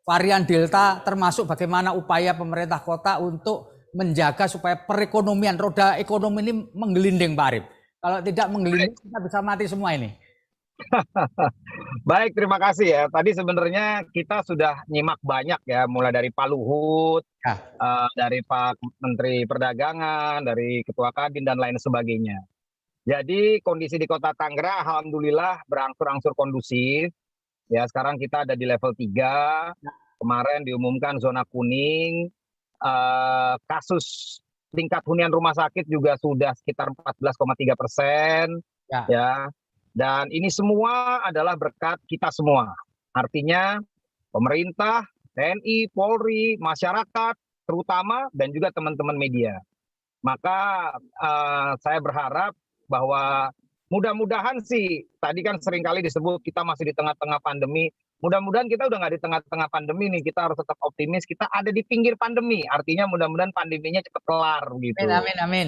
varian Delta, termasuk bagaimana upaya pemerintah kota untuk menjaga supaya perekonomian, roda ekonomi ini menggelinding Pak Arief. Kalau tidak menggelinding kita bisa mati semua ini. Baik, terima kasih ya. Tadi sebenarnya kita sudah nyimak banyak ya, mulai dari Pak Luhut, dari Pak Menteri Perdagangan, dari Ketua Kadin, dan lain sebagainya. Jadi kondisi di Kota Tangerang alhamdulillah berangsur-angsur kondusif. Ya, sekarang kita ada di level 3. Kemarin diumumkan zona kuning. Kasus tingkat hunian rumah sakit juga sudah sekitar 14,3%. Ya. Dan ini semua adalah berkat kita semua. Artinya pemerintah, TNI, Polri, masyarakat terutama, dan juga teman-teman media. Maka saya berharap bahwa mudah-mudahan sih, tadi kan seringkali disebut kita masih di tengah-tengah pandemi. Mudah-mudahan kita udah nggak di tengah-tengah pandemi nih, kita harus tetap optimis, kita ada di pinggir pandemi. Artinya mudah-mudahan pandeminya cepat kelar gitu. Amin, amin.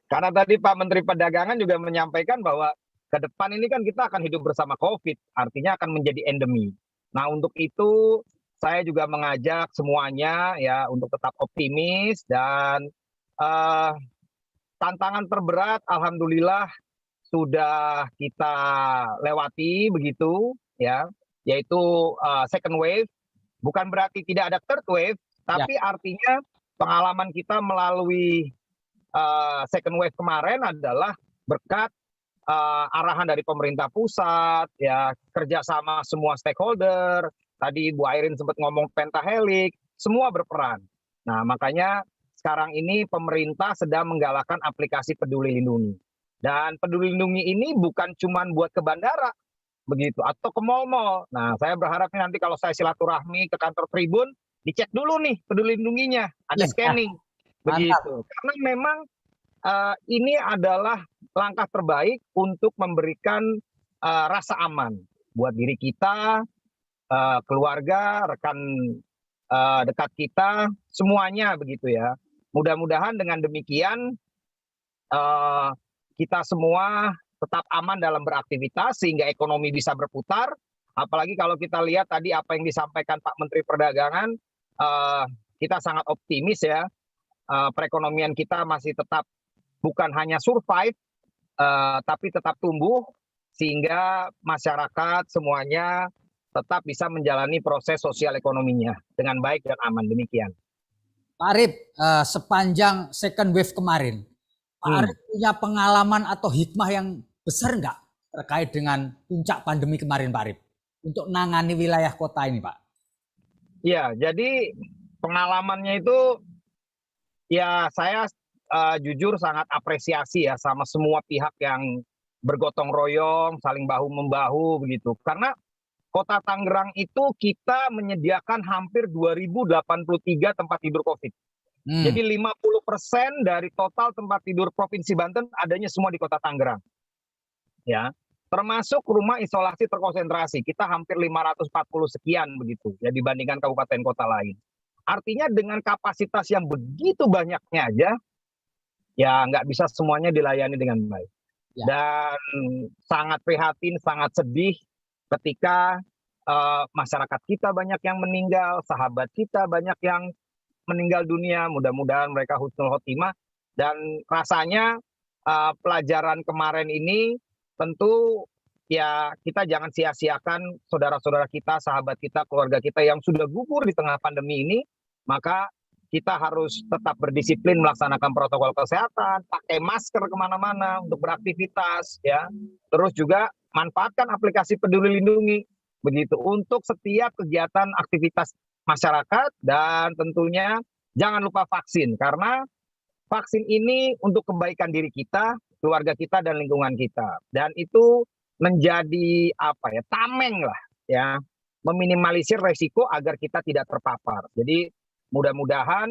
Karena tadi Pak Menteri Perdagangan juga menyampaikan bahwa ke depan ini kan kita akan hidup bersama COVID, artinya akan menjadi endemi. Nah, untuk itu saya juga mengajak semuanya ya untuk tetap optimis dan tantangan terberat alhamdulillah sudah kita lewati begitu ya, yaitu second wave. Bukan berarti tidak ada third wave, tapi artinya pengalaman kita melalui second wave kemarin adalah berkat arahan dari pemerintah pusat, ya kerjasama semua stakeholder. Tadi Bu Airin sempat ngomong pentahelix, semua berperan. Nah, makanya sekarang ini pemerintah sedang menggalakkan aplikasi Peduli Lindungi. Dan Peduli Lindungi ini bukan cuma buat ke bandara, begitu, atau ke mal-mal. Nah, saya berharap nanti kalau saya silaturahmi ke kantor Tribun, dicek dulu nih Peduli Lindunginya, ada scanning, begitu. Karena memang ini adalah langkah terbaik untuk memberikan rasa aman buat diri kita, keluarga, rekan dekat kita, semuanya begitu ya. Mudah-mudahan dengan demikian kita semua tetap aman dalam beraktivitas sehingga ekonomi bisa berputar. Apalagi kalau kita lihat tadi apa yang disampaikan Pak Menteri Perdagangan, kita sangat optimis ya. Perekonomian kita masih tetap bukan hanya survive, tapi tetap tumbuh sehingga masyarakat semuanya tetap bisa menjalani proses sosial ekonominya dengan baik dan aman. Demikian. Pak Arif, sepanjang second wave kemarin, Pak Arif punya pengalaman atau hikmah yang besar nggak terkait dengan puncak pandemi kemarin, Pak Arif, untuk nangani wilayah kota ini, Pak? Iya, jadi pengalamannya itu ya saya jujur sangat apresiasi ya sama semua pihak yang bergotong royong, saling bahu-membahu begitu. Karena Kota Tangerang itu kita menyediakan hampir 2083 tempat tidur COVID. Jadi 50% dari total tempat tidur Provinsi Banten adanya semua di Kota Tangerang. Ya, termasuk rumah isolasi terkonsentrasi. Kita hampir 540 sekian begitu ya dibandingkan kabupaten kota lain. Artinya dengan kapasitas yang begitu banyaknya aja ya nggak bisa semuanya dilayani dengan baik. Dan sangat prihatin, sangat sedih ketika masyarakat kita banyak yang meninggal, sahabat kita banyak yang meninggal dunia. Mudah-mudahan mereka husnul khotimah. Dan rasanya pelajaran kemarin ini tentu ya kita jangan sia-siakan saudara-saudara kita, sahabat kita, keluarga kita yang sudah gugur di tengah pandemi ini. Maka kita harus tetap berdisiplin melaksanakan protokol kesehatan, pakai masker kemana-mana untuk beraktivitas, ya. Terus juga manfaatkan aplikasi Peduli Lindungi, begitu untuk setiap kegiatan aktivitas masyarakat dan tentunya jangan lupa vaksin karena vaksin ini untuk kebaikan diri kita, keluarga kita dan lingkungan kita. Dan itu menjadi tameng lah ya, meminimalisir resiko agar kita tidak terpapar. Jadi mudah-mudahan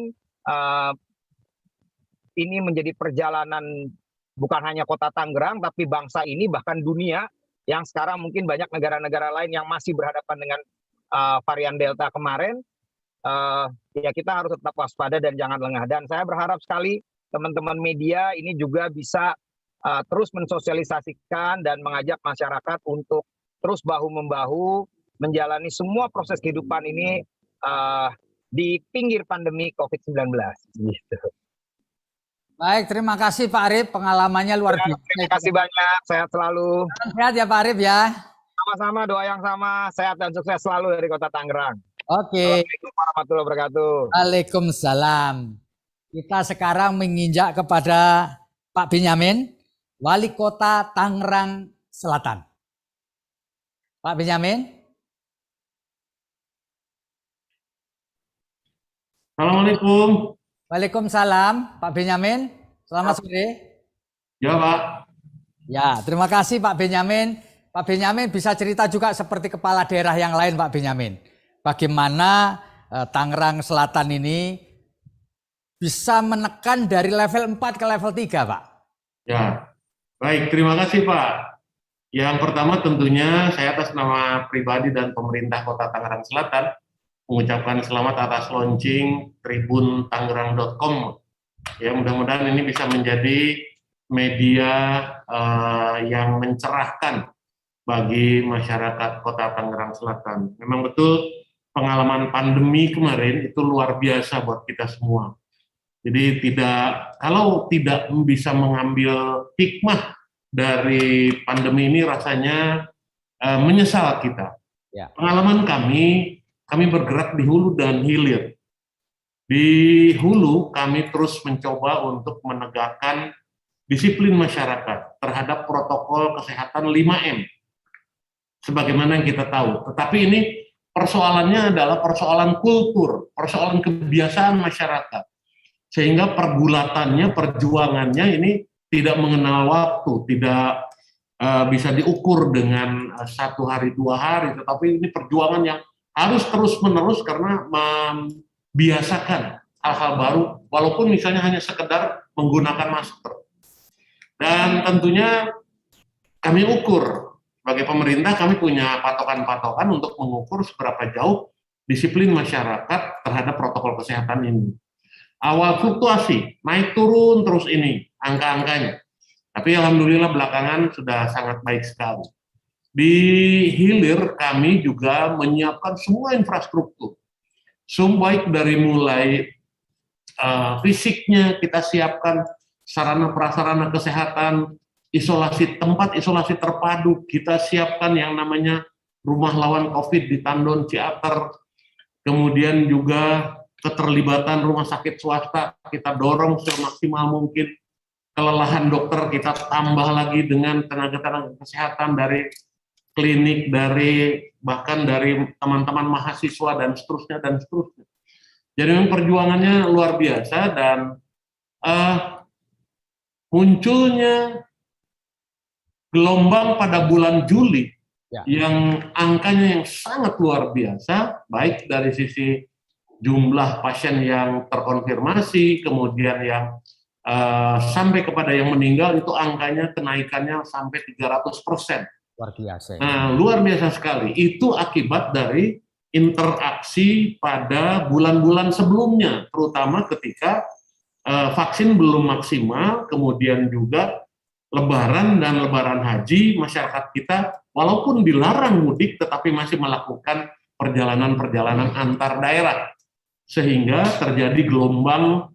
ini menjadi perjalanan bukan hanya Kota Tangerang tapi bangsa ini bahkan dunia yang sekarang mungkin banyak negara-negara lain yang masih berhadapan dengan varian Delta kemarin. Ya kita harus tetap waspada dan jangan lengah. Dan saya berharap sekali teman-teman media ini juga bisa terus mensosialisasikan dan mengajak masyarakat untuk terus bahu-membahu menjalani semua proses kehidupan ini di pinggir pandemi COVID-19. Gitu. Baik, terima kasih Pak Arif, pengalamannya luar biasa. Terima kasih banyak, sehat selalu. Sehat ya Pak Arif ya. Sama-sama, doa yang sama, sehat dan sukses selalu dari Kota Tangerang. Oke. Assalamualaikum warahmatullahi wabarakatuh. Waalaikumsalam. Kita sekarang menginjak kepada Pak Benyamin, Wali Kota Tangerang Selatan. Pak Benyamin. Assalamualaikum. Waalaikumsalam, Pak Benyamin. Selamat sore. Ya, Pak. Ya, terima kasih Pak Benyamin. Pak Benyamin bisa cerita juga seperti kepala daerah yang lain, Pak Benyamin. Bagaimana Tangerang Selatan ini bisa menekan dari level 4 ke level 3, Pak? Ya, baik. Terima kasih, Pak. Yang pertama tentunya saya atas nama pribadi dan pemerintah Kota Tangerang Selatan mengucapkan selamat atas launching tribuntangerang.com. Ya, mudah-mudahan ini bisa menjadi media yang mencerahkan bagi masyarakat Kota Tangerang Selatan. Memang betul pengalaman pandemi kemarin itu luar biasa buat kita semua. Jadi kalau tidak bisa mengambil hikmah dari pandemi ini rasanya menyesal kita. Ya. Pengalaman kami bergerak di hulu dan hilir. Di hulu kami terus mencoba untuk menegakkan disiplin masyarakat terhadap protokol kesehatan 5M. Sebagaimana yang kita tahu. Tetapi ini persoalannya adalah persoalan kultur, persoalan kebiasaan masyarakat. Sehingga pergulatannya, perjuangannya ini tidak mengenal waktu, tidak bisa diukur dengan 1 hari, 2 hari, tetapi ini perjuangan yang harus terus-menerus karena membiasakan hal-hal baru, walaupun misalnya hanya sekedar menggunakan masker. Dan tentunya kami ukur, sebagai pemerintah kami punya patokan-patokan untuk mengukur seberapa jauh disiplin masyarakat terhadap protokol kesehatan ini. Awal fluktuasi, naik turun terus ini angka-angkanya. Tapi alhamdulillah belakangan sudah sangat baik sekali. Di hilir kami juga menyiapkan semua infrastruktur. Baik dari mulai fisiknya kita siapkan, sarana prasarana kesehatan, tempat isolasi terpadu, kita siapkan yang namanya rumah lawan COVID di Tandon Ciater, kemudian juga keterlibatan rumah sakit swasta kita dorong semaksimal mungkin, kelelahan dokter kita tambah lagi dengan tenaga-tenaga kesehatan dari klinik, bahkan dari teman-teman mahasiswa dan seterusnya dan seterusnya. Jadi memang perjuangannya luar biasa dan munculnya gelombang pada bulan Juli yang angkanya yang sangat luar biasa, baik dari sisi jumlah pasien yang terkonfirmasi, kemudian yang sampai kepada yang meninggal itu angkanya kenaikannya sampai 300%. Luar biasa. Nah, luar biasa sekali. Itu akibat dari interaksi pada bulan-bulan sebelumnya, terutama ketika vaksin belum maksimal, kemudian juga Lebaran dan Lebaran Haji, masyarakat kita walaupun dilarang mudik tetapi masih melakukan perjalanan-perjalanan antar daerah, sehingga terjadi gelombang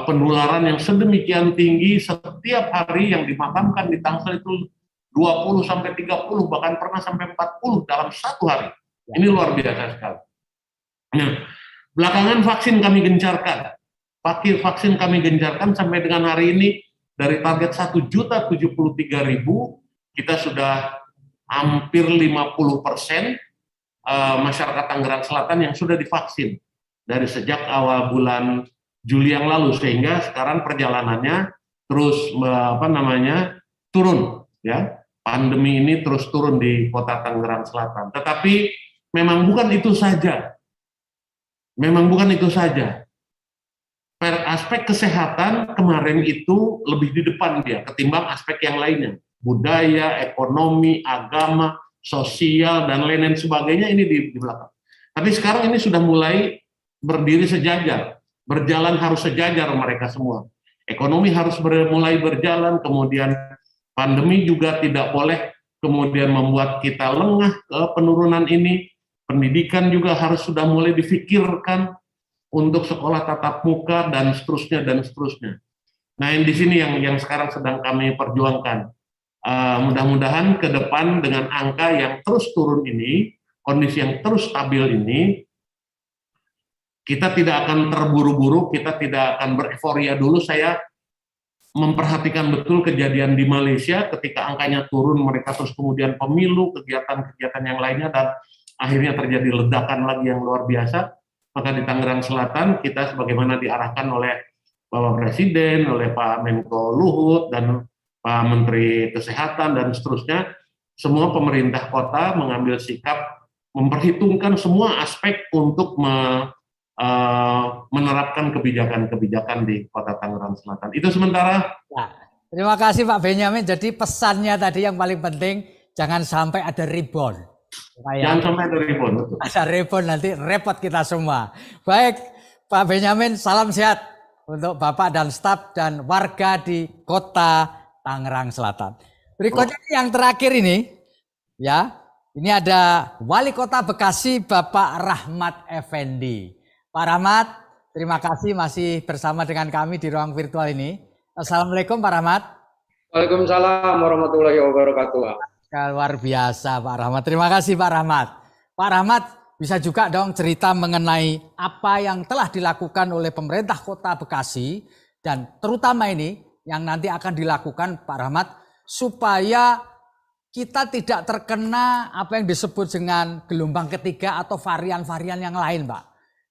penularan yang sedemikian tinggi. Setiap hari yang dimakamkan di Tangsel itu 20 sampai 30, bahkan pernah sampai 40 dalam 1 hari. Ini luar biasa sekali. Nah, belakangan vaksin kami gencarkan. Vaksin kami gencarkan sampai dengan hari ini dari target 1.073.000, kita sudah hampir 50% masyarakat Tangerang Selatan yang sudah divaksin dari sejak awal bulan Juli yang lalu, sehingga sekarang perjalanannya terus turun, ya. Pandemi ini terus turun di Kota Tangerang Selatan. Tetapi memang bukan itu saja. Aspek kesehatan kemarin itu lebih di depan dia ketimbang aspek yang lainnya. Budaya, ekonomi, agama, sosial, dan lain-lain sebagainya ini di belakang. Tapi sekarang ini sudah mulai berdiri sejajar. Berjalan harus sejajar mereka semua. Ekonomi harus mulai berjalan, kemudian pandemi juga tidak boleh kemudian membuat kita lengah ke penurunan ini. Pendidikan juga harus sudah mulai difikirkan untuk sekolah tatap muka dan seterusnya dan seterusnya. Nah, di sini yang sekarang sedang kami perjuangkan. Mudah-mudahan ke depan dengan angka yang terus turun ini, kondisi yang terus stabil ini, kita tidak akan terburu-buru, kita tidak akan bereforia dulu. Saya memperhatikan betul kejadian di Malaysia ketika angkanya turun, mereka terus kemudian pemilu, kegiatan-kegiatan yang lainnya, dan akhirnya terjadi ledakan lagi yang luar biasa. Maka di Tangerang Selatan kita sebagaimana diarahkan oleh Bapak Presiden, oleh Pak Menko Luhut, dan Pak Menteri Kesehatan, dan seterusnya, semua pemerintah kota mengambil sikap memperhitungkan semua aspek untuk menerapkan kebijakan-kebijakan di Kota Tangerang Selatan. Itu sementara. Ya, terima kasih Pak Benyamin. Jadi pesannya tadi yang paling penting, jangan sampai ada rebound. Jangan sampai ada rebound. Ada rebound nanti repot kita semua. Baik, Pak Benyamin, salam sehat untuk Bapak dan staf dan warga di Kota Tangerang Selatan. Berikutnya yang terakhir ini, Ya, ini ada Wali Kota Bekasi Bapak Rahmat Effendi. Pak Rahmat, terima kasih masih bersama dengan kami di ruang virtual ini. Assalamualaikum Pak Rahmat. Waalaikumsalam warahmatullahi wabarakatuh. Luar biasa Pak Rahmat. Terima kasih Pak Rahmat. Pak Rahmat, bisa juga dong cerita mengenai apa yang telah dilakukan oleh pemerintah Kota Bekasi dan terutama ini yang nanti akan dilakukan Pak Rahmat supaya kita tidak terkena apa yang disebut dengan gelombang ketiga atau varian-varian yang lain, Pak.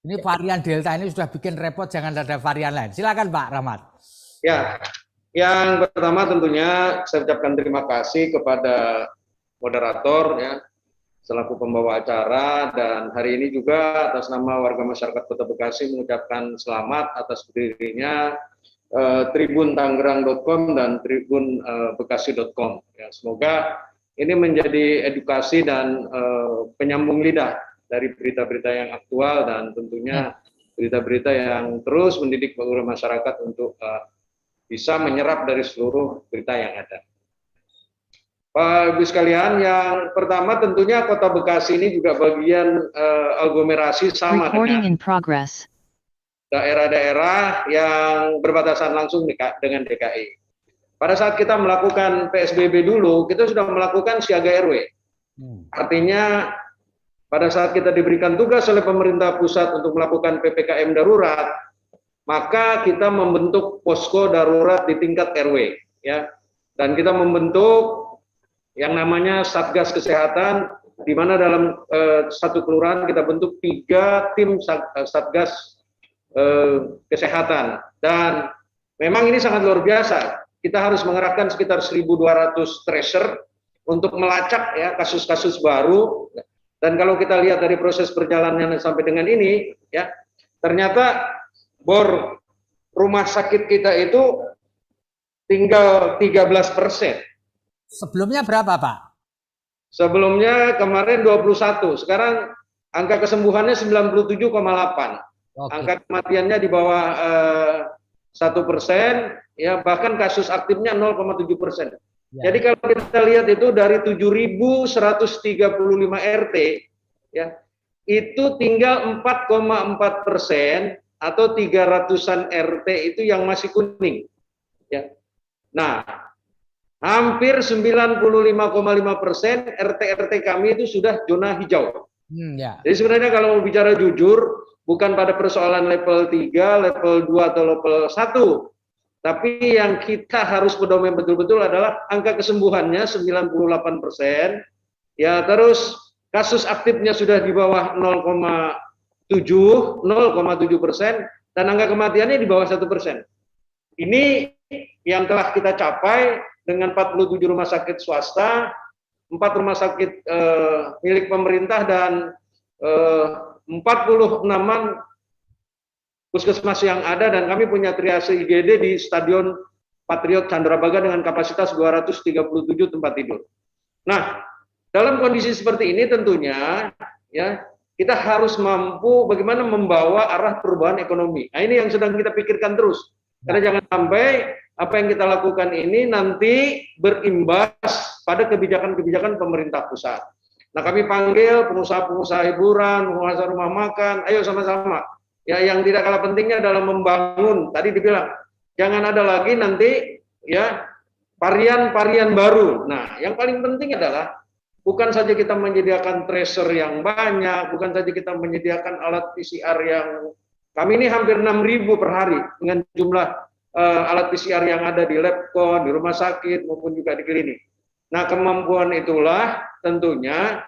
Ini varian Delta ini sudah bikin repot, jangan ada varian lain. Silakan Pak Rahmat. Ya, yang pertama tentunya saya ucapkan terima kasih kepada moderator ya, selaku pembawa acara, dan hari ini juga atas nama warga masyarakat Kota Bekasi mengucapkan selamat atas berdirinya tribuntangerang.com dan tribunbekasi.com. Ya, semoga ini menjadi edukasi dan penyambung lidah dari berita-berita yang aktual dan tentunya berita-berita yang terus mendidik masyarakat untuk bisa menyerap dari seluruh berita yang ada. Pak Ibu sekalian, yang pertama tentunya Kota Bekasi ini juga bagian aglomerasi sama dengan daerah-daerah yang berbatasan langsung dengan DKI. Pada saat kita melakukan PSBB dulu, kita sudah melakukan siaga RW. Artinya pada saat kita diberikan tugas oleh pemerintah pusat untuk melakukan PPKM darurat, maka kita membentuk posko darurat di tingkat RW, ya. Dan kita membentuk yang namanya Satgas Kesehatan, di mana dalam satu kelurahan kita bentuk 3 tim Satgas Kesehatan. Dan memang ini sangat luar biasa. Kita harus mengerahkan sekitar 1.200 tracer untuk melacak ya kasus-kasus baru. Dan kalau kita lihat dari proses perjalanan sampai dengan ini, ya ternyata bor rumah sakit kita itu tinggal 13%. Sebelumnya berapa Pak? Sebelumnya kemarin 21, sekarang angka kesembuhannya 97,8. Angka kematiannya di bawah 1%, ya bahkan kasus aktifnya 0,7%. Ya. Jadi kalau kita lihat itu dari 7.135 RT, ya itu tinggal 4,4% atau 300-an RT itu yang masih kuning. Ya. Nah, hampir 95,5% RT kami itu sudah zona hijau. Ya. Jadi sebenarnya kalau mau bicara jujur, bukan pada persoalan level 3, level 2 atau level 1. Tapi yang kita harus pedoman betul-betul adalah angka kesembuhannya 98%. Ya, terus kasus aktifnya sudah di bawah 0,7%, dan angka kematiannya di bawah 1%. Ini yang telah kita capai dengan 47 rumah sakit swasta, 4 rumah sakit milik pemerintah, dan 46-an puskesmas yang ada, dan kami punya triase IGD di Stadion Patriot Candrabaga dengan kapasitas 237 tempat tidur. Nah, dalam kondisi seperti ini tentunya ya kita harus mampu bagaimana membawa arah perubahan ekonomi. Nah, ini yang sedang kita pikirkan terus. Karena jangan sampai apa yang kita lakukan ini nanti berimbas pada kebijakan-kebijakan pemerintah pusat. Nah, kami panggil pengusaha-pengusaha hiburan, pengusaha rumah makan, ayo sama-sama. Ya, yang tidak kalah pentingnya adalah membangun. Tadi dibilang, jangan ada lagi nanti ya varian-varian baru. Nah, yang paling penting adalah bukan saja kita menyediakan tracer yang banyak, bukan saja kita menyediakan alat PCR yang kami ini hampir 6.000 per hari dengan jumlah alat PCR yang ada di Labcon, di rumah sakit maupun juga di klinik. Nah, kemampuan itulah tentunya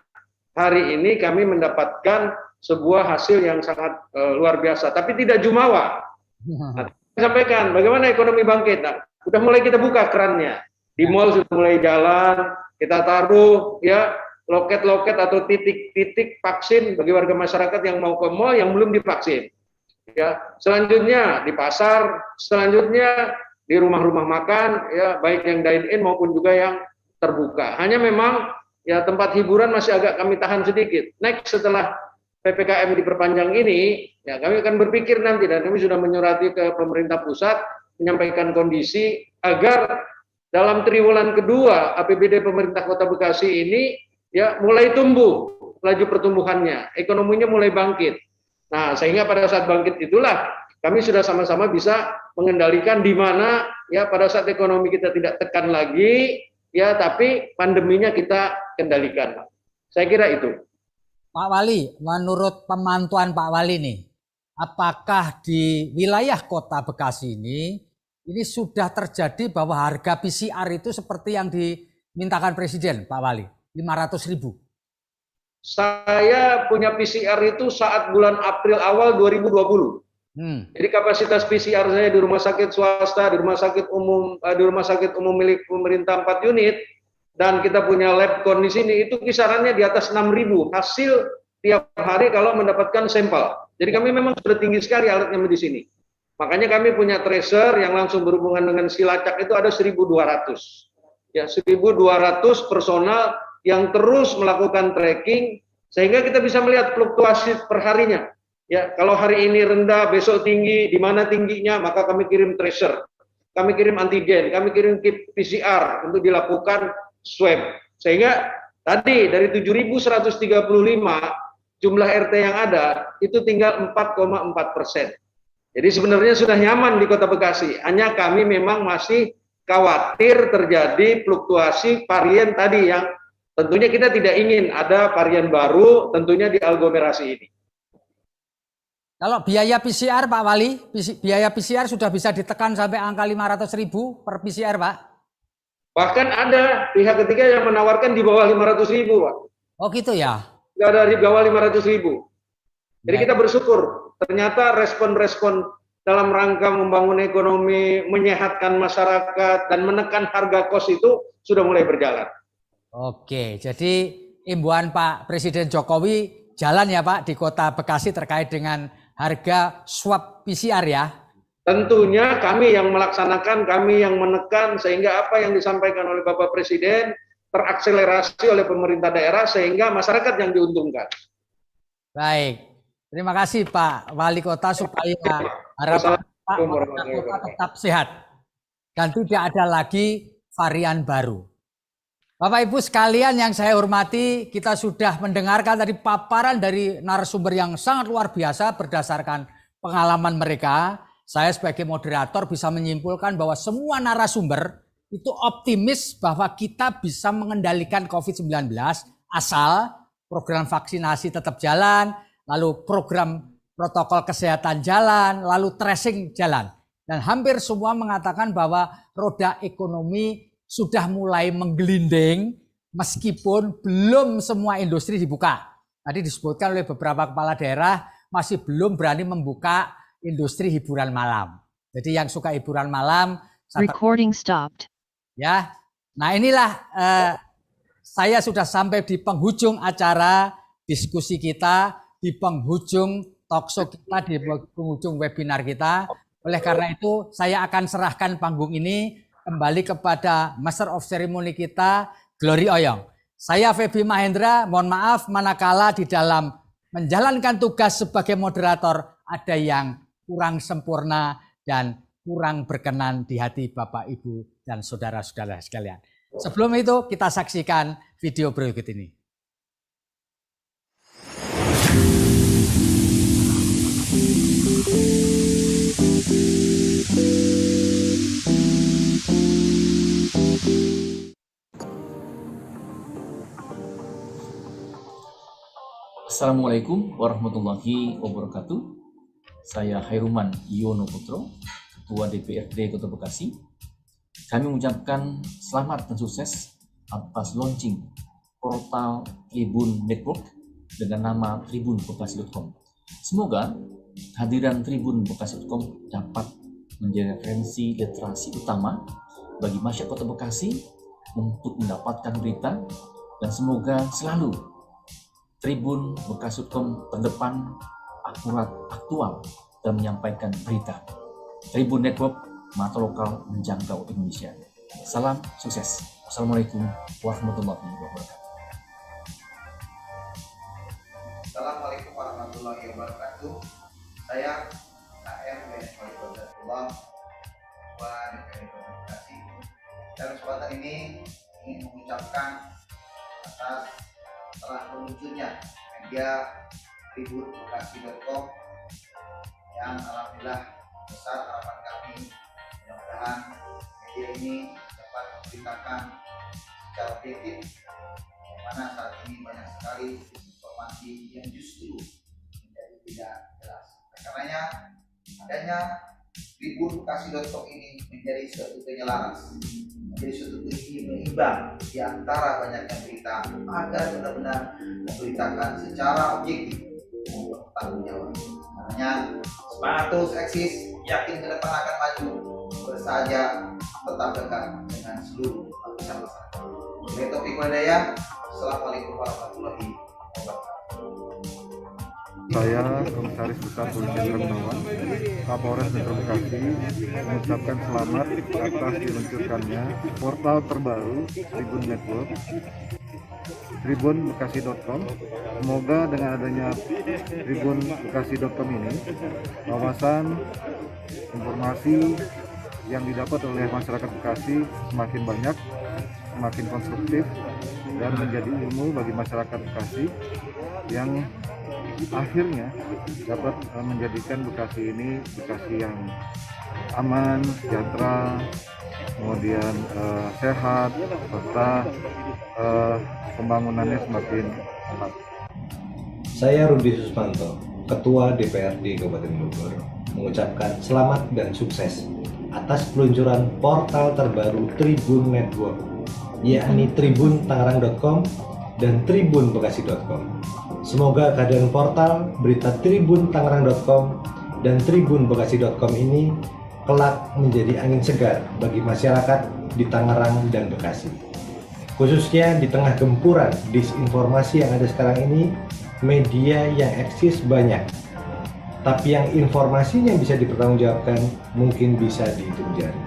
hari ini kami mendapatkan sebuah hasil yang sangat luar biasa, tapi tidak jumawa. Nah, saya sampaikan bagaimana ekonomi bangkit. Nah, sudah mulai kita buka kerannya. Di mall sudah mulai jalan, kita taruh ya loket-loket atau titik-titik vaksin bagi warga masyarakat yang mau ke mall yang belum divaksin. Ya, selanjutnya di pasar, selanjutnya di rumah-rumah makan, ya baik yang dine-in maupun juga yang terbuka. Hanya memang ya tempat hiburan masih agak kami tahan sedikit. Next setelah PPKM diperpanjang ini, ya kami akan berpikir nanti, dan kami sudah menyurati ke pemerintah pusat menyampaikan kondisi agar dalam triwulan kedua APBD pemerintah Kota Bekasi ini ya mulai tumbuh laju pertumbuhannya, ekonominya mulai bangkit. Nah, sehingga pada saat bangkit itulah kami sudah sama-sama bisa mengendalikan di mana ya pada saat ekonomi kita tidak tekan lagi ya, tapi pandeminya kita kendalikan. Saya kira itu. Pak Wali, menurut pemantauan Pak Wali nih, apakah di wilayah Kota Bekasi ini sudah terjadi bahwa harga PCR itu seperti yang dimintakan Presiden, Pak Wali, 500.000? Saya punya PCR itu saat bulan April awal 2020. Jadi kapasitas PCR saya di rumah sakit swasta, di rumah sakit umum milik pemerintah 4 unit, dan kita punya lab di sini itu kisarannya di atas 6.000 hasil tiap hari kalau mendapatkan sampel. Jadi kami memang sudah tinggi sekali alatnya di sini. Makanya kami punya tracer yang langsung berhubungan dengan Silacak itu ada 1.200. Ya, 1.200 personal yang terus melakukan tracking sehingga kita bisa melihat fluktuasi perharinya. Ya, kalau hari ini rendah, besok tinggi, di mana tingginya, maka kami kirim tracer, kami kirim antigen, kami kirim kit PCR untuk dilakukan swab. Sehingga tadi dari 7.135 jumlah RT yang ada itu tinggal 4,4%. Jadi sebenarnya sudah nyaman di Kota Bekasi. Hanya kami memang masih khawatir terjadi fluktuasi varian tadi yang tentunya kita tidak ingin ada varian baru tentunya di aglomerasi ini. Kalau biaya PCR Pak Wali, biaya PCR sudah bisa ditekan sampai angka 500.000 per PCR Pak? Bahkan ada pihak ketiga yang menawarkan di bawah 500.000 Pak. Oh gitu ya? Tidak ada di bawah 500.000. Jadi kita bersyukur ternyata respon-respon dalam rangka membangun ekonomi, menyehatkan masyarakat, dan menekan harga kos itu sudah mulai berjalan. Oke, jadi imbauan Pak Presiden Jokowi jalan ya Pak di Kota Bekasi terkait dengan harga swab PCR ya? Tentunya kami yang melaksanakan, kami yang menekan sehingga apa yang disampaikan oleh Bapak Presiden terakselerasi oleh pemerintah daerah sehingga masyarakat yang diuntungkan. Baik, terima kasih Pak Wali Kota supaya harapan Pak Kota tetap sehat dan tidak ada lagi varian baru. Bapak Ibu sekalian yang saya hormati, kita sudah mendengarkan tadi paparan dari narasumber yang sangat luar biasa berdasarkan pengalaman mereka. Saya sebagai moderator bisa menyimpulkan bahwa semua narasumber itu optimis bahwa kita bisa mengendalikan COVID-19 asal program vaksinasi tetap jalan, lalu program protokol kesehatan jalan, lalu tracing jalan. Dan hampir semua mengatakan bahwa roda ekonomi sudah mulai menggelinding meskipun belum semua industri dibuka. Tadi disebutkan oleh beberapa kepala daerah masih belum berani membuka industri hiburan malam. Jadi yang suka hiburan malam, recording stopped. Ya, nah inilah saya sudah sampai di penghujung acara diskusi kita, di penghujung talkshow kita, di penghujung webinar kita. Oleh karena itu saya akan serahkan panggung ini kembali kepada Master of Ceremony kita, Glory Oyong. Saya Feby Mahendra, mohon maaf manakala di dalam menjalankan tugas sebagai moderator ada yang kurang sempurna dan kurang berkenan di hati Bapak, Ibu, dan saudara-saudara sekalian. Sebelum itu kita saksikan video berikut ini. Assalamualaikum warahmatullahi wabarakatuh. Saya Hairuman Yono Putro, Ketua DPRD Kota Bekasi. Kami mengucapkan selamat dan sukses atas launching portal Tribun Network dengan nama tribunbekasi.com. Semoga kehadiran tribunbekasi.com dapat menjadi referensi literasi utama bagi masyarakat Kota Bekasi untuk mendapatkan berita, dan semoga selalu tribunbekasi.com terdepan, akurat, aktual, dan menyampaikan berita. Tribun Network, mata lokal menjangkau Indonesia. Salam sukses. Wassalamualaikum warahmatullahi wabarakatuh. Assalamualaikum warahmatullahi wabarakatuh. Saya KM Wali Kota Ketua DPRD Kota Bekasi. Dalam kesempatan ini ingin mengucapkan atas setelah munculnya media tribunbekasi.com yang alhamdulillah besar harapan kami mudah-mudahan media ini dapat memberitakan secara objektif bagaimana saat ini banyak sekali informasi yang justru menjadi tidak jelas. Karenanya adanya tribunbekasi.com ini menjadi suatu penyelaras, menjadi suatu penyeimbang di antara banyaknya berita agar benar-benar memberitakan secara objektif untuk bertanggung jawab. Makanya semangat terus eksis, yakin ke depan akan maju, bersahaja tetap dekat dengan seluruh lapisan masyarakat. Dari Taufiq Wadaya, Assalamualaikum warahmatullahi wabarakatuh. Saya Komisaris Besar Polisi Gunawan, Kapolres Metro Bekasi, mengucapkan selamat atas diluncurkannya portal terbaru Tribun Network, tribunbekasi.com. Semoga dengan adanya tribunbekasi.com ini, wawasan, informasi yang didapat oleh masyarakat Bekasi semakin banyak, semakin konstruktif, dan menjadi ilmu bagi masyarakat Bekasi yang akhirnya dapat menjadikan Bekasi ini Bekasi yang aman, sejahtera, kemudian sehat, serta pembangunannya semakin cepat. Saya Rudi Susmanto, Ketua DPRD Kabupaten Bogor, mengucapkan selamat dan sukses atas peluncuran portal terbaru Tribun Network, yakni tribuntangerang.com dan tribunbekasi.com. Semoga kehadiran portal berita tribuntangerang.com dan tribunbekasi.com ini kelak menjadi angin segar bagi masyarakat di Tangerang dan Bekasi. Khususnya di tengah gempuran disinformasi yang ada sekarang ini, media yang eksis banyak, tapi yang informasinya bisa dipertanggungjawabkan mungkin bisa dihitung jari.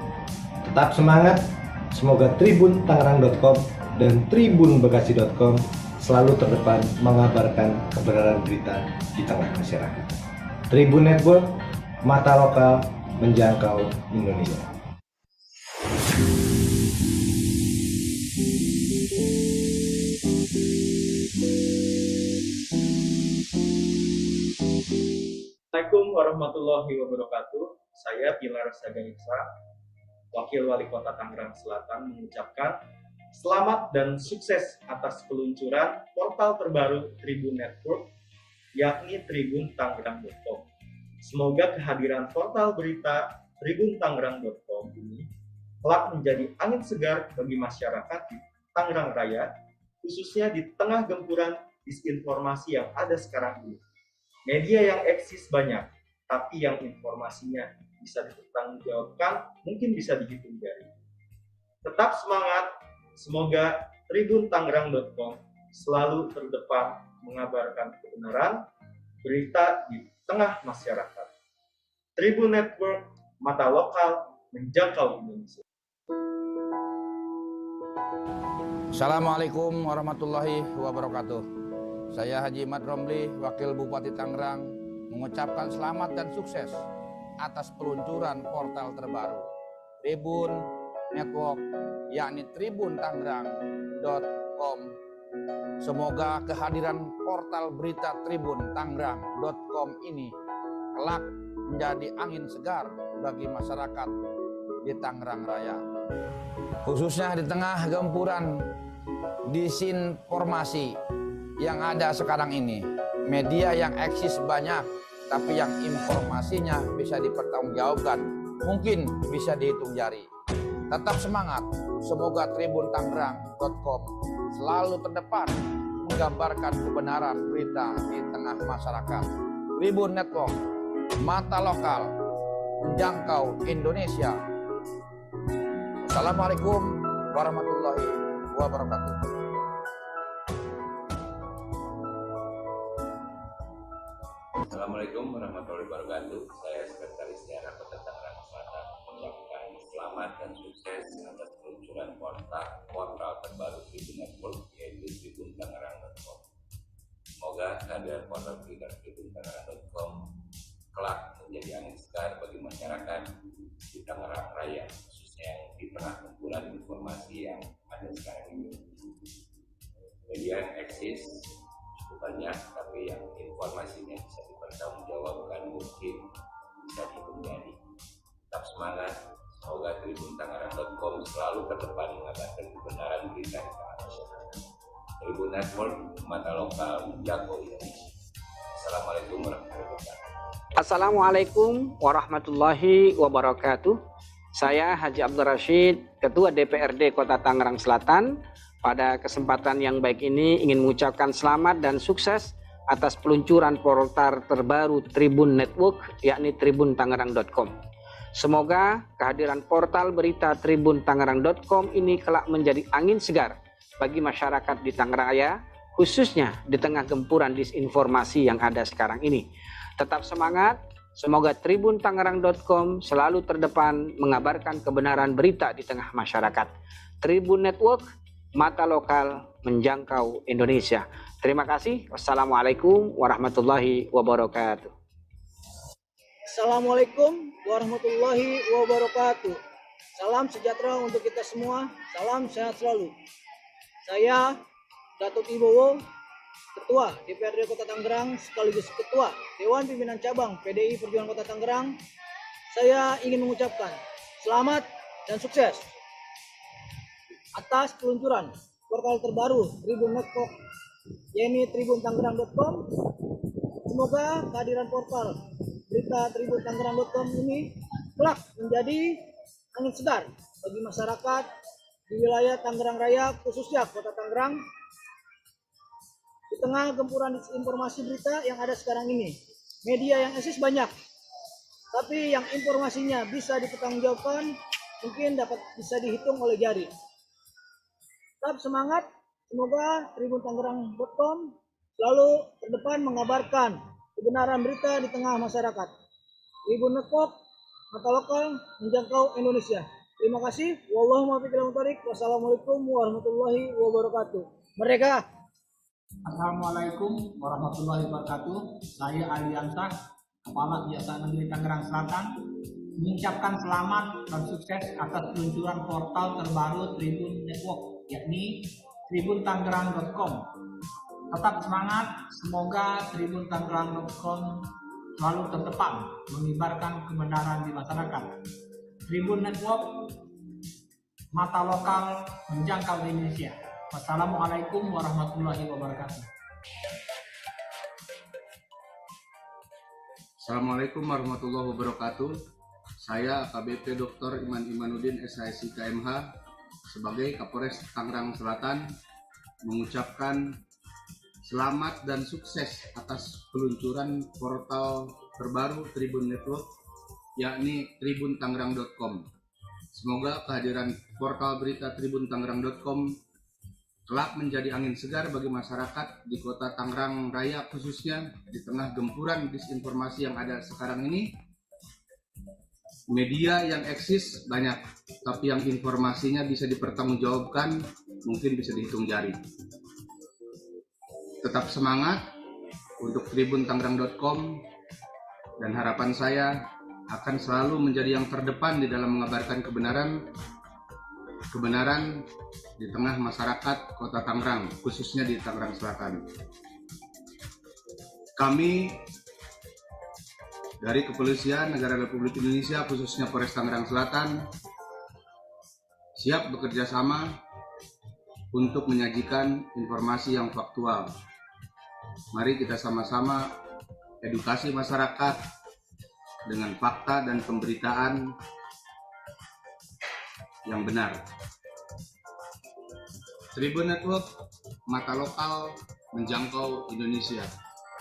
Tetap semangat, semoga tribuntangerang.com dan tribunbekasi.com selalu terdepan mengabarkan kebenaran berita di tengah masyarakat. Tribun Network, mata lokal menjangkau Indonesia. Assalamualaikum warahmatullahi wabarakatuh. Saya Pilar Saganisa, Wakil Wali Kota Tangerang Selatan, mengucapkan selamat dan sukses atas peluncuran portal terbaru Tribun Network, yakni tribuntangerang.com. Semoga kehadiran portal berita tribuntangerang.com ini kelak menjadi angin segar bagi masyarakat di Tangerang Raya, khususnya di tengah gempuran disinformasi yang ada sekarang ini. Media yang eksis banyak, tapi yang informasinya bisa dipertanggungjawabkan mungkin bisa dihitung jari. Tetap semangat. Semoga tribuntangerang.com selalu terdepan mengabarkan kebenaran berita di tengah masyarakat. Tribun Network, mata lokal menjangkau Indonesia. Assalamualaikum warahmatullahi wabarakatuh. Saya Haji Mat Romli, Wakil Bupati Tangerang, mengucapkan selamat dan sukses atas peluncuran portal terbaru Tribun Network, yakni tribuntangerang.com. Semoga kehadiran portal berita tribuntangerang.com ini kelak menjadi angin segar bagi masyarakat di Tangerang Raya, khususnya di tengah gempuran disinformasi yang ada sekarang ini. Media yang eksis banyak, tapi yang informasinya bisa dipertanggungjawabkan mungkin bisa dihitung jari. Tetap semangat, semoga tribuntangerang.com selalu terdepan menggambarkan kebenaran berita di tengah masyarakat. Tribun Network, mata lokal menjangkau Indonesia. Assalamualaikum warahmatullahi wabarakatuh. Assalamualaikum warahmatullahi wabarakatuh. Saya Sekretaris Daerah Kota Tangerang Selatan mengucapkan selamat dan sukses atas peluncuran portal terbaru Tribun Network, yaitu tribuntangerang.com. Semoga kehadiran portal tribuntangerang.com kelak menjadi angin segar bagi masyarakat di Tangerang Raya, khususnya yang di tengah kumpulan informasi yang ada sekarang ini. Media yang eksis banyak, tapi yang informasinya bisa dipertanggungjawabkan mungkin bisa dihitung jari. Tetap semangat, semoga tribuntangerang.com selalu ke depan mengabarkan kebenaran berita di tengah masyarakat. Tribun Network, mata lokal menjago Indonesia. Assalamualaikum warahmatullahi wabarakatuh. Assalamualaikum warahmatullahi wabarakatuh. Saya Haji Abdul Rashid, Ketua DPRD Kota Tangerang Selatan. Pada kesempatan yang baik ini ingin mengucapkan selamat dan sukses atas peluncuran portal terbaru Tribun Network, yakni tribuntangerang.com. Semoga kehadiran portal berita tribuntangerang.com ini kelak menjadi angin segar bagi masyarakat di Tangerang Raya, khususnya di tengah gempuran disinformasi yang ada sekarang ini. Tetap semangat, semoga tribuntangerang.com selalu terdepan mengabarkan kebenaran berita di tengah masyarakat. Tribun Network, mata lokal menjangkau Indonesia. Terima kasih. Wassalamualaikum warahmatullahi wabarakatuh. Assalamualaikum warahmatullahi wabarakatuh. Salam sejahtera untuk kita semua. Salam sehat selalu. Saya Datuk Ibowo, Ketua DPRD Kota Tangerang sekaligus Ketua Dewan Pimpinan Cabang PDI Perjuangan Kota Tangerang. Saya ingin mengucapkan selamat dan sukses atas peluncuran portal terbaru Tribun Network, yakni tribuntangerang.com. Semoga kehadiran portal berita tribuntangerang.com ini kelak menjadi angin segar bagi masyarakat di wilayah Tangerang Raya, khususnya Kota Tangerang, di tengah gempuran informasi berita yang ada sekarang ini. Media yang eksis banyak, tapi yang informasinya bisa dipertanggungjawabkan mungkin bisa dihitung oleh jari. Tetap semangat, semoga tribuntangerang.com selalu terdepan mengabarkan kebenaran berita di tengah masyarakat. Tribun Network, mata lokal menjangkau Indonesia. Terima kasih. Wassalamualaikum warahmatullahi wabarakatuh. Merdeka. Assalamualaikum warahmatullahi wabarakatuh. Saya Ali Ansah, Kepala Kejaksaan Negeri Tangerang Selatan, mengucapkan selamat dan sukses atas peluncuran portal terbaru Tribun Network, yakni tribuntangerang.com. Tetap semangat, semoga tribuntangerang.com selalu terdepan mengibarkan kebenaran di masyarakat. Tribun Network, mata lokal menjangkau Indonesia. Wassalamualaikum warahmatullahi wabarakatuh. Assalamualaikum warahmatullahi wabarakatuh. Saya AKBP Dr. Iman Imanuddin SHSI KMH sebagai Kapolres Tangerang Selatan mengucapkan selamat dan sukses atas peluncuran portal terbaru Tribun Network, yakni tribuntangerang.com. Semoga kehadiran portal berita tribuntangerang.com kelak menjadi angin segar bagi masyarakat di Kota Tangerang Raya, khususnya di tengah gempuran disinformasi yang ada sekarang ini. Media yang eksis banyak, tapi yang informasinya bisa dipertanggungjawabkan mungkin bisa dihitung jari. Tetap semangat untuk tribuntangerang.com, dan harapan saya akan selalu menjadi yang terdepan di dalam mengabarkan kebenaran di tengah masyarakat Kota Tangerang, khususnya di Tangerang Selatan. Kami dari Kepolisian Negara Republik Indonesia, khususnya Polres Tangerang Selatan, siap bekerja sama untuk menyajikan informasi yang faktual. Mari kita sama-sama edukasi masyarakat dengan fakta dan pemberitaan yang benar. Tribun Network, mata lokal menjangkau Indonesia.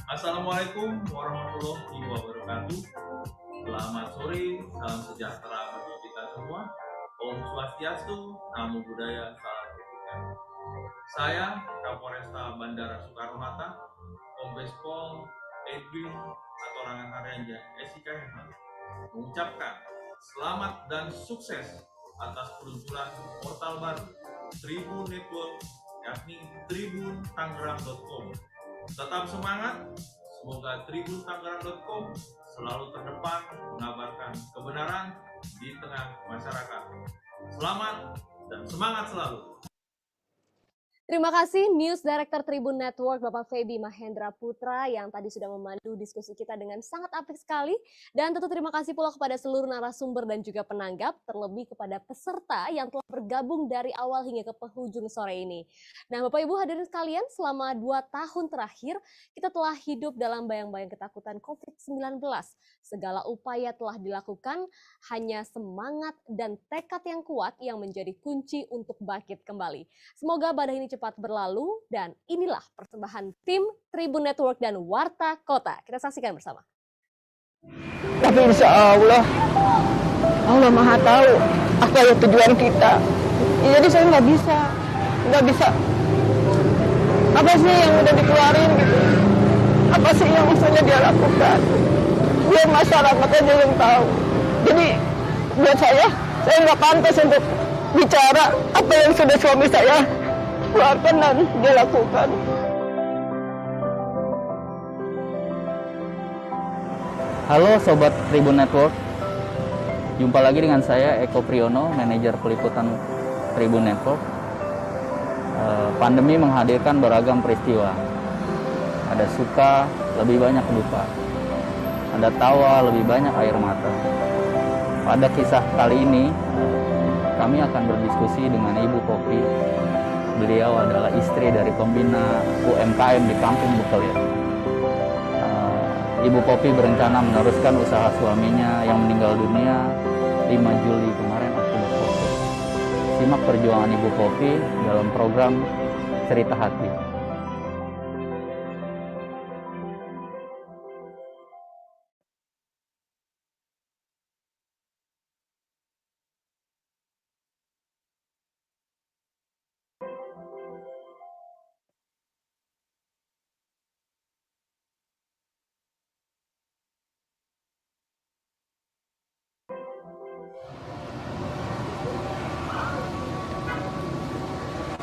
Assalamualaikum warahmatullahi wabarakatuh. Selamat sore, salam sejahtera bagi kita semua. Om Swastiastu, Namo Buddhaya, salam kebajikan. Saya Kapolresta Bandara Soekarno-Hatta, Kombes Pol Edwin atau Rangan Aranja SIKMH, mengucapkan selamat dan sukses atas peluncuran portal baru Tribun Network, yakni tribuntangerang.com. Tetap semangat, semoga tribuntangerang.com selalu terdepan mengabarkan kebenaran di tengah masyarakat. Selamat dan semangat selalu. Terima kasih News Director Tribun Network Bapak Feby Mahendra Putra yang tadi sudah memandu diskusi kita dengan sangat apik sekali. Dan tentu terima kasih pula kepada seluruh narasumber dan juga penanggap, terlebih kepada peserta yang telah bergabung dari awal hingga ke penghujung sore ini. Nah Bapak Ibu hadirin sekalian, selama 2 tahun terakhir kita telah hidup dalam bayang-bayang ketakutan COVID-19. Segala upaya telah dilakukan, hanya semangat dan tekad yang kuat yang menjadi kunci untuk bangkit kembali. Semoga badai ini cepat berlalu, dan inilah persembahan tim Tribun Network dan Warta Kota. Kita saksikan bersama. Tapi insya Allah Maha tahu apa yang tujuan kita. Ya, jadi saya nggak bisa. Apa sih yang udah dikeluarin gitu? Apa sih yang misalnya dia lakukan? Biar masyarakat aja yang tahu. Jadi buat saya nggak pantas untuk bicara apa yang sudah suami saya keluarkan dan dia lakukan. Halo Sobat Tribun Network, jumpa lagi dengan saya Eko Priyono, manajer peliputan Tribun Network. Pandemi menghadirkan beragam peristiwa. Ada suka, lebih banyak duka. Ada tawa, lebih banyak air mata. Pada kisah kali ini, kami akan berdiskusi dengan Ibu Popi. Beliau adalah istri dari pembina UMKM di Kampung Bukelir. Ibu Popi berencana meneruskan usaha suaminya yang meninggal dunia 5 Juli kemarin akibat COVID. Simak perjuangan Ibu Popi dalam program Cerita Hati.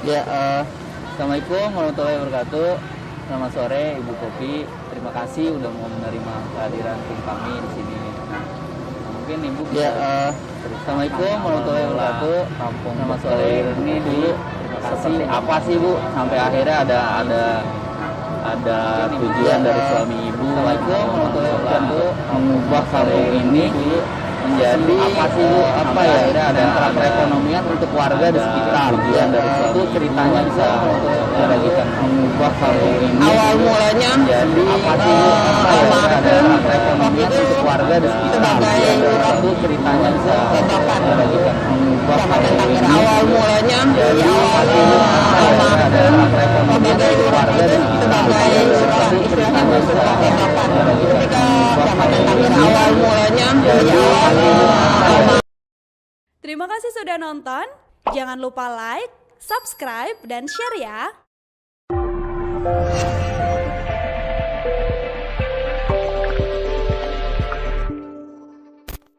Ya, Assalamualaikum warahmatullahi wabarakatuh. Selamat sore Ibu Popi. Terima kasih udah mau menerima kehadiran tim kami di sini. Nah, mungkin Ibu bisa Assalamualaikum warahmatullahi wabarakatuh. Selamat sore ini dulu. Terima kasih. Apa sih Bu sampai akhirnya ada tujuan dari suami Ibu Assalamualaikum warahmatullahi wabarakatuh mengubah kampung ini menjadi apa sih Bu, apa ya, ada perekonomian untuk warga di sekitar. Tujuan dari itu ceritanya bisa dibagikan mengubah kampung ini. Awal mulanya jadi apa sih Bu, apa ya, ada perekonomian untuk warga di sekitar. Itu ceritanya bisa dibagikan mengubah kampung ini. Awal mulanya jadi apa sih Bu, apa ya, ada perekonomian untuk warga di sekitar. Itu ceritanya bisa dibagikan mengubah kampung ini. Awal mulanya jadi Terima kasih sudah nonton. Jangan lupa like, subscribe, dan share ya.